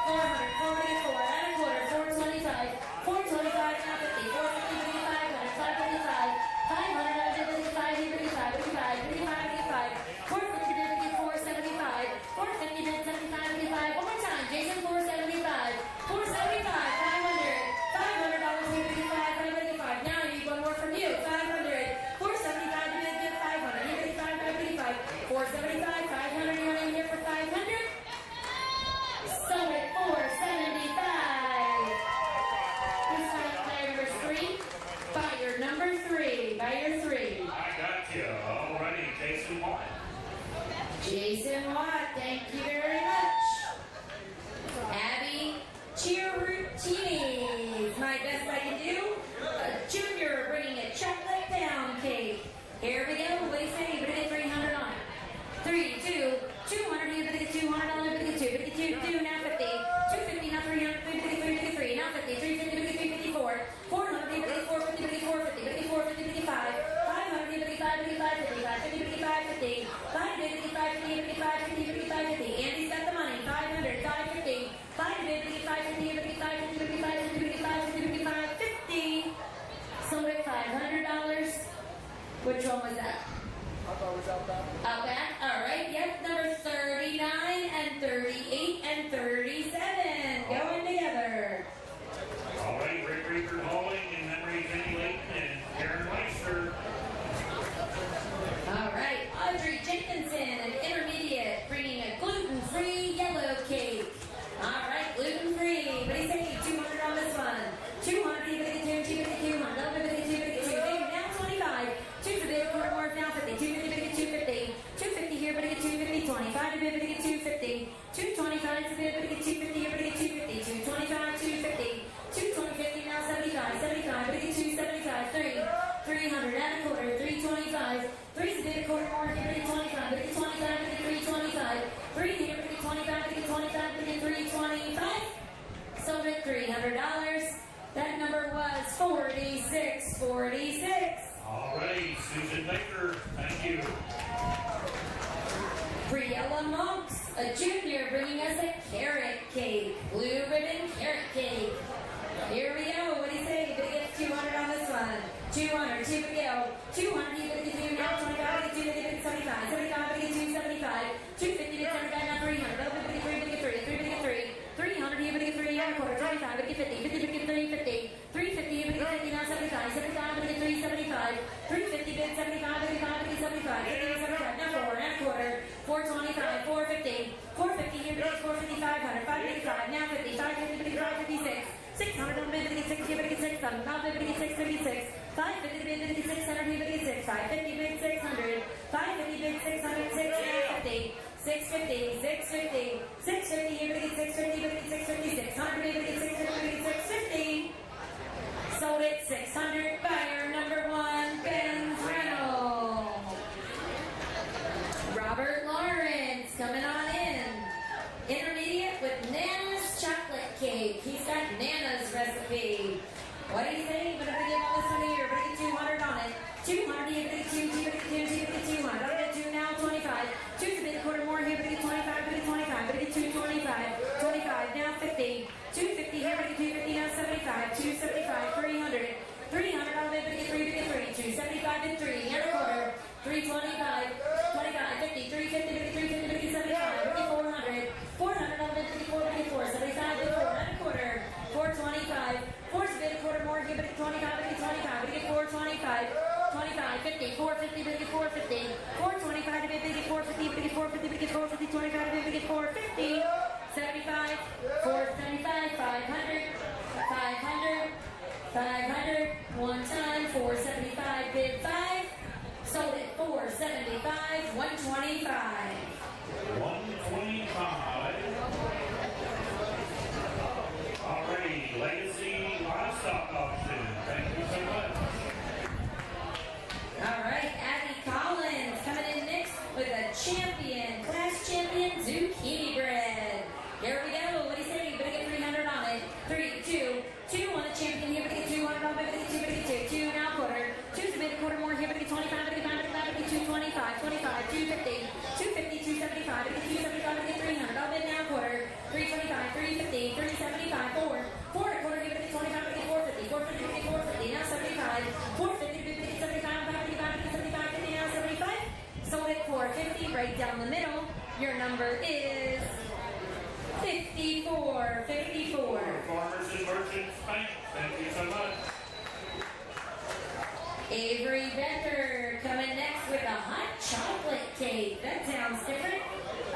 400. 4 Bibbidi 4. Now a quarter. 425. 425 now 50. 450 Bibbidi 500. 555. 500 now Bibbidi 5. Bibbidi 5. Bibbidi 5. Bibbidi 5. Bibbidi 5. 450 Bibbidi 475. 450 Bibbidi 75. Bibbidi 5. One more time. Jason 475. 475. 500. $500 Bibbidi 5. Bibbidi 5. Now I need one more from you. 500. 475 Bibbidi 500. Bibbidi 5. Bibbidi 5. 475. 500. You want in here for 500? So at 475. This time player number 3. Buyer number 3. Buyer 3. I got you. Alrighty, Jason Watt. Jason Watt, thank you very much. Abby Chiarutini, my best I can do. A junior bringing a chocolate pound cake. Here we go. What do you say? We're going to get 300 on it. 3, 2, 200. Here, we get 200 on it. We get 2. We get 2. 2 now 50. 250 now 300. 350. 3. Now 50. 350. 354. 400. Here, we get 450. We get 450. We get 450. We get 5. 500. Here, we get 5. We get 550. 550. We get 550. 5 bid, we get 550, we get 550, we get 550. Andy's got the money. 500, 550. 5 bid, we get 550, we get 550, we get 550, we get 550, we get 550. So we get $500. Which one was that? I thought it was out back. Out back? All right. Yep. Number 39 and 38 and 37 going together. Alrighty, Rick Reaper Bowling and Henry Jenny Layton and Karen Meister. All right, Audrey Jenkinson, an intermediate, bringing a gluten-free yellow cake. All right, gluten-free. What do you say? 200 on this one. 200, you get 2, 200, 200, 2, now 25. 2 for the quarter more, now 50. 250, 250. 250 here, but I get 250, 25 to bid, but I get 250. 225 to bid, but I get 250 here, but I get 250. 225, 250. 250 now 75, 75, but I get 275. 300, add a quarter, 325. 3's a bit, a quarter more, here, but I get 25, but I get 25, but I get 325. 3 here, but I get 25, but I get 25, but I get 325. Sold at $300. That number was 46. Alrighty, Susan Baker, thank you. Briella Monks, a junior, bringing us a carrot cake. Blue ribbon carrot cake. Here we go. What do you say? You're going to get 200 on this one. 200. Here we go. 200. You're going to get 2 now. 25. Get 2. Get 75. 75. Get 275. 250. Get 75. Now 300. Oh, get 3. Get 3. 3. Get 3. 300. Here we get 3. Now a quarter. 25. Get 50. 50. Get 350. 350. Here we get 50. Now 75. 75. Get 375. 350. Get 75. Get 5. Get 75. 50. 75. Now 4. Now a quarter. 425. 450. 450. Here we get 450. 500. 555. Now 50. 550. 556. 600 on bid, 6, here, 600, now bid, 656, 550 bid, 600, here, 6, 550 bid, 600, 550 bid, 600, 650, 650, 650, 650, here, 650, bid, 650, 600 bid, 650, 650, sold it 600, buyer number 1, Ben Reynolds. Robert Lawrence coming on in. Intermediate with Nana's chocolate cake. He's got Nana's recipe. What do you think? We're going to give all this one here. We're going to get 200 on it. 200, here, we're going to get 2, 200. I'm going to get 2 now, 25. 2's a bit, a quarter more here, we're going to get 25, we're going to get 25. We're going to get 225. 25, now 50. 250 here, we're going to get 250, now 75. 275, 300. 300 on it, we're going to get 3, we're going to get 3. 275 and 3, and a quarter. 325, 25, 50, 350, 350, 350, 75, 400. 400 on it, 4, 75, 4, and a quarter. 425. 4's a bit, a quarter more, give it 25, we get 25, we get 425, 25, 50, 450, we get 450, 425, we get 450, we get 450, we get 450, 25, we get 450, 75, 475, 500, 500, 500, one time, 475, bid 5, sold at 475, 125. 125. 75, 450, 75, 75, 50 now, 75. Sold at 450, right down the middle. Your number is 54, 54. Farmers and Merchants Bank, thank you so much. Avery Becker coming next with a hot chocolate cake. That sounds different.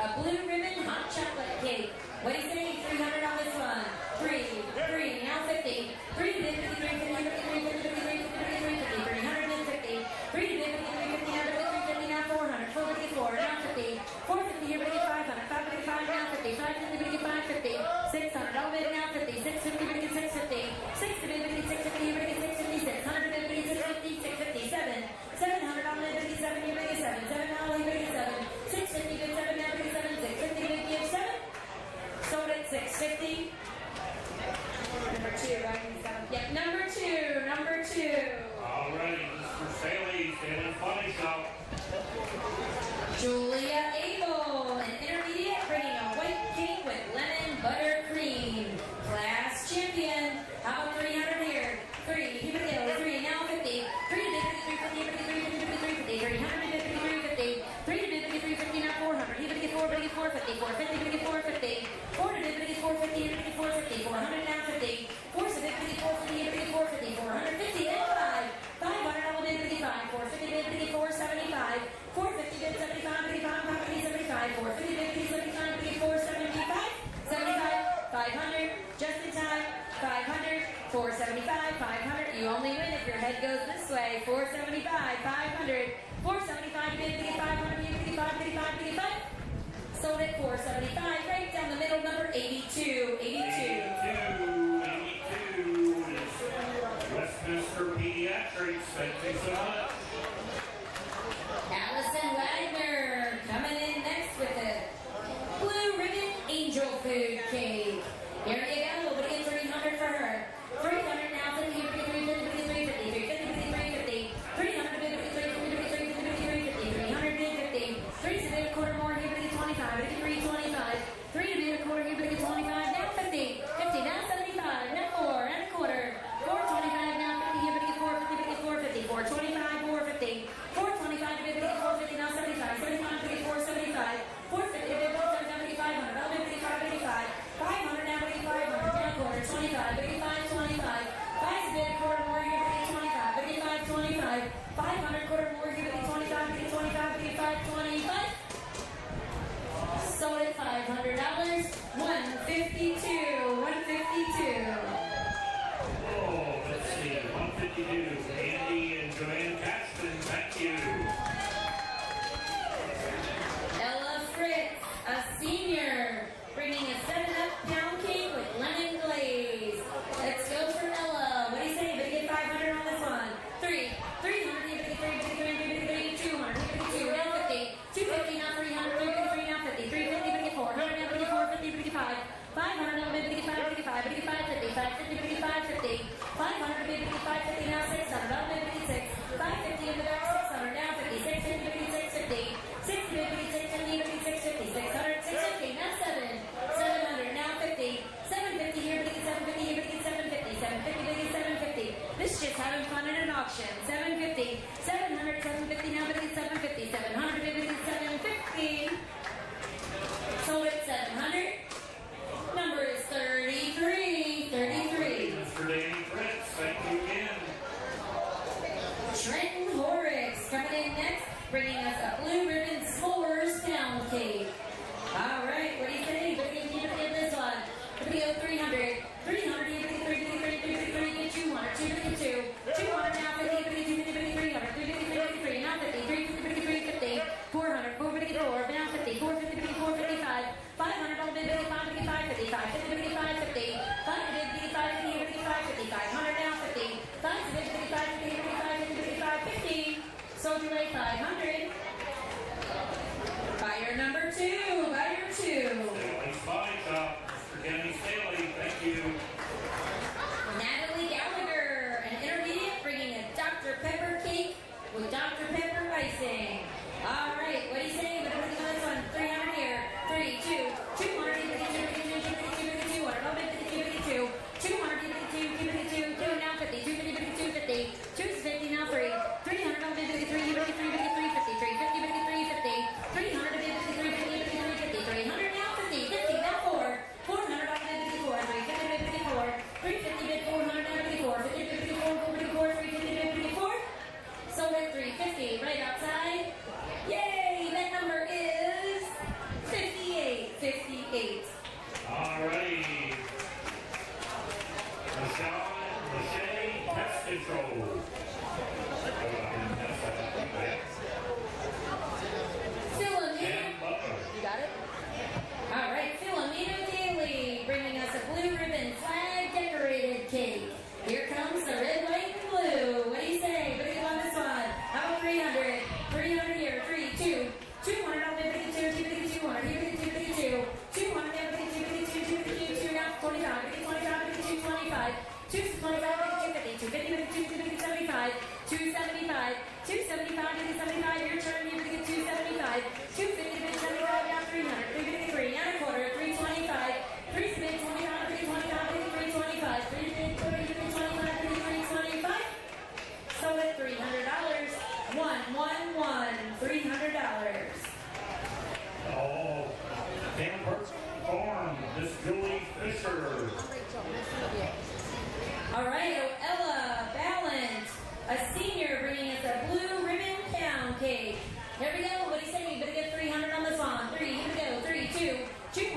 A blue ribbon hot chocolate cake. What do you say? 300 on this one. 3, now 50. 3 to 50, 350, 350, 350, 350, 350, 350, 350, now 400, 454, now 50, 450 here, but get 500, 555, now 50, 550, but get 550, 600, all bid now 50, 650, but get 650, 650, but get 650 here, but get 650, 600, but get 650, 657, 700 on bid, but get 7 here, but get 7, 7 now, but get 7, 650, but 7 now, but get 7, 650, but get 7, sold at 650. Number 2, right? Yep, number 2, number 2. All right, this is for Sally's Daily Funny Shop. Julia Abel, an intermediate, bringing a white cake with lemon buttercream. Class champion. How about 300 here? 3, here we go. 3, now 50. 3 to 50, 350, 300 3 to 350, now 400. Here we get 4, but get 450, 450, 450. 4 to 50, 450, here we get 450, 400 now 50. 4 to 50, 450, here we get 450, 450 and 5. 500 double bid, 5. 450 bid, 475. 450 bid, 75, 75, 450 bid, 75, 475. 75, 500, just in time, 500, 475, 500. You only win if your head goes this way. 475, 500, 475 bid, 500, 55, 55. Sold at 475, right down the middle, number 82, 82. 82 is Westminster Pediatrics, thank you so much. Allison Wagner coming in next with a blue ribbon angel food cake. Here you go, we'll get 300 for her. 300 now, 50, 350, 350, 300, 350, 3 to a quarter more, here, 25, 325, 3 to a quarter, here, 25, now 50, 50, now 75, now 4, and a quarter, 425, now 50, here, 450, 450, 425, 450, 425 to 50, 450, now 75, 75 to 475, 450 to 500, now 55, 55, 500 now 500, now quarter, 25, 55, 25, 5 to a quarter more, here, 25, 55, 25, 500 quarter more, here, 25, 25, 55, 25. Sold at $500, 152, 152. Oh, let's see, 152, Andy and Joanne Caxton, thank you. Ella Fritz, a senior, bringing a 7-up pound cake with lemon glaze. Let's go for Ella. What do you say? Better get 500 on this one. 300, 300, 200, 2, now 50, 250, now 300, 350, now 50, 350, 400, now 450, 5, 500, now 55, 55, 55, 50, 550, 550, 500, 550, now 600, now 56, 550 in the back, 600, now 50, 650, 650, 650, 650, 600, 650, now 7, 700, now 50, 750 here, 750 here, 750, 750, 750. This is just having fun at an auction. 750, 700, 750, now 750, 700, 750. Sold at 700. Number is 33, 33. Mr. Danny Fritz, thank you again. Trenton Horrocks coming in next, bringing us a blue ribbon s'mores pound cake. All right, what do you say? Better get this one. Better go 300, 300, 300, 200, 200 now 50, 300, 350, now 50, 350, 350, 400, 450, 4, now 50, 450, 455, 500 on bid, 550, 550, 550, 550, 550, 550, 550, 500 now 50, 550, 550, 550, sold your way 500. Buyer number 2, buyer 2. Sally's Body Shop, Mr. Kenny Staley, thank you. Natalie Gallagher, an intermediate, bringing a Dr. Pepper cake with Dr. Pepper icing. All right, what do you say? What do you this one? 300 here. 3, 2, 200, 200, 2, now 50, 250, 250, 250, 250, control. You got it? All right, Philomeno Daly bringing us a blue ribbon flag decorated cake. Here comes the red, white, and blue. What do you say? What do you want this one? How about 300? 300 here. 3, 2. 200. I'll make it 2. 200. Here, 2. 200. There, 2. 2. Now 25. 25. 225. 225. 250. 250. 275. 275. 275. 75. Your turn. Here, 275. 250. 75. Now 300. 353. And a quarter. 325. 3 spin. 25. 325. 325. 325. Sold at $300. $300. Oh, Camper Farm, Miss Julie Fisher. All right, Ella Ballant, a senior, bringing us a blue ribbon pound cake. Here we go. What do you say? You better get 300 on this one. 3, here we go. 3, 2, 200, 200,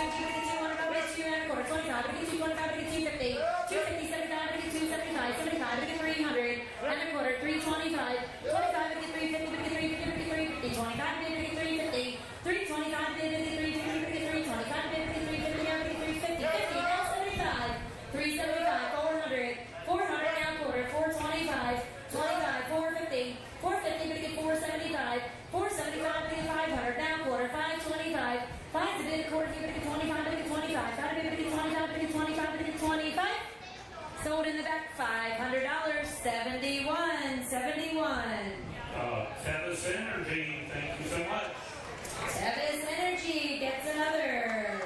200, 200, 2 and a quarter, 25, 225, 250, 250, 75, 275, 75, 300, and a quarter, 325, 25, 350, 350, 350, 25, 350, 325, 350, 325, 350, 50, now 75, 375, 400, 400 now quarter, 425, 25, 450, 450, 475, 475, 500 now quarter, 525, 5 to bid, quarter, 25, 25, 5 to bid, 25, 25, 25. Sold in the back, $500, 71. Tevis Energy, thank you so much. Tevis Energy gets another.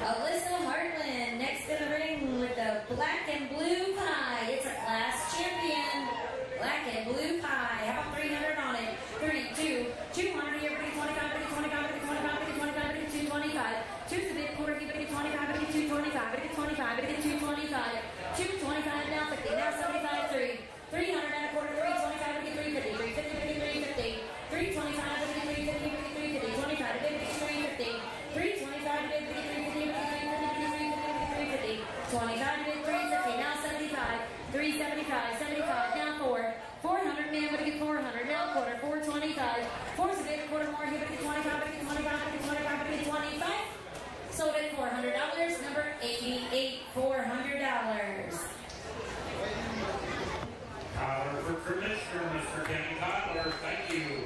Alyssa Hartland next in the ring with the black and blue pie. It's a class champion. Black and blue pie. How about 300 on it? 3, 2, 200 here, 25, 25, 25, 25, 225. 2 to bid, quarter, 25, 225, 25, 225, 225 now 50, now 75, 3, 300 and a quarter, 325, 350, 350, 325, 350, 350, 25, 350, 325, 350, 25, 350, now 75, 375, 75, now 4, 400, man, but get 400, now quarter, 425, 4 to bid, quarter more, here, 25, 25, 25. Sold at $400, number 88, $400. Tyler for Commissioner, Mr. Kenny Tyler, thank you.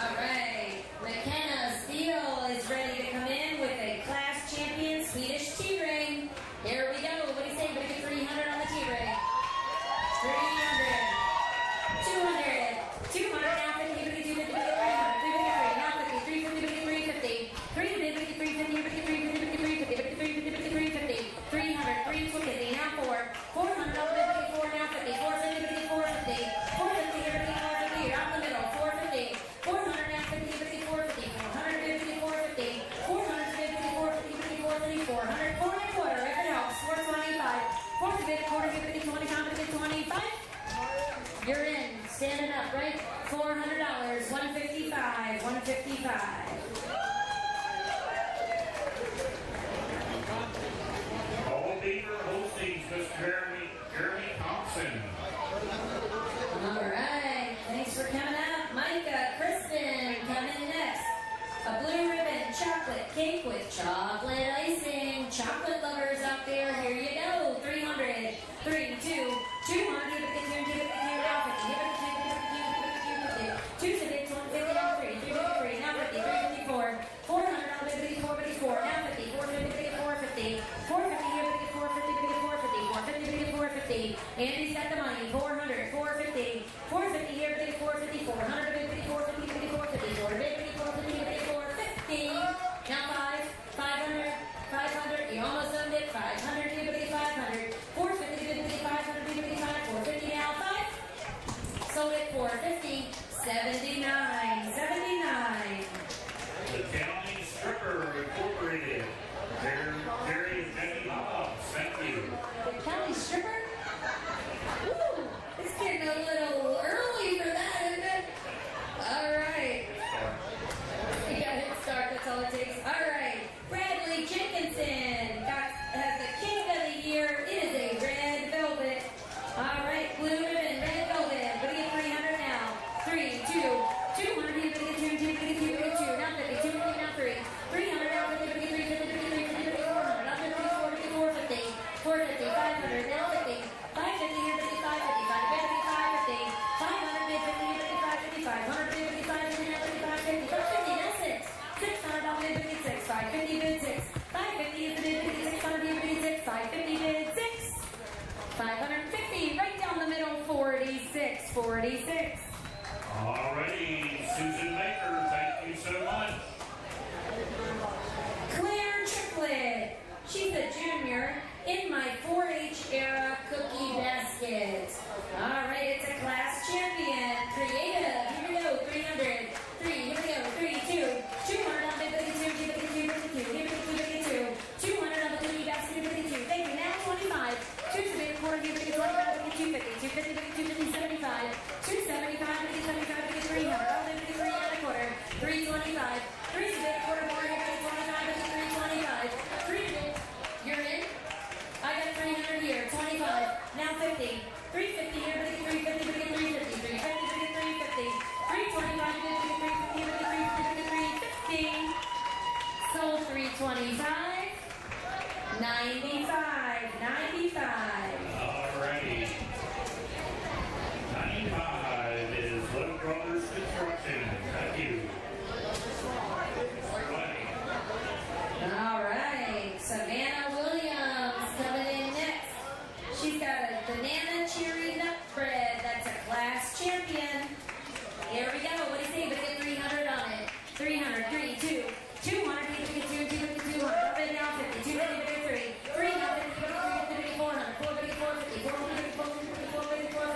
All right, McKenna Steele is ready to come in with a class champion Swedish T-ring. Here we go. What do you say? We get 300 on the T-ring. 300, 200, 200 now 50, 50, 50, 300, 353, now 50, 350, 350, 350, 350, 350, 300, 350, now 4, 400, 4 now 50, 450, 450, 450, 450, out the middle, 450, 400 now 50, 50, 450, 450, 450, 450, 450, 450, 400, 4 and a quarter, if it helps, 425, 450, quarter, 50, 25, 25. You're in, standing up, right? $400, 155, 155. All Beaver Hostings, Mr. Jeremy Thompson. All right, thanks for coming out. Micah Kristen coming next. A blue ribbon chocolate cake with chocolate icing. Chocolate lovers out there, here you go. 300, 3, 2, 200, 2 to bid, 150, now 3, 353, now 50, 354, 400, now 50, 454, now 50, 450, 450, 450, here, 450, 450, 450, 450. Andy's got the money, 400, 450, 450 here, 450, 400, 450, 450, 450, 450, 450. Now 5, 500, 500, you almost owned it, 500, here, 500, 450, 500, 450, now 5. Sold it 450, 79, 79. The County Stripper Incorporated. 325, 95, 95. Alrighty. 95 is Little Brothers Construction. Thank you. All right, Savannah Williams coming in next. She's got a banana cherry nut bread. That's a class champion. Here we go. What do you say? But get 300 on it. 300, 3, 2, 200, 2, 200, 250, 250, 3, 300, 400, 450, 450, 450,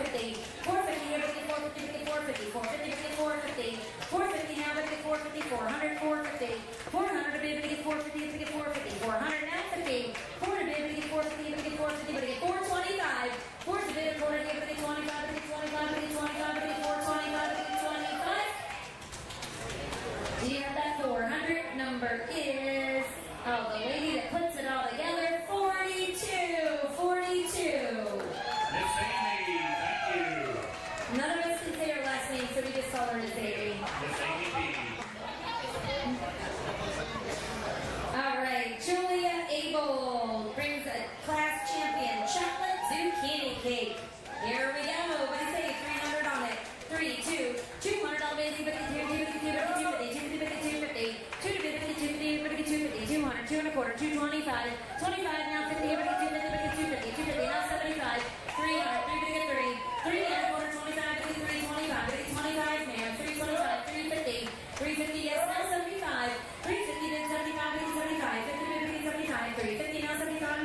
450, 450, 450, 450, 450, now 450, 400, 450, 400, 450, 450, 400, now 50, 400, 450, 450, 425, 450, 450, 25, 25, 425. Do you have that 400? Number is, oh, the lady that puts it all together, 42, 42. Miss Amy, thank you. None of us can say her last name, so we just call her Miss Amy. Miss Amy B. All right, Julia Abel brings a class champion chocolate zucchini cake. Here we go. What do you say? 300 on it. 3, 2, 200 on it. 225, 25 now 50, 250, 250, now 75, 300, 3, 25, 25 now 325, 350, 350, yes, now 75, 350, then 75, 75, 50, 75, 350, now 75,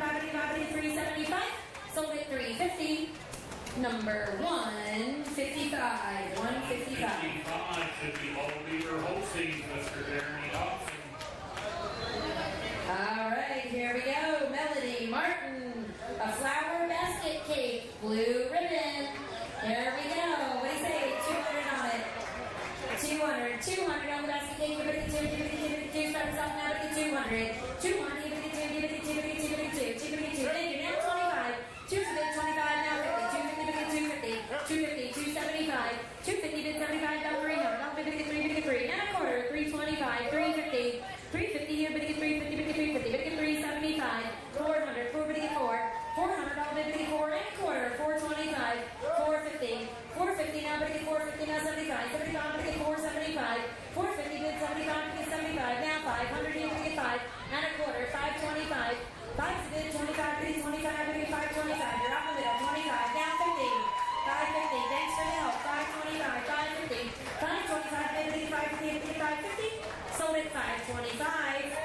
375, sold at 350, number 155, 155. 55 should be all Beaver Holstein, Mr. Jeremy Hobson. All right, here we go. Melody Martin, a flower basket cake, blue ribbon. Here we go. What do you say? 200 on it. 200, 200 on the basket cake. Give it a 2, start us off now. Give it a 200. 200, give it a 2, give it a 2, give it a 2, give it a 2, give it a 2. Thank you. Now 25. 250, 25 now 50. 250, 250, 275. 250, 75 now 300. Now 50, 3, now a quarter. 325, 350. 350 here, but get 350, but get 350, but get 375, 400, 400, all but get 4 and a quarter, 425, 450, 450 now, but get 450 now, 75, 75, but get 475, 450, but 75, but get 75, now 500 here, but get 5 and a quarter, 525, 5 to get 25, but get 25, but get 525, you're out the middle, 25, now 50, 550, thanks for the help, 525, 550, 525, but get 550, but get 550, sold at 525,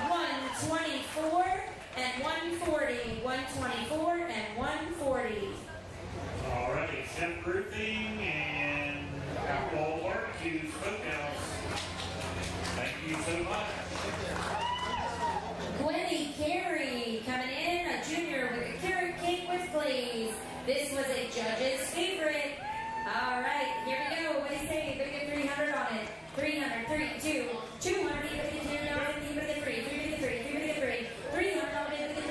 124 and 140, 124 and 140. Alrighty, Chef Roofing and Outlaw Barbecue Smokehouse. Thank you so much. Gwenny Carey coming in, a junior with a carrot cake with glaze. This was a judge's favorite. All right, here we go. What do you say? Better get 300 on it. 300, 3, 2, 200, you better get 2, now 50, you better get 3, 3, 300 on it, better get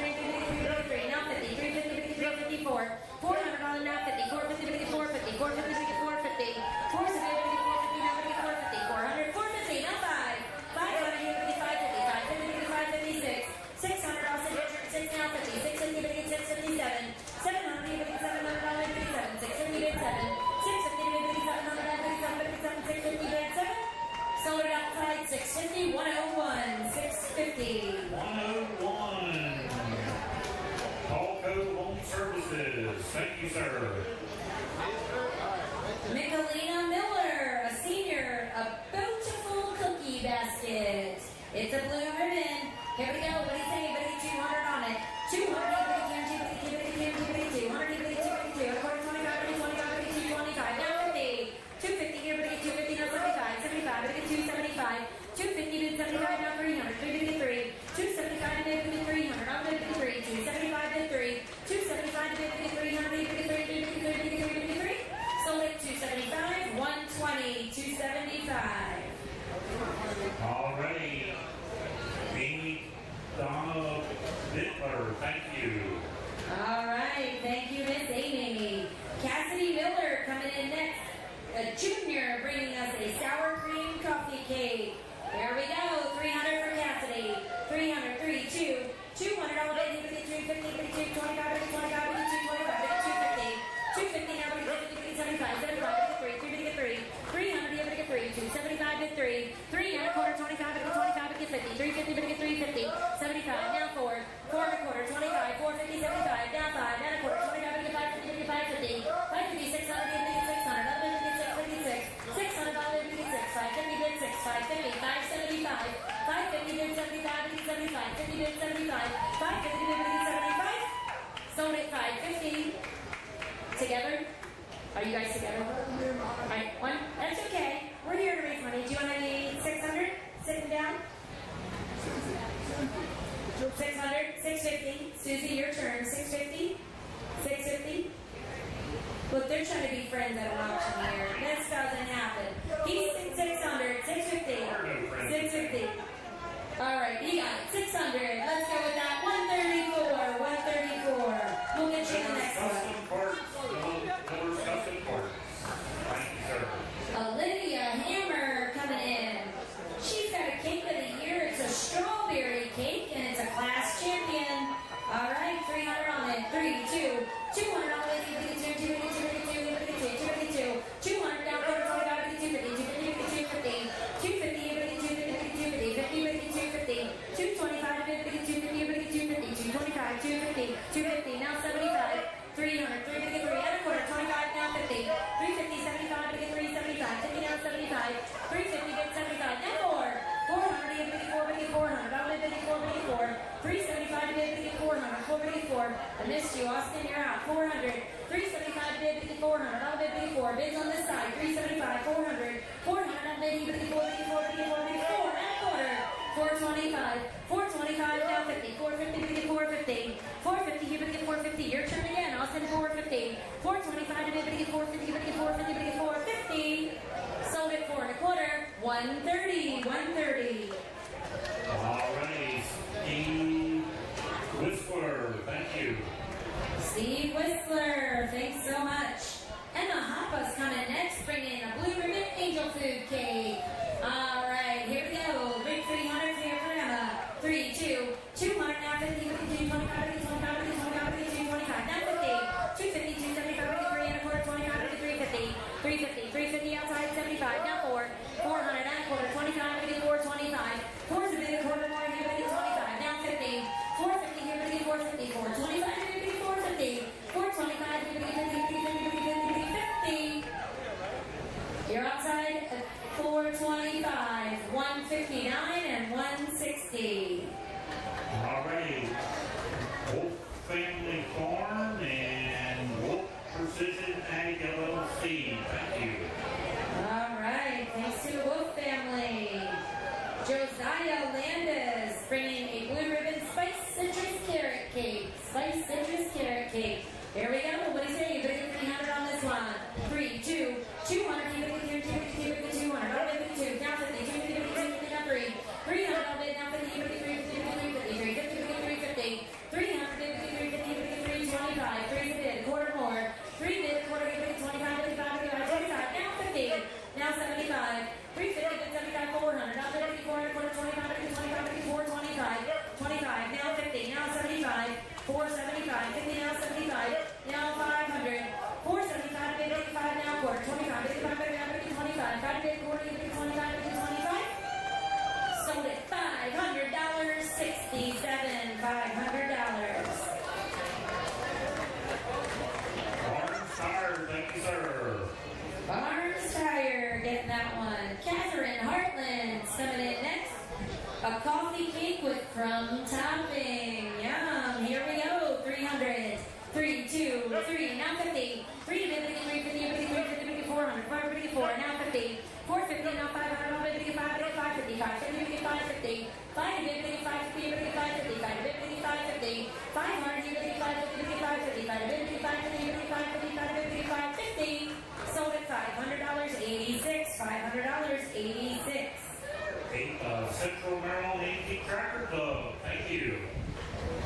3, now 50, 350, 354, 400 on it, now 50, 450, better get 450, 450, better get 450, 450, better get 450, now better get 450, 400, 450, now 5, 500, you better get 550, 550, better get 556, 600, I'll send you 6 now 50, 650, better get 657, 700, you better get 700 on it, better get 7, 650, better get 7, 650, better get 700 on it, better get 7, 650, better get 7. Sold it outside 650, 101, 650. 101. Paulco Home Services. Thank you, sir. Michelina Miller, a senior, a beautiful cookie basket. It's a blue ribbon. Here we go. What do you say? Better get 200 on it. 200, better get 200, 200, 200, a quarter 25, 25, 225. Now 50. 250 here, better get 250, now 75, 75, better get 275, 250, then 75, now 300, 350, 3, 275, then 300, now 53, 275, then 3, 275, then 300, 3, sold at 275, 120, 275. Alrighty. Amy Donna Bittler, thank you. bid 75. 550 bid 75. Sold at 550. Together? Are you guys together? All right, one. That's okay. We're here to raise money. Do you want any 600? Sitting down. 600, 650. Susie, your turn. 650. 650. Look, they're trying to be friends at an auction here. This doesn't happen. He's 600, 650. 650. All right, you got it. 600. Let's go with that. 134. 134. We'll get you the next one. Olivia Hammer coming in. She's got a cake of the year. It's a strawberry cake, and it's a class champion. All right, 300 on it. 3, 2, 200 on it. 200 down quarter, 25, 250, 250, 250, 250, 250, 250, 225, 250, 225, 250, 250, now 75, 300, 353, and a quarter, 25, now 50, 350, 75, 375, 50 now 75, 350, get 75, now 400, 400, 400, 375, 400, 454, I missed you, Austin, you're out, 400, 375, bid 400, all bid 4, bids on this side, 375, 400, 400, now bid 4, and a quarter, 425, 425, now 50, 450, 450, 450, you bid 450, your turn again, Austin, 450, 425, to bid 450, 450, 450, sold it 4 and a quarter, 130, 130. Alrighty, Steve Whistler, thank you. Steve Whistler, thanks so much. Emma Hoppa's coming next, bringing a blue ribbon angel food cake. All right, here we go. Big 300 here for Emma. 3, 2, 200 now 50, 25, 25, 25, now 50, 250, 275, 3 and a quarter, 25, 350, 350, 350 outside, 75, now 400 and a quarter, 25, 425, 4 is a bit a quarter more, here, 25, now 50, 450 here, 450, 425, 450, 425, 50. You're outside at 425, 159, and 160. Alrighty, Wolf Family Farm and Wolf Precision Ag LLC, thank you. All right, thanks to the Wolf family. Josiah Landis bringing a blue ribbon spiced citrus carrot cake. Spiced citrus carrot cake. Here we go. What do you say? You better get 300 on this one. 3, 2, 200. You better get 200. I'll bid 2. Now 50. 250, now 3. 300. I'll bid now 50. You better get 350, 350, 350, 300. 350, 325. 3 bid. Quarter more. 3 bid. Quarter. 25, 25, 25. Now 50. Now 75. 350, 75, 400. Now 50, 400, quarter, 25, 25, 25, 25. Now 50. Now 75. 475, 50 now 75, now 500, 475, 55 now quarter, 25, 55, 25, 5 bid quarter, 25, 25, sold at $500, 67, $500. Barnes Tire, thank you, sir. Barnes Tire, getting that one. Catherine Hartland's coming in next. A coffee cake with crumb topping. Yum. Here we go. 300. 3, 2, 3. Now 50. 3 to 50, 350, 350, 400. 454. Now 50. 450. Now 500. 55, 550. 550, 550. 5 to 50, 550, 550. 5 to 50, 550. 500. 550, 550. 5 to 50, 550, 550. 5 to 50, 550. Sold at $500.86. $500.86. Central Maryland Antique Tractor Club, thank you.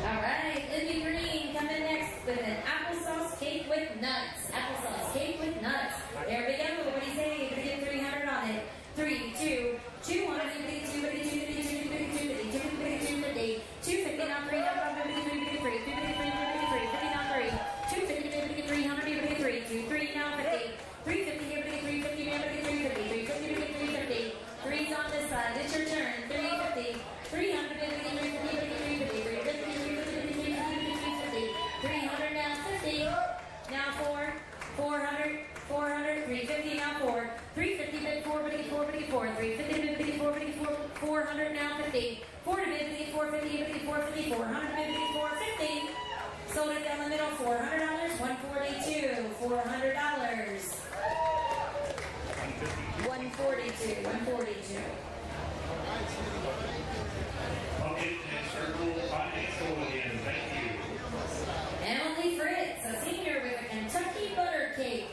All right, Libby Green coming next with an applesauce cake with nuts. Applesauce cake with nuts. There we go. What do you say? You're going to get 300 on it. 3, 2, 200, 250, 250, 250, 250, 250, now 3, now 550, 3, 50 now 3, 250, 300, 3, 2, 3, now 50, 350, 350, 350, 350, 350, 3's on this side. It's your turn. 350. 450. 450, 450, 450, 450, 450. Sold it down the middle, $400, 142, $400. 142, 142. Okay, and Circle Financial again. Thank you. Emily Fritz, a senior with a Kentucky butter cake.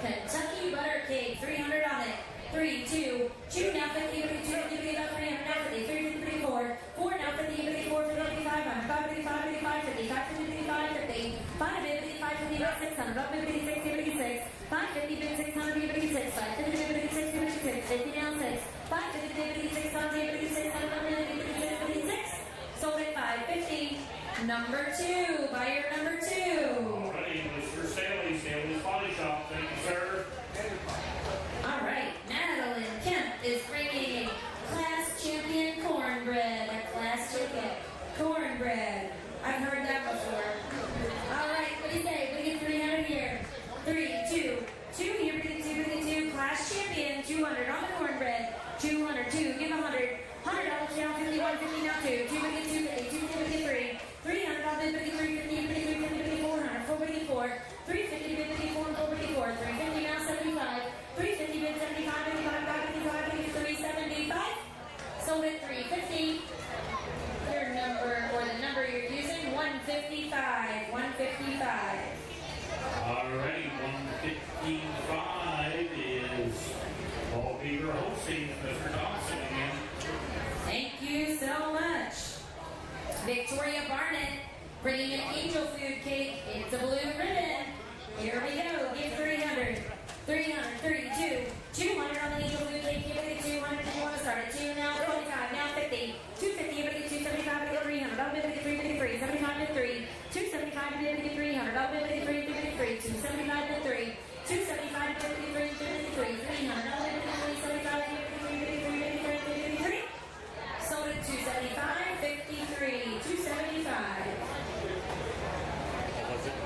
Kentucky butter cake, 300 on it. 3, 2, 2 now 50, 52, 50, about 300 now 50, 3, 50, 54, 4 now 50, 54, 55, 5, 55, 55, 55, 55, 50, 5, 50, 5, 50, about 600, about 56, 56, 5, 50, 600, 56, 5, 50, 56, 56, 50 now 6, 5, 50, 56, 56, 56, 56, sold at 550. Number 2, buyer number 2. All right, Mr. Staley, Staley's Body Shop. Thank you, sir. All right, Madeline Kemp is bringing a class champion cornbread. A class champion cornbread. I've heard that before. All right, what do you say? We get 300 here. 3, 2, 2 here. We get 2. Class champion, 200 on the cornbread. 200, 2, give 100. $100 down, 50, 150 now 2. 250, 250, 250, 3. 300 on the 50, 350, 50, 400, 454. 350, 54, 454. 350 now 75. 350 bid 75, 55, 55, 53, 75. Sold at 350. Your number, or the number you're using, 155. 155. Alrighty, 155 is Paul Beaver hosting Mr. Thompson again. Thank you so much. Victoria Barnett bringing an angel food cake. It's a blue ribbon. Here we go. Give 300. 300, 32, 200 on the angel food cake. Give it 200 if you want to start at 2 now. 25, now 50. 250, give it 275, give it 300. I'll give it 353. 75 to 3. 275 give it 300. I'll give it 353. 275 to 3. 275 give it 353. 300. I'll give it 375. Give it 353. Sold at 275, 53, 275. What was it?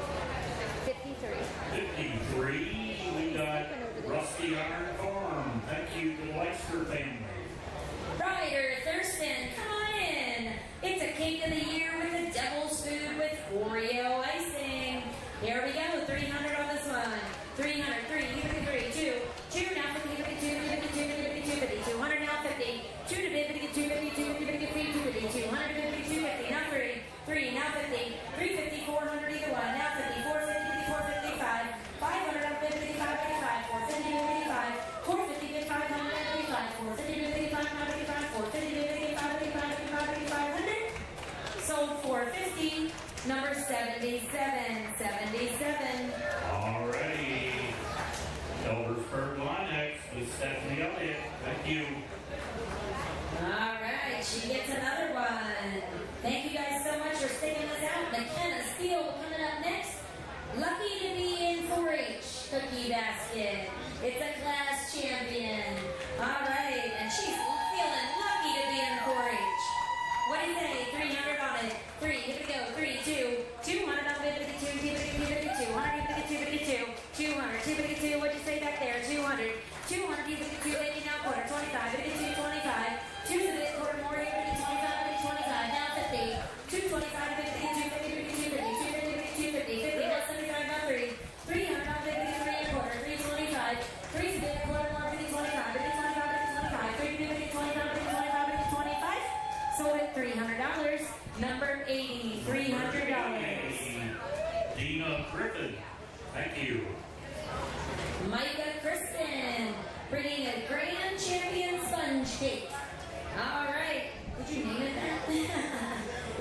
53. 53. We got Rusty Iron Farm. Thank you to the Leicester family. Ryder Thurston, come on in. It's a cake of the year with the devil's food with Oreo icing. Here we go, 300 on this one. 300, 3, 2, 2 now 50, 52, 52, 52, 50, 200 now 50, 2 to bid, 52, 52, 53, 250, 200 to bid, 250, now 3, 3 now 50, 350, 400 either one, now 50, 450, 455, 500 on bid, 55, 55, 450, 55, 450 bid, 500, 55, 450 bid, 55, 55, 450 bid, 55, 55, 55, 500, sold 450, number 77, 77. Alrighty. Eldersburg Linex with Stephanie Elliott. Thank you. All right, she gets another one. Thank you guys so much for sticking us out. McKenna Steele coming up next. Lucky to be in 4-H cookie basket. It's a class champion. All right, and she's feeling lucky to be in 4-H. What do you say? 300 on it. 3, here we go. 3, 2, 200 on it. 52, 52, 152, 52, 200, 252. What'd you say back there? 200, 200, 252, 80 now quarter, 25, 52, 25, 2 to the quarter more, 25, 25, now 50, 225, 52, 50, 52, 50, 250, 50, now 75, now 3, 300, now 50, 3 and a quarter, 325, 3 to the quarter more, 50, 25, 50, 25, 50, 25, 3 to 50, 25, 50, 25, 50, 25, sold at $300, number 80, $300. Dina Griffin. Thank you. Micah Kristen, bringing a grand champion sponge cake. All right. Did you name it that?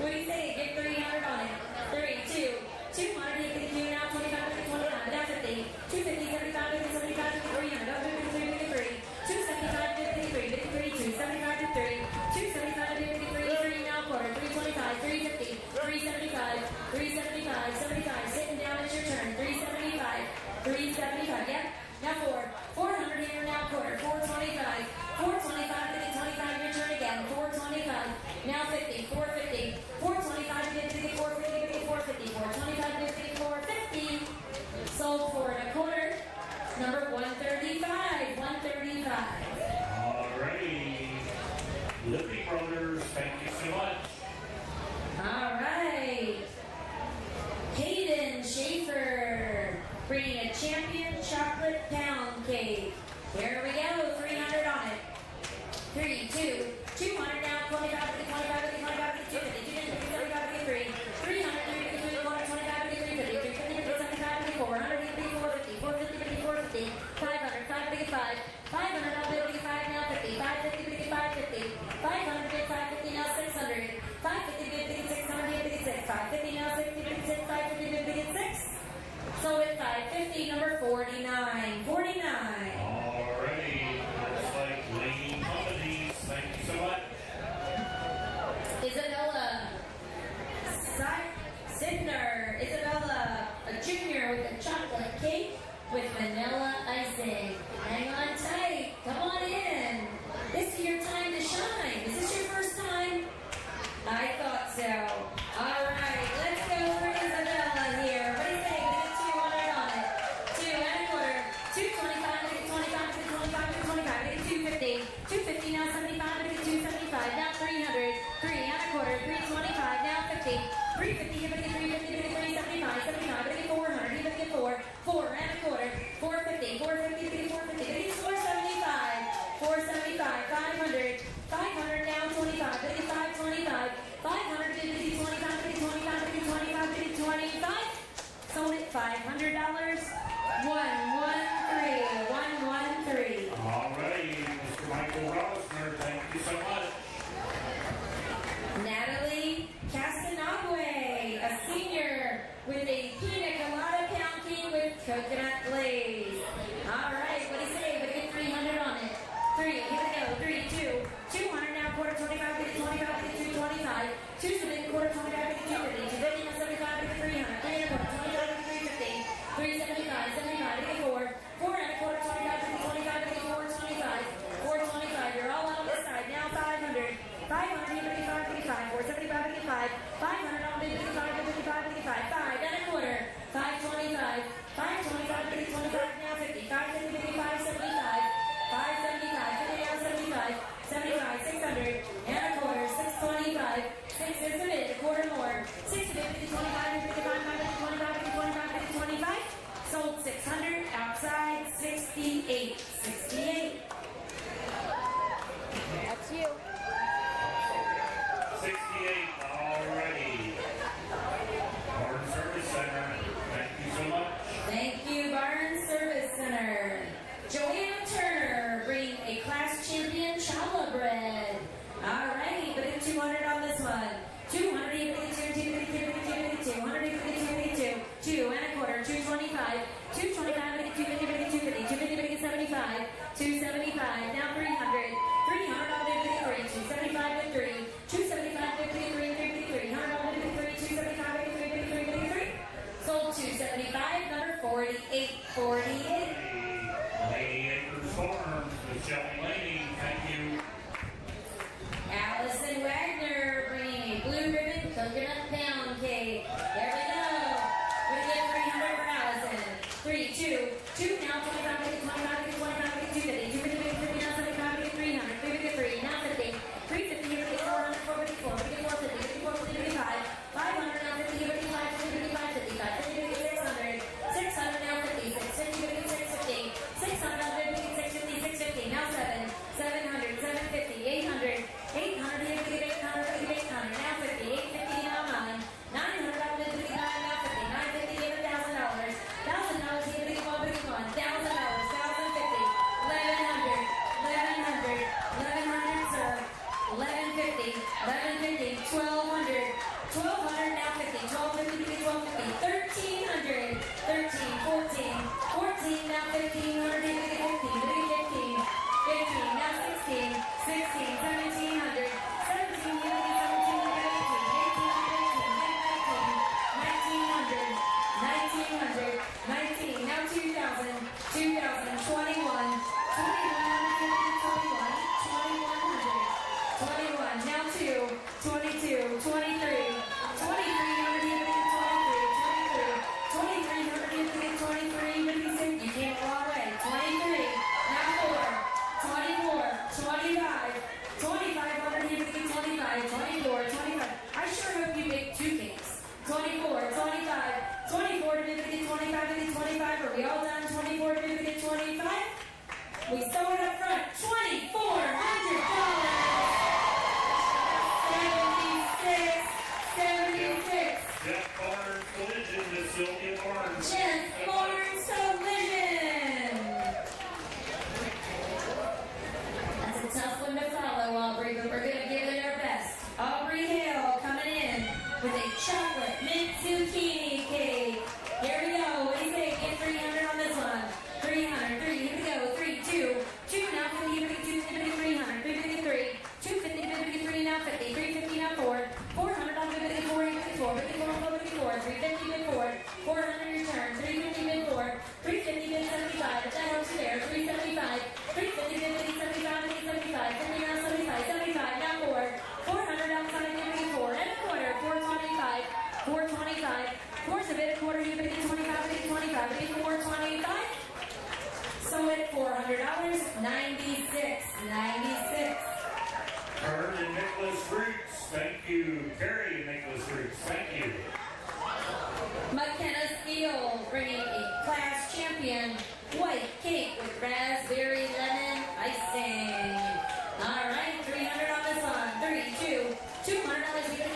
What do you say? Give 300 on it. 3, 2, 200, 52, now 25, 25, now 50, 250, 75, 50, 75, 300, 53, 275, 53, 53, 275 to 3, 275 to 53, 3 now quarter, 325, 350, 375, 375, 75, sitting down, it's your turn, 375, 375, yep. Now 400 here, now quarter, 425, 425, 25, your turn again, 425, Here we go, 300 on it. 3, 2, 200 now, 25, 50, 25, 50, 25, 50, 250, 250, 75, 50, 300, 350, 425, 50, 350, 350, 75, 50, 400, 50, 450, 450, 50, 450, 500, 550, 5, 500 now, 50, 5 now, 50, 550, 50, 550, 500, 550 now, 600, 550, 50, 600, 56, 550 now, 60, 56, 550, 56. So it's 550, number 49. 49. Alrighty, looks like Lane Companies. Thank you so much. Isabella Sidner. Isabella, a junior with a chocolate cake with vanilla icing. Hang on tight. Come on in. This is your time to shine. Is this your first time? I thought so. All right, let's go for Isabella here. What do you think? We get 200 on it. 2 and a quarter. 225, we get 25, we get 25, we get 25, we get 250. 250 now, 75, we get 275. Now 300. 3 and a quarter. 325, now 50. 350, we get 350, we get 375. 75, we get 400, we get 4. 4 and a quarter. 450, 450, we get 450. We get 475. 475, 500. 500 now, 25, we get 525. 500, we get 25, we get 25, we get 25, we get 25. Sold it $500. 113. 113. Alrighty, Mr. Michael Rosner, thank you so much. Natalie Castanagwe, a senior with a pina colada pound cake with coconut glaze. All right, what do you say? We get 300 on it. 3, here we go. 3, 2, 200 now, quarter 25, we get 25, we get 225. 2 submit, quarter 25, we get 250. 250 now, 75, we get 300. 3 and a quarter, 25, we get 350. 375, 75, we get 4. 4 and a quarter, 25, we get 25, we get 425. 425, you're all out on this side. Now 500. 500, we get 5, we get 5. 475, we get 5. 500 on it, we get 5, we get 5, we get 5. 5 and a quarter. 525. 525, we get 25, now 50. 550, we get 575. 575, 50 now, 75. 75, 600 and a quarter. 625. 6 is the bid, a quarter more. 6 to 50, 25, 50, 25, 50, 25, 50, 25, 50, 25. Sold 600, outside 68. 68. That's you. 68 already. Barn Service Center, thank you so much. Thank you, Barn Service Center. Joanne Turner bringing a class champion challah bread. All righty, but it's 200 on this one. 200, you get 200, 2 and a quarter, 225. 225, we get 250, we get 250. 250, we get 75. 275, now 300. 300 on it, we get 3. 275, we get 3. 275, we get 3, 3, 100 on it, we get 3. 275, we get 3, 3, 3, 3. Sold 275, number 48. 48. Lady Acres Farms, Miss Shelby Laney, thank you. Allison Wagner bringing a blue ribbon coconut pound cake. There we go. We get 300 for Allison. 3, 2, 2 now, 25, we get 25, we get 25, we get 250. 250, we get 50 now, 75, we get 300. 353, now 50. 350, we get 400, 454, we get 450, we get 450, we get 5. 500 now, 50, we get 5, 50, we get 550, 550, we get 600. 600 now, 50, 650, we get 650. 600 now, 50, we get 650, 650, now 7. 700, 750, 800. 800, we get 800, we get 800, now 50. 850, now 9. 900, now 50, we get 9, now 50. 950, we get $1,000. $1,000, we get 1, we get 1. $1,000, 1,050. 1100, 1100, 1100, sir. 1150, 1150, 1200. 1200, now 50. 1250, we get 1250. 1300, 13, 14. 14, now 1500, we get 15. We get 15. 15, now 16. 16, 1700. 17, we get 17, we get 18. 18, 1900. 1900. 19, now 2000. 2000, 21. 21, we get 21. 2100. 21, now 2. 22, 23. Thank you. McKenna Steele bringing a class champion white cake with raspberry lemon icing. All right, 300 on this one. 3, 2, $200. We got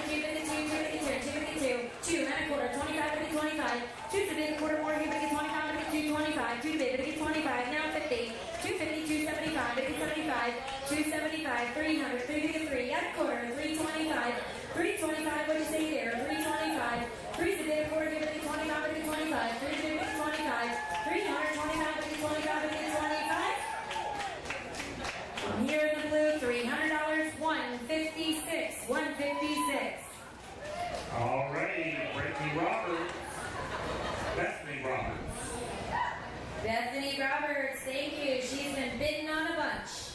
two, and a quarter, 25, 25. Two to bid, a quarter more. Here, we get 25, 25. Two to bid, we get 25. Now 50, 250, 275, 75, 275, 300, 3 at a quarter, 325, 325. What do you say there? 325. 3 to bid, a quarter. Here, we get 25, 25. 3 to bid, we get 25. 325, 25, 25. Here in the blue, $300, 156, 156. Alrighty, Brittany Roberts. Bethany Roberts. Bethany Roberts, thank you. She's been bidding on a bunch.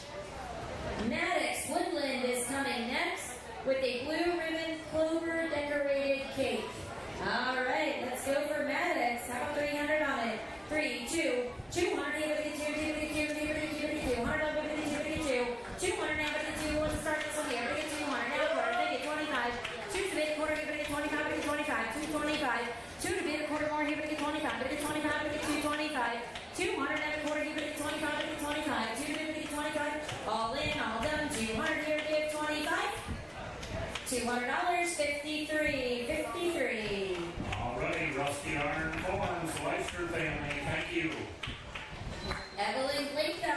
Maddox Woodland is coming next with a blue ribbon clover decorated cake. All right, let's go for Maddox. How about 300 on it? 3, 2, 200, 200, let's start this one here. 200, now quarter, they get 25. 2 to bid, a quarter, 25, 25, 225. 2 to bid, a quarter more, here, 25, 25, 225. 200, now a quarter, here, 25, 25. 2 to bid, 25. All in, all done. 200 here, give 25. $200, 53, 53. Alrighty, Rusty Iron Forms, Leister family, thank you. Evelyn Blinka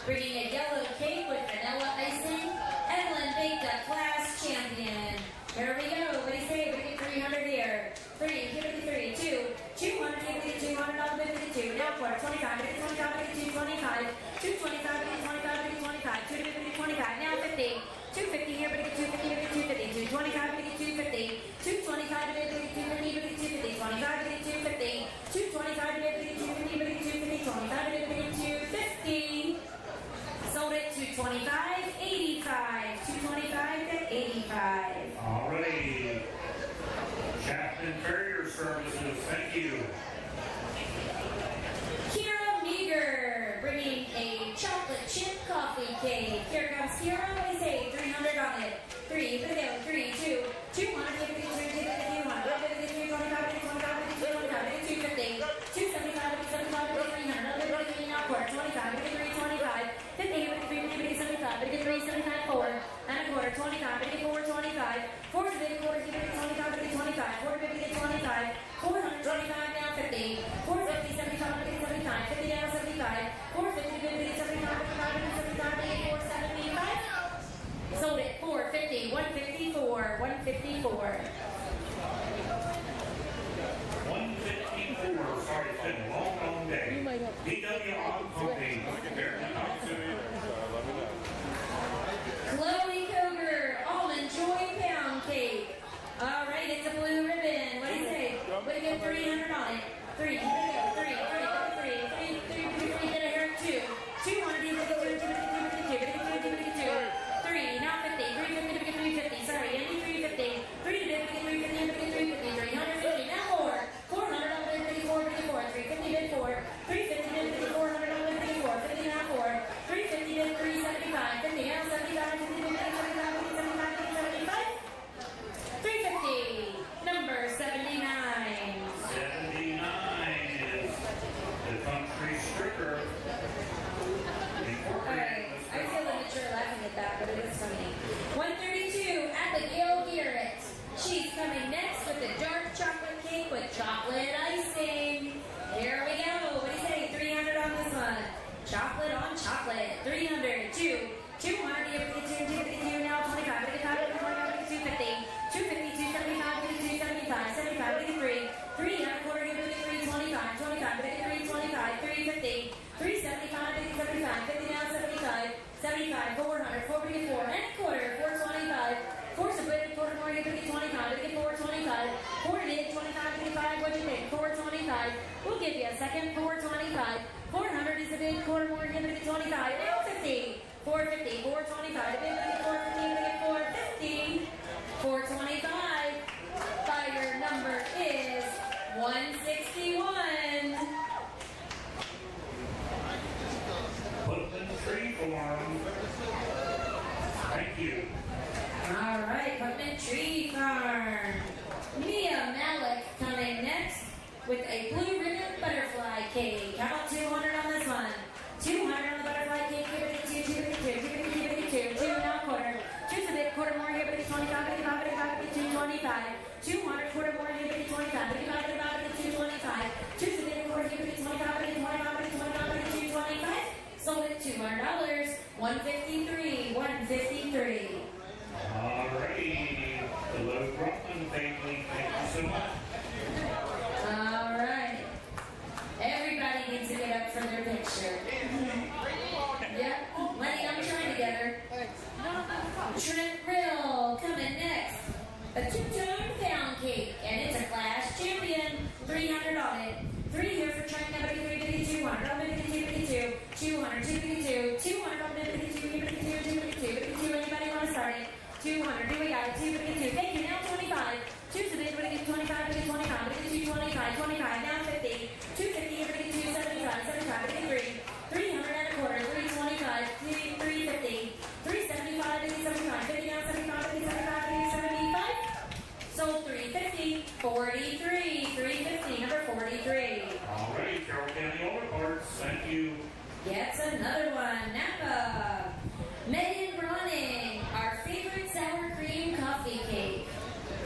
bringing a yellow cake with vanilla icing. Evelyn Blinka, class champion. Here we go. What do you say? We get 300 here. 3, give it 3, 2, 200, give it 200, give it 2. Now quarter, 25, give it 25, give it 225. 225, give it 25, give it 25. 2 to give it 25. Now 50. 250 here, but it 250, but it 250. 225, but it 250. 225, but it 250, but it 250. 25, but it 250. 225, but it 250, but it 250. 25, but it 250. Sold it to 25, 85. 225 to 85. Alrighty. Chapman Courier Services, thank you. Kira Meager bringing a chocolate chip coffee cake. Here comes Kira. What do you say? 300 on it. 3, here we go. 3, 2, 200, 250, 275, 300, 25, 325, 50, 75, 375, 4, and a quarter, 25, 4, 25, 4 to bid, a quarter, 25, 25, 4 to bid, 25, 425, now 50, 450, 75, 75, 50 down, 75, 450 bid, 75, 75, 475. Sold it 450, 154, 154. 154, sorry, it's been a long, long day. DW on Company. Chloe Coger, Almond Joy Pound Cake. All right, it's a blue ribbon. What do you say? What do you get? 300 on it. 3, here we go. 3, 3, get a hair 2. 200, 3, now 50, 350, sorry, Andy, 350. 3 to bid, 350, 350, now 4. 400 on bid, 454, 350 bid 4. 350 bid, 400 on bid, 4. 50 now 4. 350 bid, 375. 50 now 75, 50 bid, 75, 75. 350, number 79. 79 is the country stricker. Alright, I feel immature laughing at that, but it is funny. 132, Abigail Garrett. She's coming next with a dark chocolate cake with chocolate icing. Here we go. What do you say? 300 on this one. Chocolate on chocolate. 300, 2, 200, give it to 2, now 25, 25, 250, 250, 275, 275, 75, 3, 3 and a quarter, give it 3, 25, 25, 3, 25, 350, 375, 75, 50 now 75, 75, 400, 454, and a quarter, 425, 4 split, quarter more, give it 25, give it 425, 4 to bid, 25, 55, what do you think? 425, we'll give you a second, 425, 400 is a bid, quarter more, give it 25, now 50, 450, 425, bid, 450, 450, 425, buyer number is 161. Putman Tree Farm. Thank you. All right, Putman Tree Farm. with a blue ribbon butterfly cake. How about 200 on this one? 200 on the butterfly cake. Here, two, two, now quarter. Two's a bit, quarter more here, but it's 25, 225. 200, quarter more here, but it's 25, 225. Two's a bit, quarter here, but it's 25, 225. Sold at $200. 153, 153. Alrighty, the Low Brooklyn family, thank you so much. All right. Everybody needs to get up for their picture. Yep. Lenny, I'm trying together. Trent Rill coming next. A two-tone pound cake, and it's a class champion. 300 on it. 3 here for Trent. Now 350, 200 on 52, 200, 252, 200 on 52, 252. Anybody want to start it? 200. Do we got it? 252. Thank you. Now 25. 2 to the 25, 25, 25, 25. Now 50. 250. Everybody 275, 75, 3. 300 and a quarter. 325. 350. 375, 75, 50 now 75, 75, 75. Sold 350. 43. 350. Number 43. Alrighty, Carroll County Auto Parts, thank you. Gets another one. Napa. Megan Ronning, our favorite sour cream coffee cake.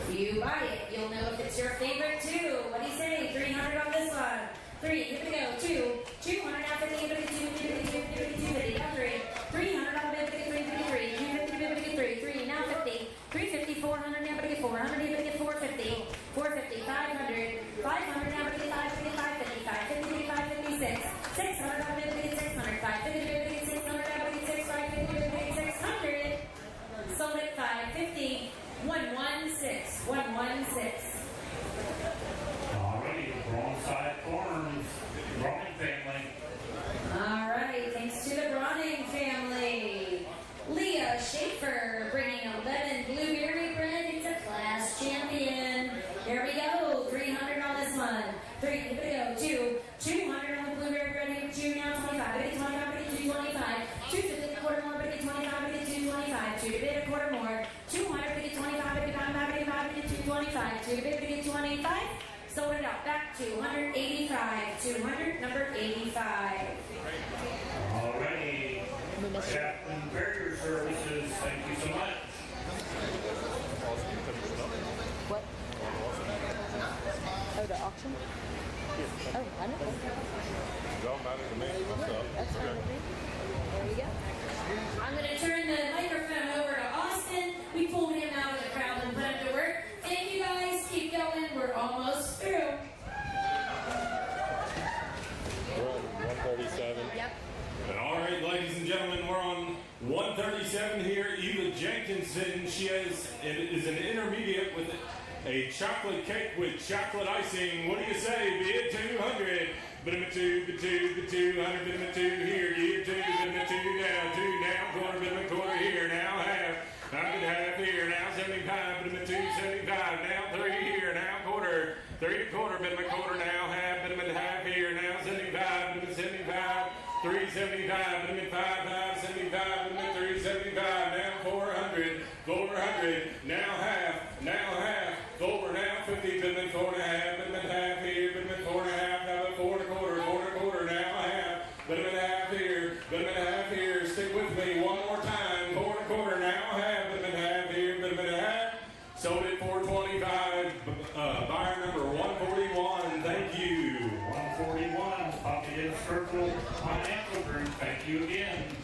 If you buy it, you'll know if it's your favorite too. What do you say? 300 on this one. 3, here we go. 2, 200 now 50, 250, now 3. 300 on 50, 353, 250, 3, now 50, 350, 400 now 50, 400, 450, 450, 500, 500 now 50, 550, 550, 556, 600 now 50, 600, 550, 600 now 56, 550, 600. Sold at 550, 116, 116. Alrighty, Broadside Farms, Browning family. All right, thanks to the Bronning family. Leah Schaefer bringing 11 blueberry bread. It's a class champion. Here we go, 300 on this one. 3, here we go, 200 on the blueberry bread. Here, 2 now, 25, 225, 2 to the quarter more, 25, 225, 2 to bid a quarter more. 200, 25, 225, 2 to bid 25. Sold it out back to 185. 200, number 85. Alrighty, Captain Barrier Services, thank you so much. What? Oh, the auction? Oh, I know. Don't matter to me. That's fine with me. There you go. I'm going to turn the microphone over to Austin. We pulled him out of the crowd and put him to work. Thank you guys. Keep going. We're almost through. We're on 137. Yep. All right, ladies and gentlemen, we're on 137 here. Eva Jenkinson, she is an intermediate with a chocolate cake with chocolate icing. What do you say? Bid 200. Bid 2, bid 2, bid 200, bid 2 here. Give 2, bid 2 now, 2 now, quarter, bid quarter here. Now half, bid half here. Now 75, bid 2, 75. Now 3 here. Now quarter, 3 quarter, bid quarter. Now half, bid half here. Now 75, bid 75. 375, bid 5, 75, bid 375. Now 400, 400. Now half, over now 50, bid 4 and a half, bid half here, bid 4 and a half, have a 4 and a quarter, now half, bid half here, stick with me one more time, 4 and a quarter, now half, bid half here, bid half, sold it 425, buyer number 141, thank you. 141, Poppy Circle Financial Group, thank you again.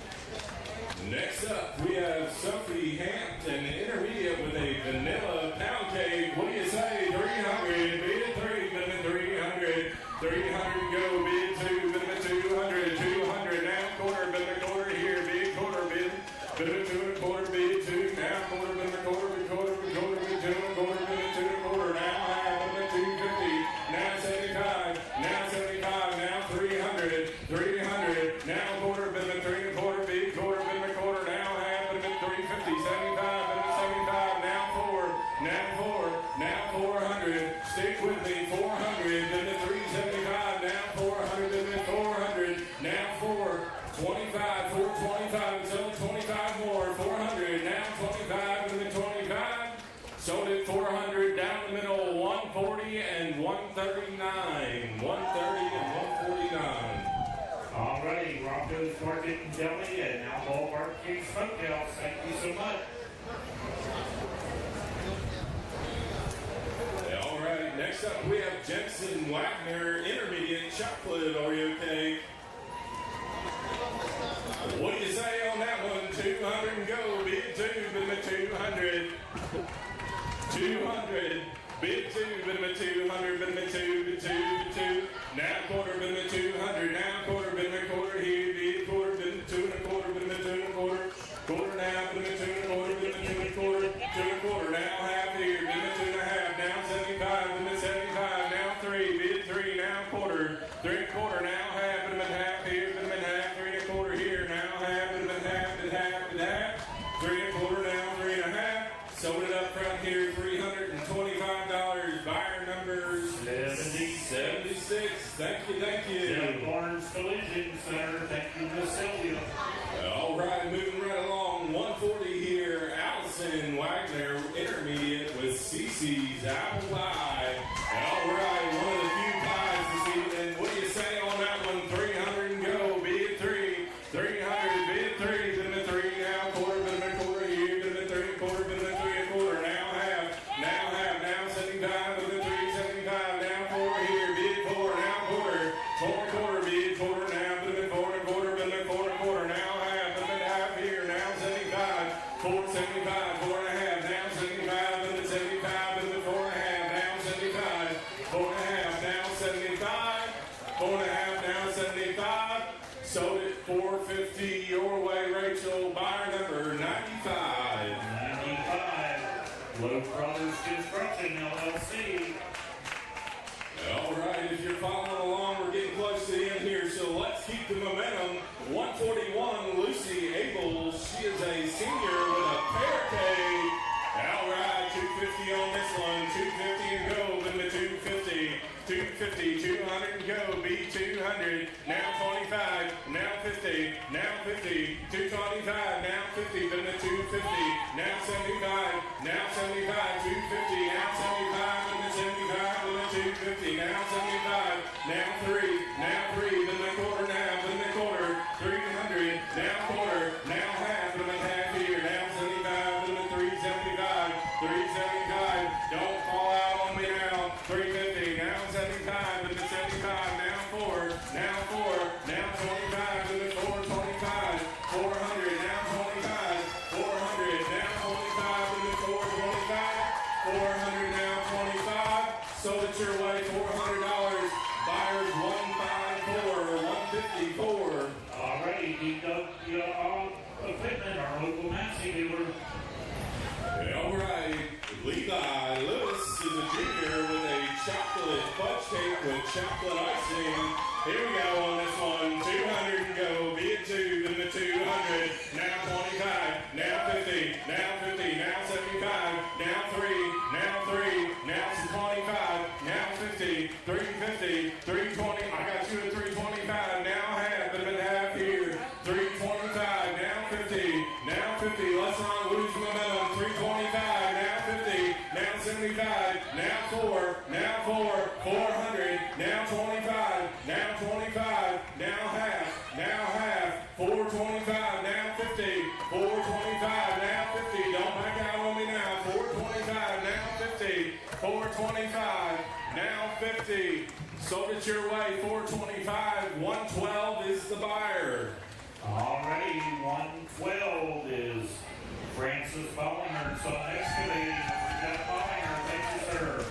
Next up, we have Sophie Hampton, intermediate with a vanilla pound cake. What do you say? 300, bid 3, bid 300, 300 go, bid 2, bid 200, 200, now quarter, bid here, bid quarter, bid 2 and a quarter, bid 2, now quarter, bid quarter, bid 2 and a quarter, bid 2 and a quarter, now half, bid 250, now 75, now 300, 300, now quarter, bid 3 and a quarter, bid quarter, bid quarter, now half, bid 350, 75, bid 75, now 400, stick with me, 400, bid 375, now 400, bid 400, now 425, 425, so 25 more, 400, now 25, bid 25, sold it 400, down the middle, 1 140 and 139. 130 and 149. Alrighty, Rocco's Market and Deli and now Ballpark King Smokehouse. Thank you so much. All right, next up we have Jensen Wagner Intermediate Chocolate Oreo Cake. What do you say on that one? 200 and go. Bid 2, bid 200. 200. Bid 2, bid 200, bid 2, bid 2, bid 2. Now quarter, bid 200. Now quarter, bid quarter here. Bid quarter, bid 2 and a quarter, bid 2 and a quarter. Quarter now, bid 2 and a quarter, bid 2 and a quarter. 2 and a quarter. Now half here. Bid 2 and a half. Now 75, bid 75. Now 3, bid 3. Now quarter. 3 and a quarter. Now half, bid half here. Bid half. 3 and a quarter here. Now half, bid half, bid half, bid half. 3 and a quarter. Now 3 and a half. Sold it up front here, $325. Buyer numbers 76. Thank you, thank you. Lawrence Collision Center. Thank you, Miss Sylvia. All right, moving right along. 140 here. Allison Wagner, Intermediate with CC's Apple Pie. All right, one of the few pies this evening. What do you say on that one? 300 and go. Bid 3. 300. Bid 3. Bid 3. Now quarter. Bid quarter here. Bid 3 and quarter. Bid 3 and quarter. Now half. Now half. Now 75. Bid 3. 75. Now 4 here. Bid 4. Now quarter. 4 and quarter. Bid quarter. Now bid 4 and quarter. Bid 4 and quarter. Now half. Bid half here. Now 75. 4 75. 4 and a half. Now 75. Bid 75. Bid 4 and a half. Now 75. 4 and a half. Now 75. 4 and a half. Now 75. Sold it 450 your way, Rachel. Buyer number 95. 95. Low Brothers Construction, LLC. All right, if you're following along, we're getting close to the end here, so let's keep the momentum. 141, Lucy Abel. She is a senior with a pear cake. All right, 250 on this one. 250 and go. Bid 250. 250. 200 and go. Beat 200. Now 25. Now 50. Now 50. 225. Now 50. Bid 250. Now 75. Now 75. 250. Now 75. Bid 75. Bid 250. Now 75. Now 3. Now 3. Bid quarter. Now bid quarter. 300. Now quarter. Now half. Bid half here. Now 75. Bid 375. 375. Don't fall out on me now. 350. Now 75. Bid 75. Now 4. Now 4. Now 25. Bid 425. 400. Now 25. 400. Now 25. Bid 425. 400. Now 25. Sold it your way. $400. Buyers 154. 154. Alrighty, DW Equipment, our local Massey dealer. All right, Levi Lewis is a junior with a chocolate fudge cake with chocolate icing. Here we go on this one. 200 and go. Bid 2, bid 200. Now 25. Now 50. Now 50. Now 75. Now 3. Now 3. Now 25. Now 50. 350. 320. I got you at 325. Now half. Bid half here. 325. Now 50. Now 50. Let's not lose momentum. 325. Now 50. Now 75. Now 4. Now 4. 400. Now 25. Now 25. Now half. Now half. 425. Now 50. 425. Now 50. Don't back out on me now. 425. Now 50. 425. Now 50. Sold it your way. 425. 112 is the buyer. Alrighty, 112 is Francis Bollinger, Sun Excavating. Jeff Bollinger, thank you, sir.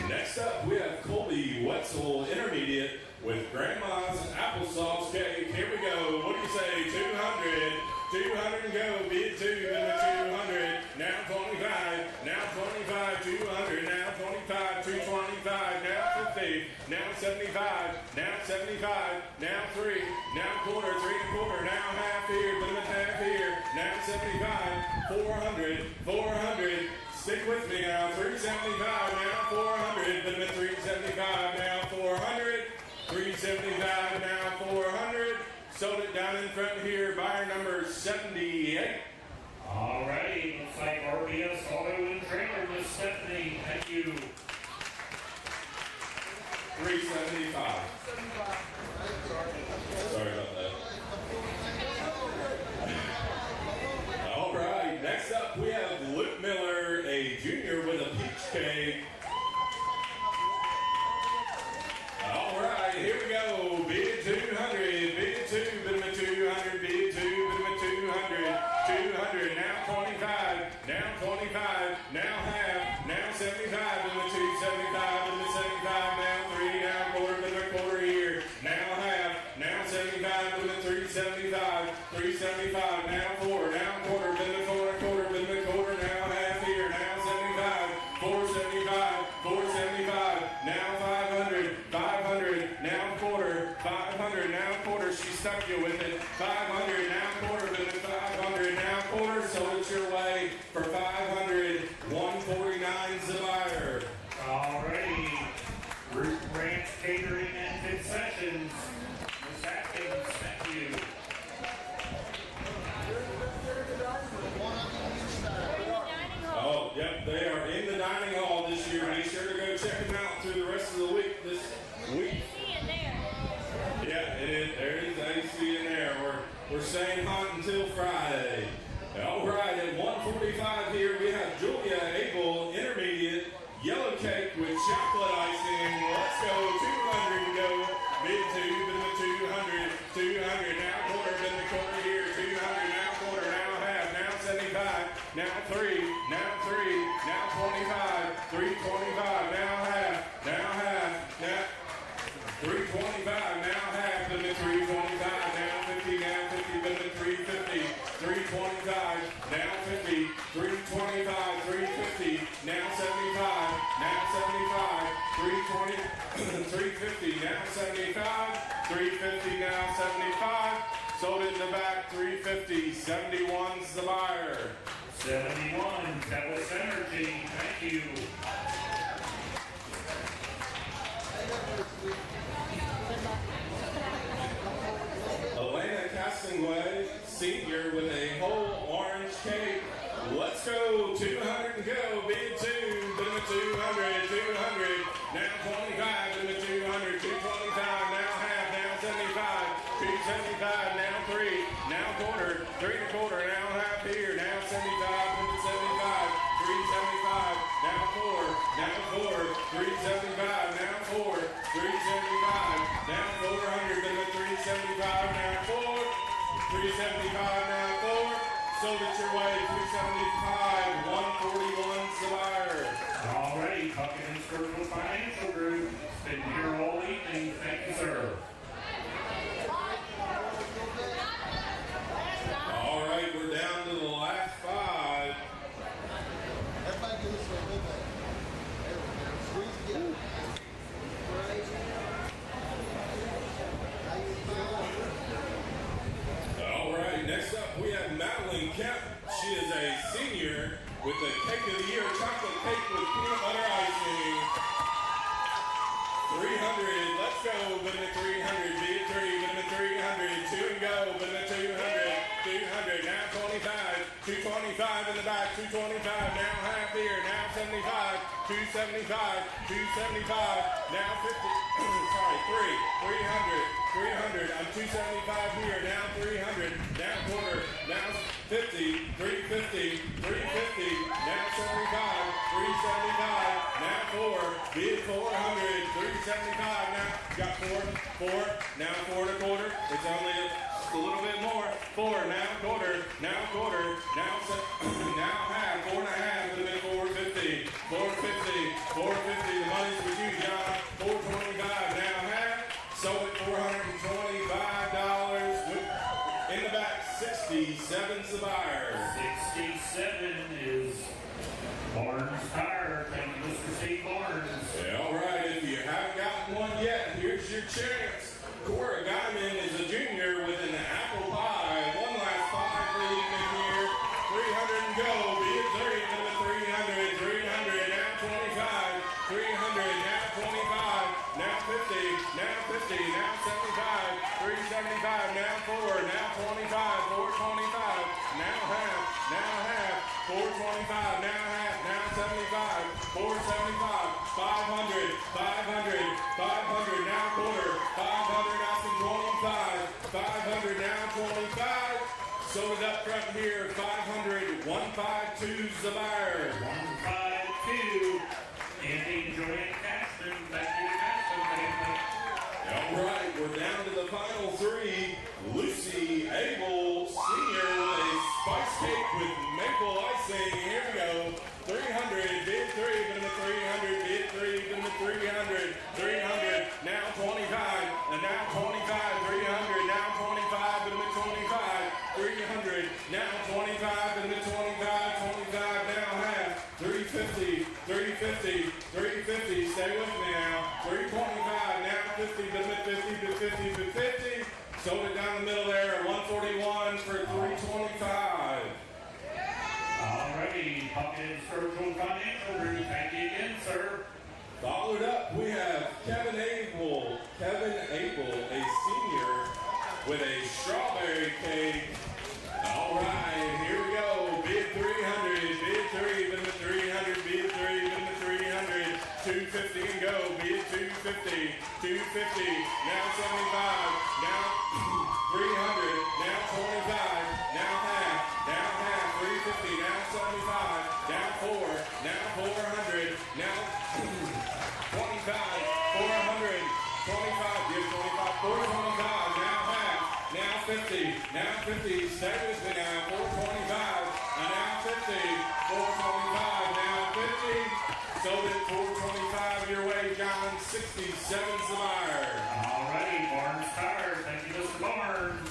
Next up, we have Colby Wetzel, Intermediate, with Grandma's Applesauce Cake. Here we go. What do you say? 200. 200 and go. Bid 2, bid 200. Now 25. Now 25. 200. Now 25. 225. Now 50. Now 75. Now 75. Now 3. Now quarter. 3 and quarter. Now half here. Bid half here. Now 75. 400. 400. Stick with me now. 375. Now 400. Bid 375. Now 400. 375. Now 400. Sold it down in front here. Buyer number 78. Alrighty, looks like RBS Auto and Trailer, Miss Stephanie. Thank you. you. 375. Sorry about that. All right, next up we have Luke Miller, a junior with a peach cake. All right, here we go. Bid 200, bid 2, bid 200, bid 2, bid 200, 200, now 25, now 25, now half, now 75, bid 2, 75, bid 75, now 3, now quarter, bid quarter here, now half, now 75, bid 375, 375, now 4, now quarter, bid quarter, bid quarter, now half here, now 75, 475, 475, now 500, 500, now quarter, 500, now quarter, she stuck you with it, 500, now quarter, bid 500, now quarter, so it's your way for 500, 149's the buyer. Alrighty. Root Ranch Catering and Concessions. Ms. Atkins, thank you. Oh, yep, they are in the dining hall this year. Be sure to go check them out through the rest of the week this week. Yeah, it is. There is AC in there. We're staying hot until Friday. All right, at 1:45 here, we have Julia Abel, intermediate, yellow cake with chocolate icing. Let's go, 200 to go. Bid 2, bid 200, 200, now quarter, bid the quarter here, 200, now quarter, now half, now 75, now 3, now 3, now 25, 325, now half, now 325, now half, bid the 325, now 50, now 50, bid the 350, 325, now 50, 325, 350, now 75, now 75, 320, 350, now 75, 350, now 75, sold in the back, 350, 71's the buyer. 71, Tellus Energy, thank you. Elena Castonguay, senior with a whole orange cake. Let's go, 200 and go, bid 2, bid 200, 200, now 25, bid 200, 225, now half, now 75, 275, now 3, now quarter, 3 and a quarter, now half here, now 75, bid 75, 375, now 4, now 4, 375, now 4, 375, now 400, bid 375, now 4, 375, now 4. Sold it your way, 375, 141's the buyer. Alrighty, Buckingham Circle Financial Group, been here all evening, thank you, sir. All right, we're down to the last 5. Everybody do this way, good thing. There we go. Squeeze together. How you feeling? All right, next up we have Madeline Kemp. She is a senior with the Cake of the Year chocolate cake with peanut butter icing. 300, let's go, bid it 300, bid 3, bid it 300, 2 and go, bid it 200, 200, now 25, 225 in the back, 225, now half here, now 75, 275, 275, now 50, sorry, 300, I'm 275 here, now 300, now quarter, now 50, 350, 350, now 75, 375, now 4, bid 400, 375, now got 4, now 4 and a quarter, it's only a little bit more, 4, now quarter, now half, 4 and a half, would have been 450, 450, the money's with you, John, 425, now half, sold at $425, in the back, 67's the buyer. 67 is Barnes Tire, thank you, Mr. Steve Barnes. Yeah, all right, if you haven't gotten one yet, here's your chance. Cora Guyman is a junior with an apple pie. One last 5 for the evening here. 300 and go. Be it 75, 475, 500, 500, 500, now quarter, 500, now some 25, 500, now 25. Sold it up front here, 500, 152's the buyer. 152. Andy Joanne Caston. Thank you, Caston family. All right, we're down to the final three. Lucy Abel Sr. with a spice cake with maple icing. Here we go. 300, bid 3, bid 300, bid 3, bid 300, 300, now 25, and now 25, 300, now 25, bid 25, 300, now 25, bid 25, 25, now half, 350, 350, 350, stay with me now, 325, now 50, bid 50, bid 50, bid 50, sold it down the middle there, 141 for 325. Alrighty, Pumpkin Circle Financial Group. Thank you again, sir. Followed up, we have Kevin Abel, a senior, with a strawberry cake. All right, here we go. Bid 300, bid 3, bid 300, bid 3, bid 300, 250 and go. Bid 250, 250, now 75, now 300, now 25, now half, 350, now 75, now 4, now 400, now 25, 400, 25, give 25, 425, now half, now 50, now 50, stay with me now, 425, and now 50, 425, now 50, sold it 425 your way, John, 67's the buyer. Alrighty, Barnes Tire. Thank you, Mr. Barnes.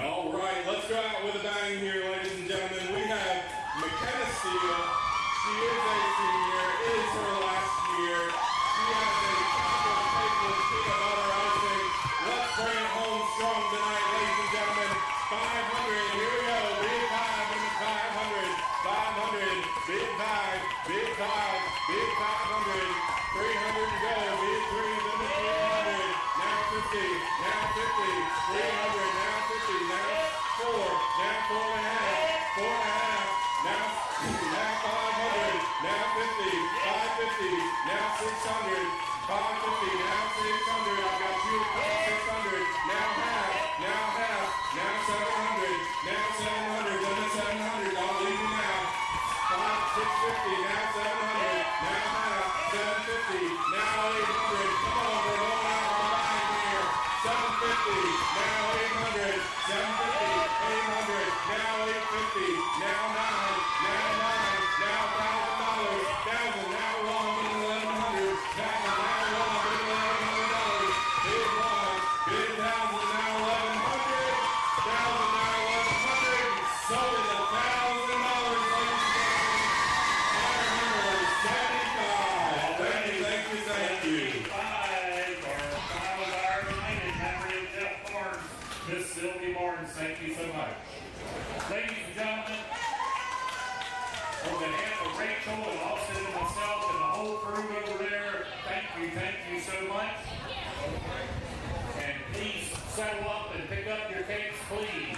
All right, let's go out with a bang here, ladies and gentlemen. We have McKenna Steele. She is a senior. It is her last year. She has a chocolate cake with peanut butter icing. Let's bring it home strong tonight, ladies and gentlemen. 500. Here we go. Bid 5 and 500. 500. Bid 5. Bid 5. Bid 500. 300 to go. Bid 3. Then 300. Now 50. Now 50. 300. Now 50. Now 4. Now 4.5. 4.5. Now 500. Now 50. 550. Now 600. 550. Now 600. I've got you at 600. Now half. Now half. Now 700. Now 700. Then 700. I'll leave you now. 650. Now 700. Now half. 750. Now 800. Come on, we're going out on the line here. 750. Now 800. 750. 800. Now 850. Now 9. Now 9. Now $1,000. 1,000. Now 1,100. 1,000. Now 1,100. Bid 1. Bid 1,000. Now 1,100. 1,000. Now 1,100. Sold it $1,000, ladies and gentlemen. 575. Thank you. Thank you. 5 for Kyle Iron Lane, Henry and Jeff Barnes. Miss Sylvie Barnes, thank you so much. Ladies and gentlemen, on behalf of Rachel and Austin and myself and the whole crew over there, thank you so much. And please settle up and pick up your cakes, please.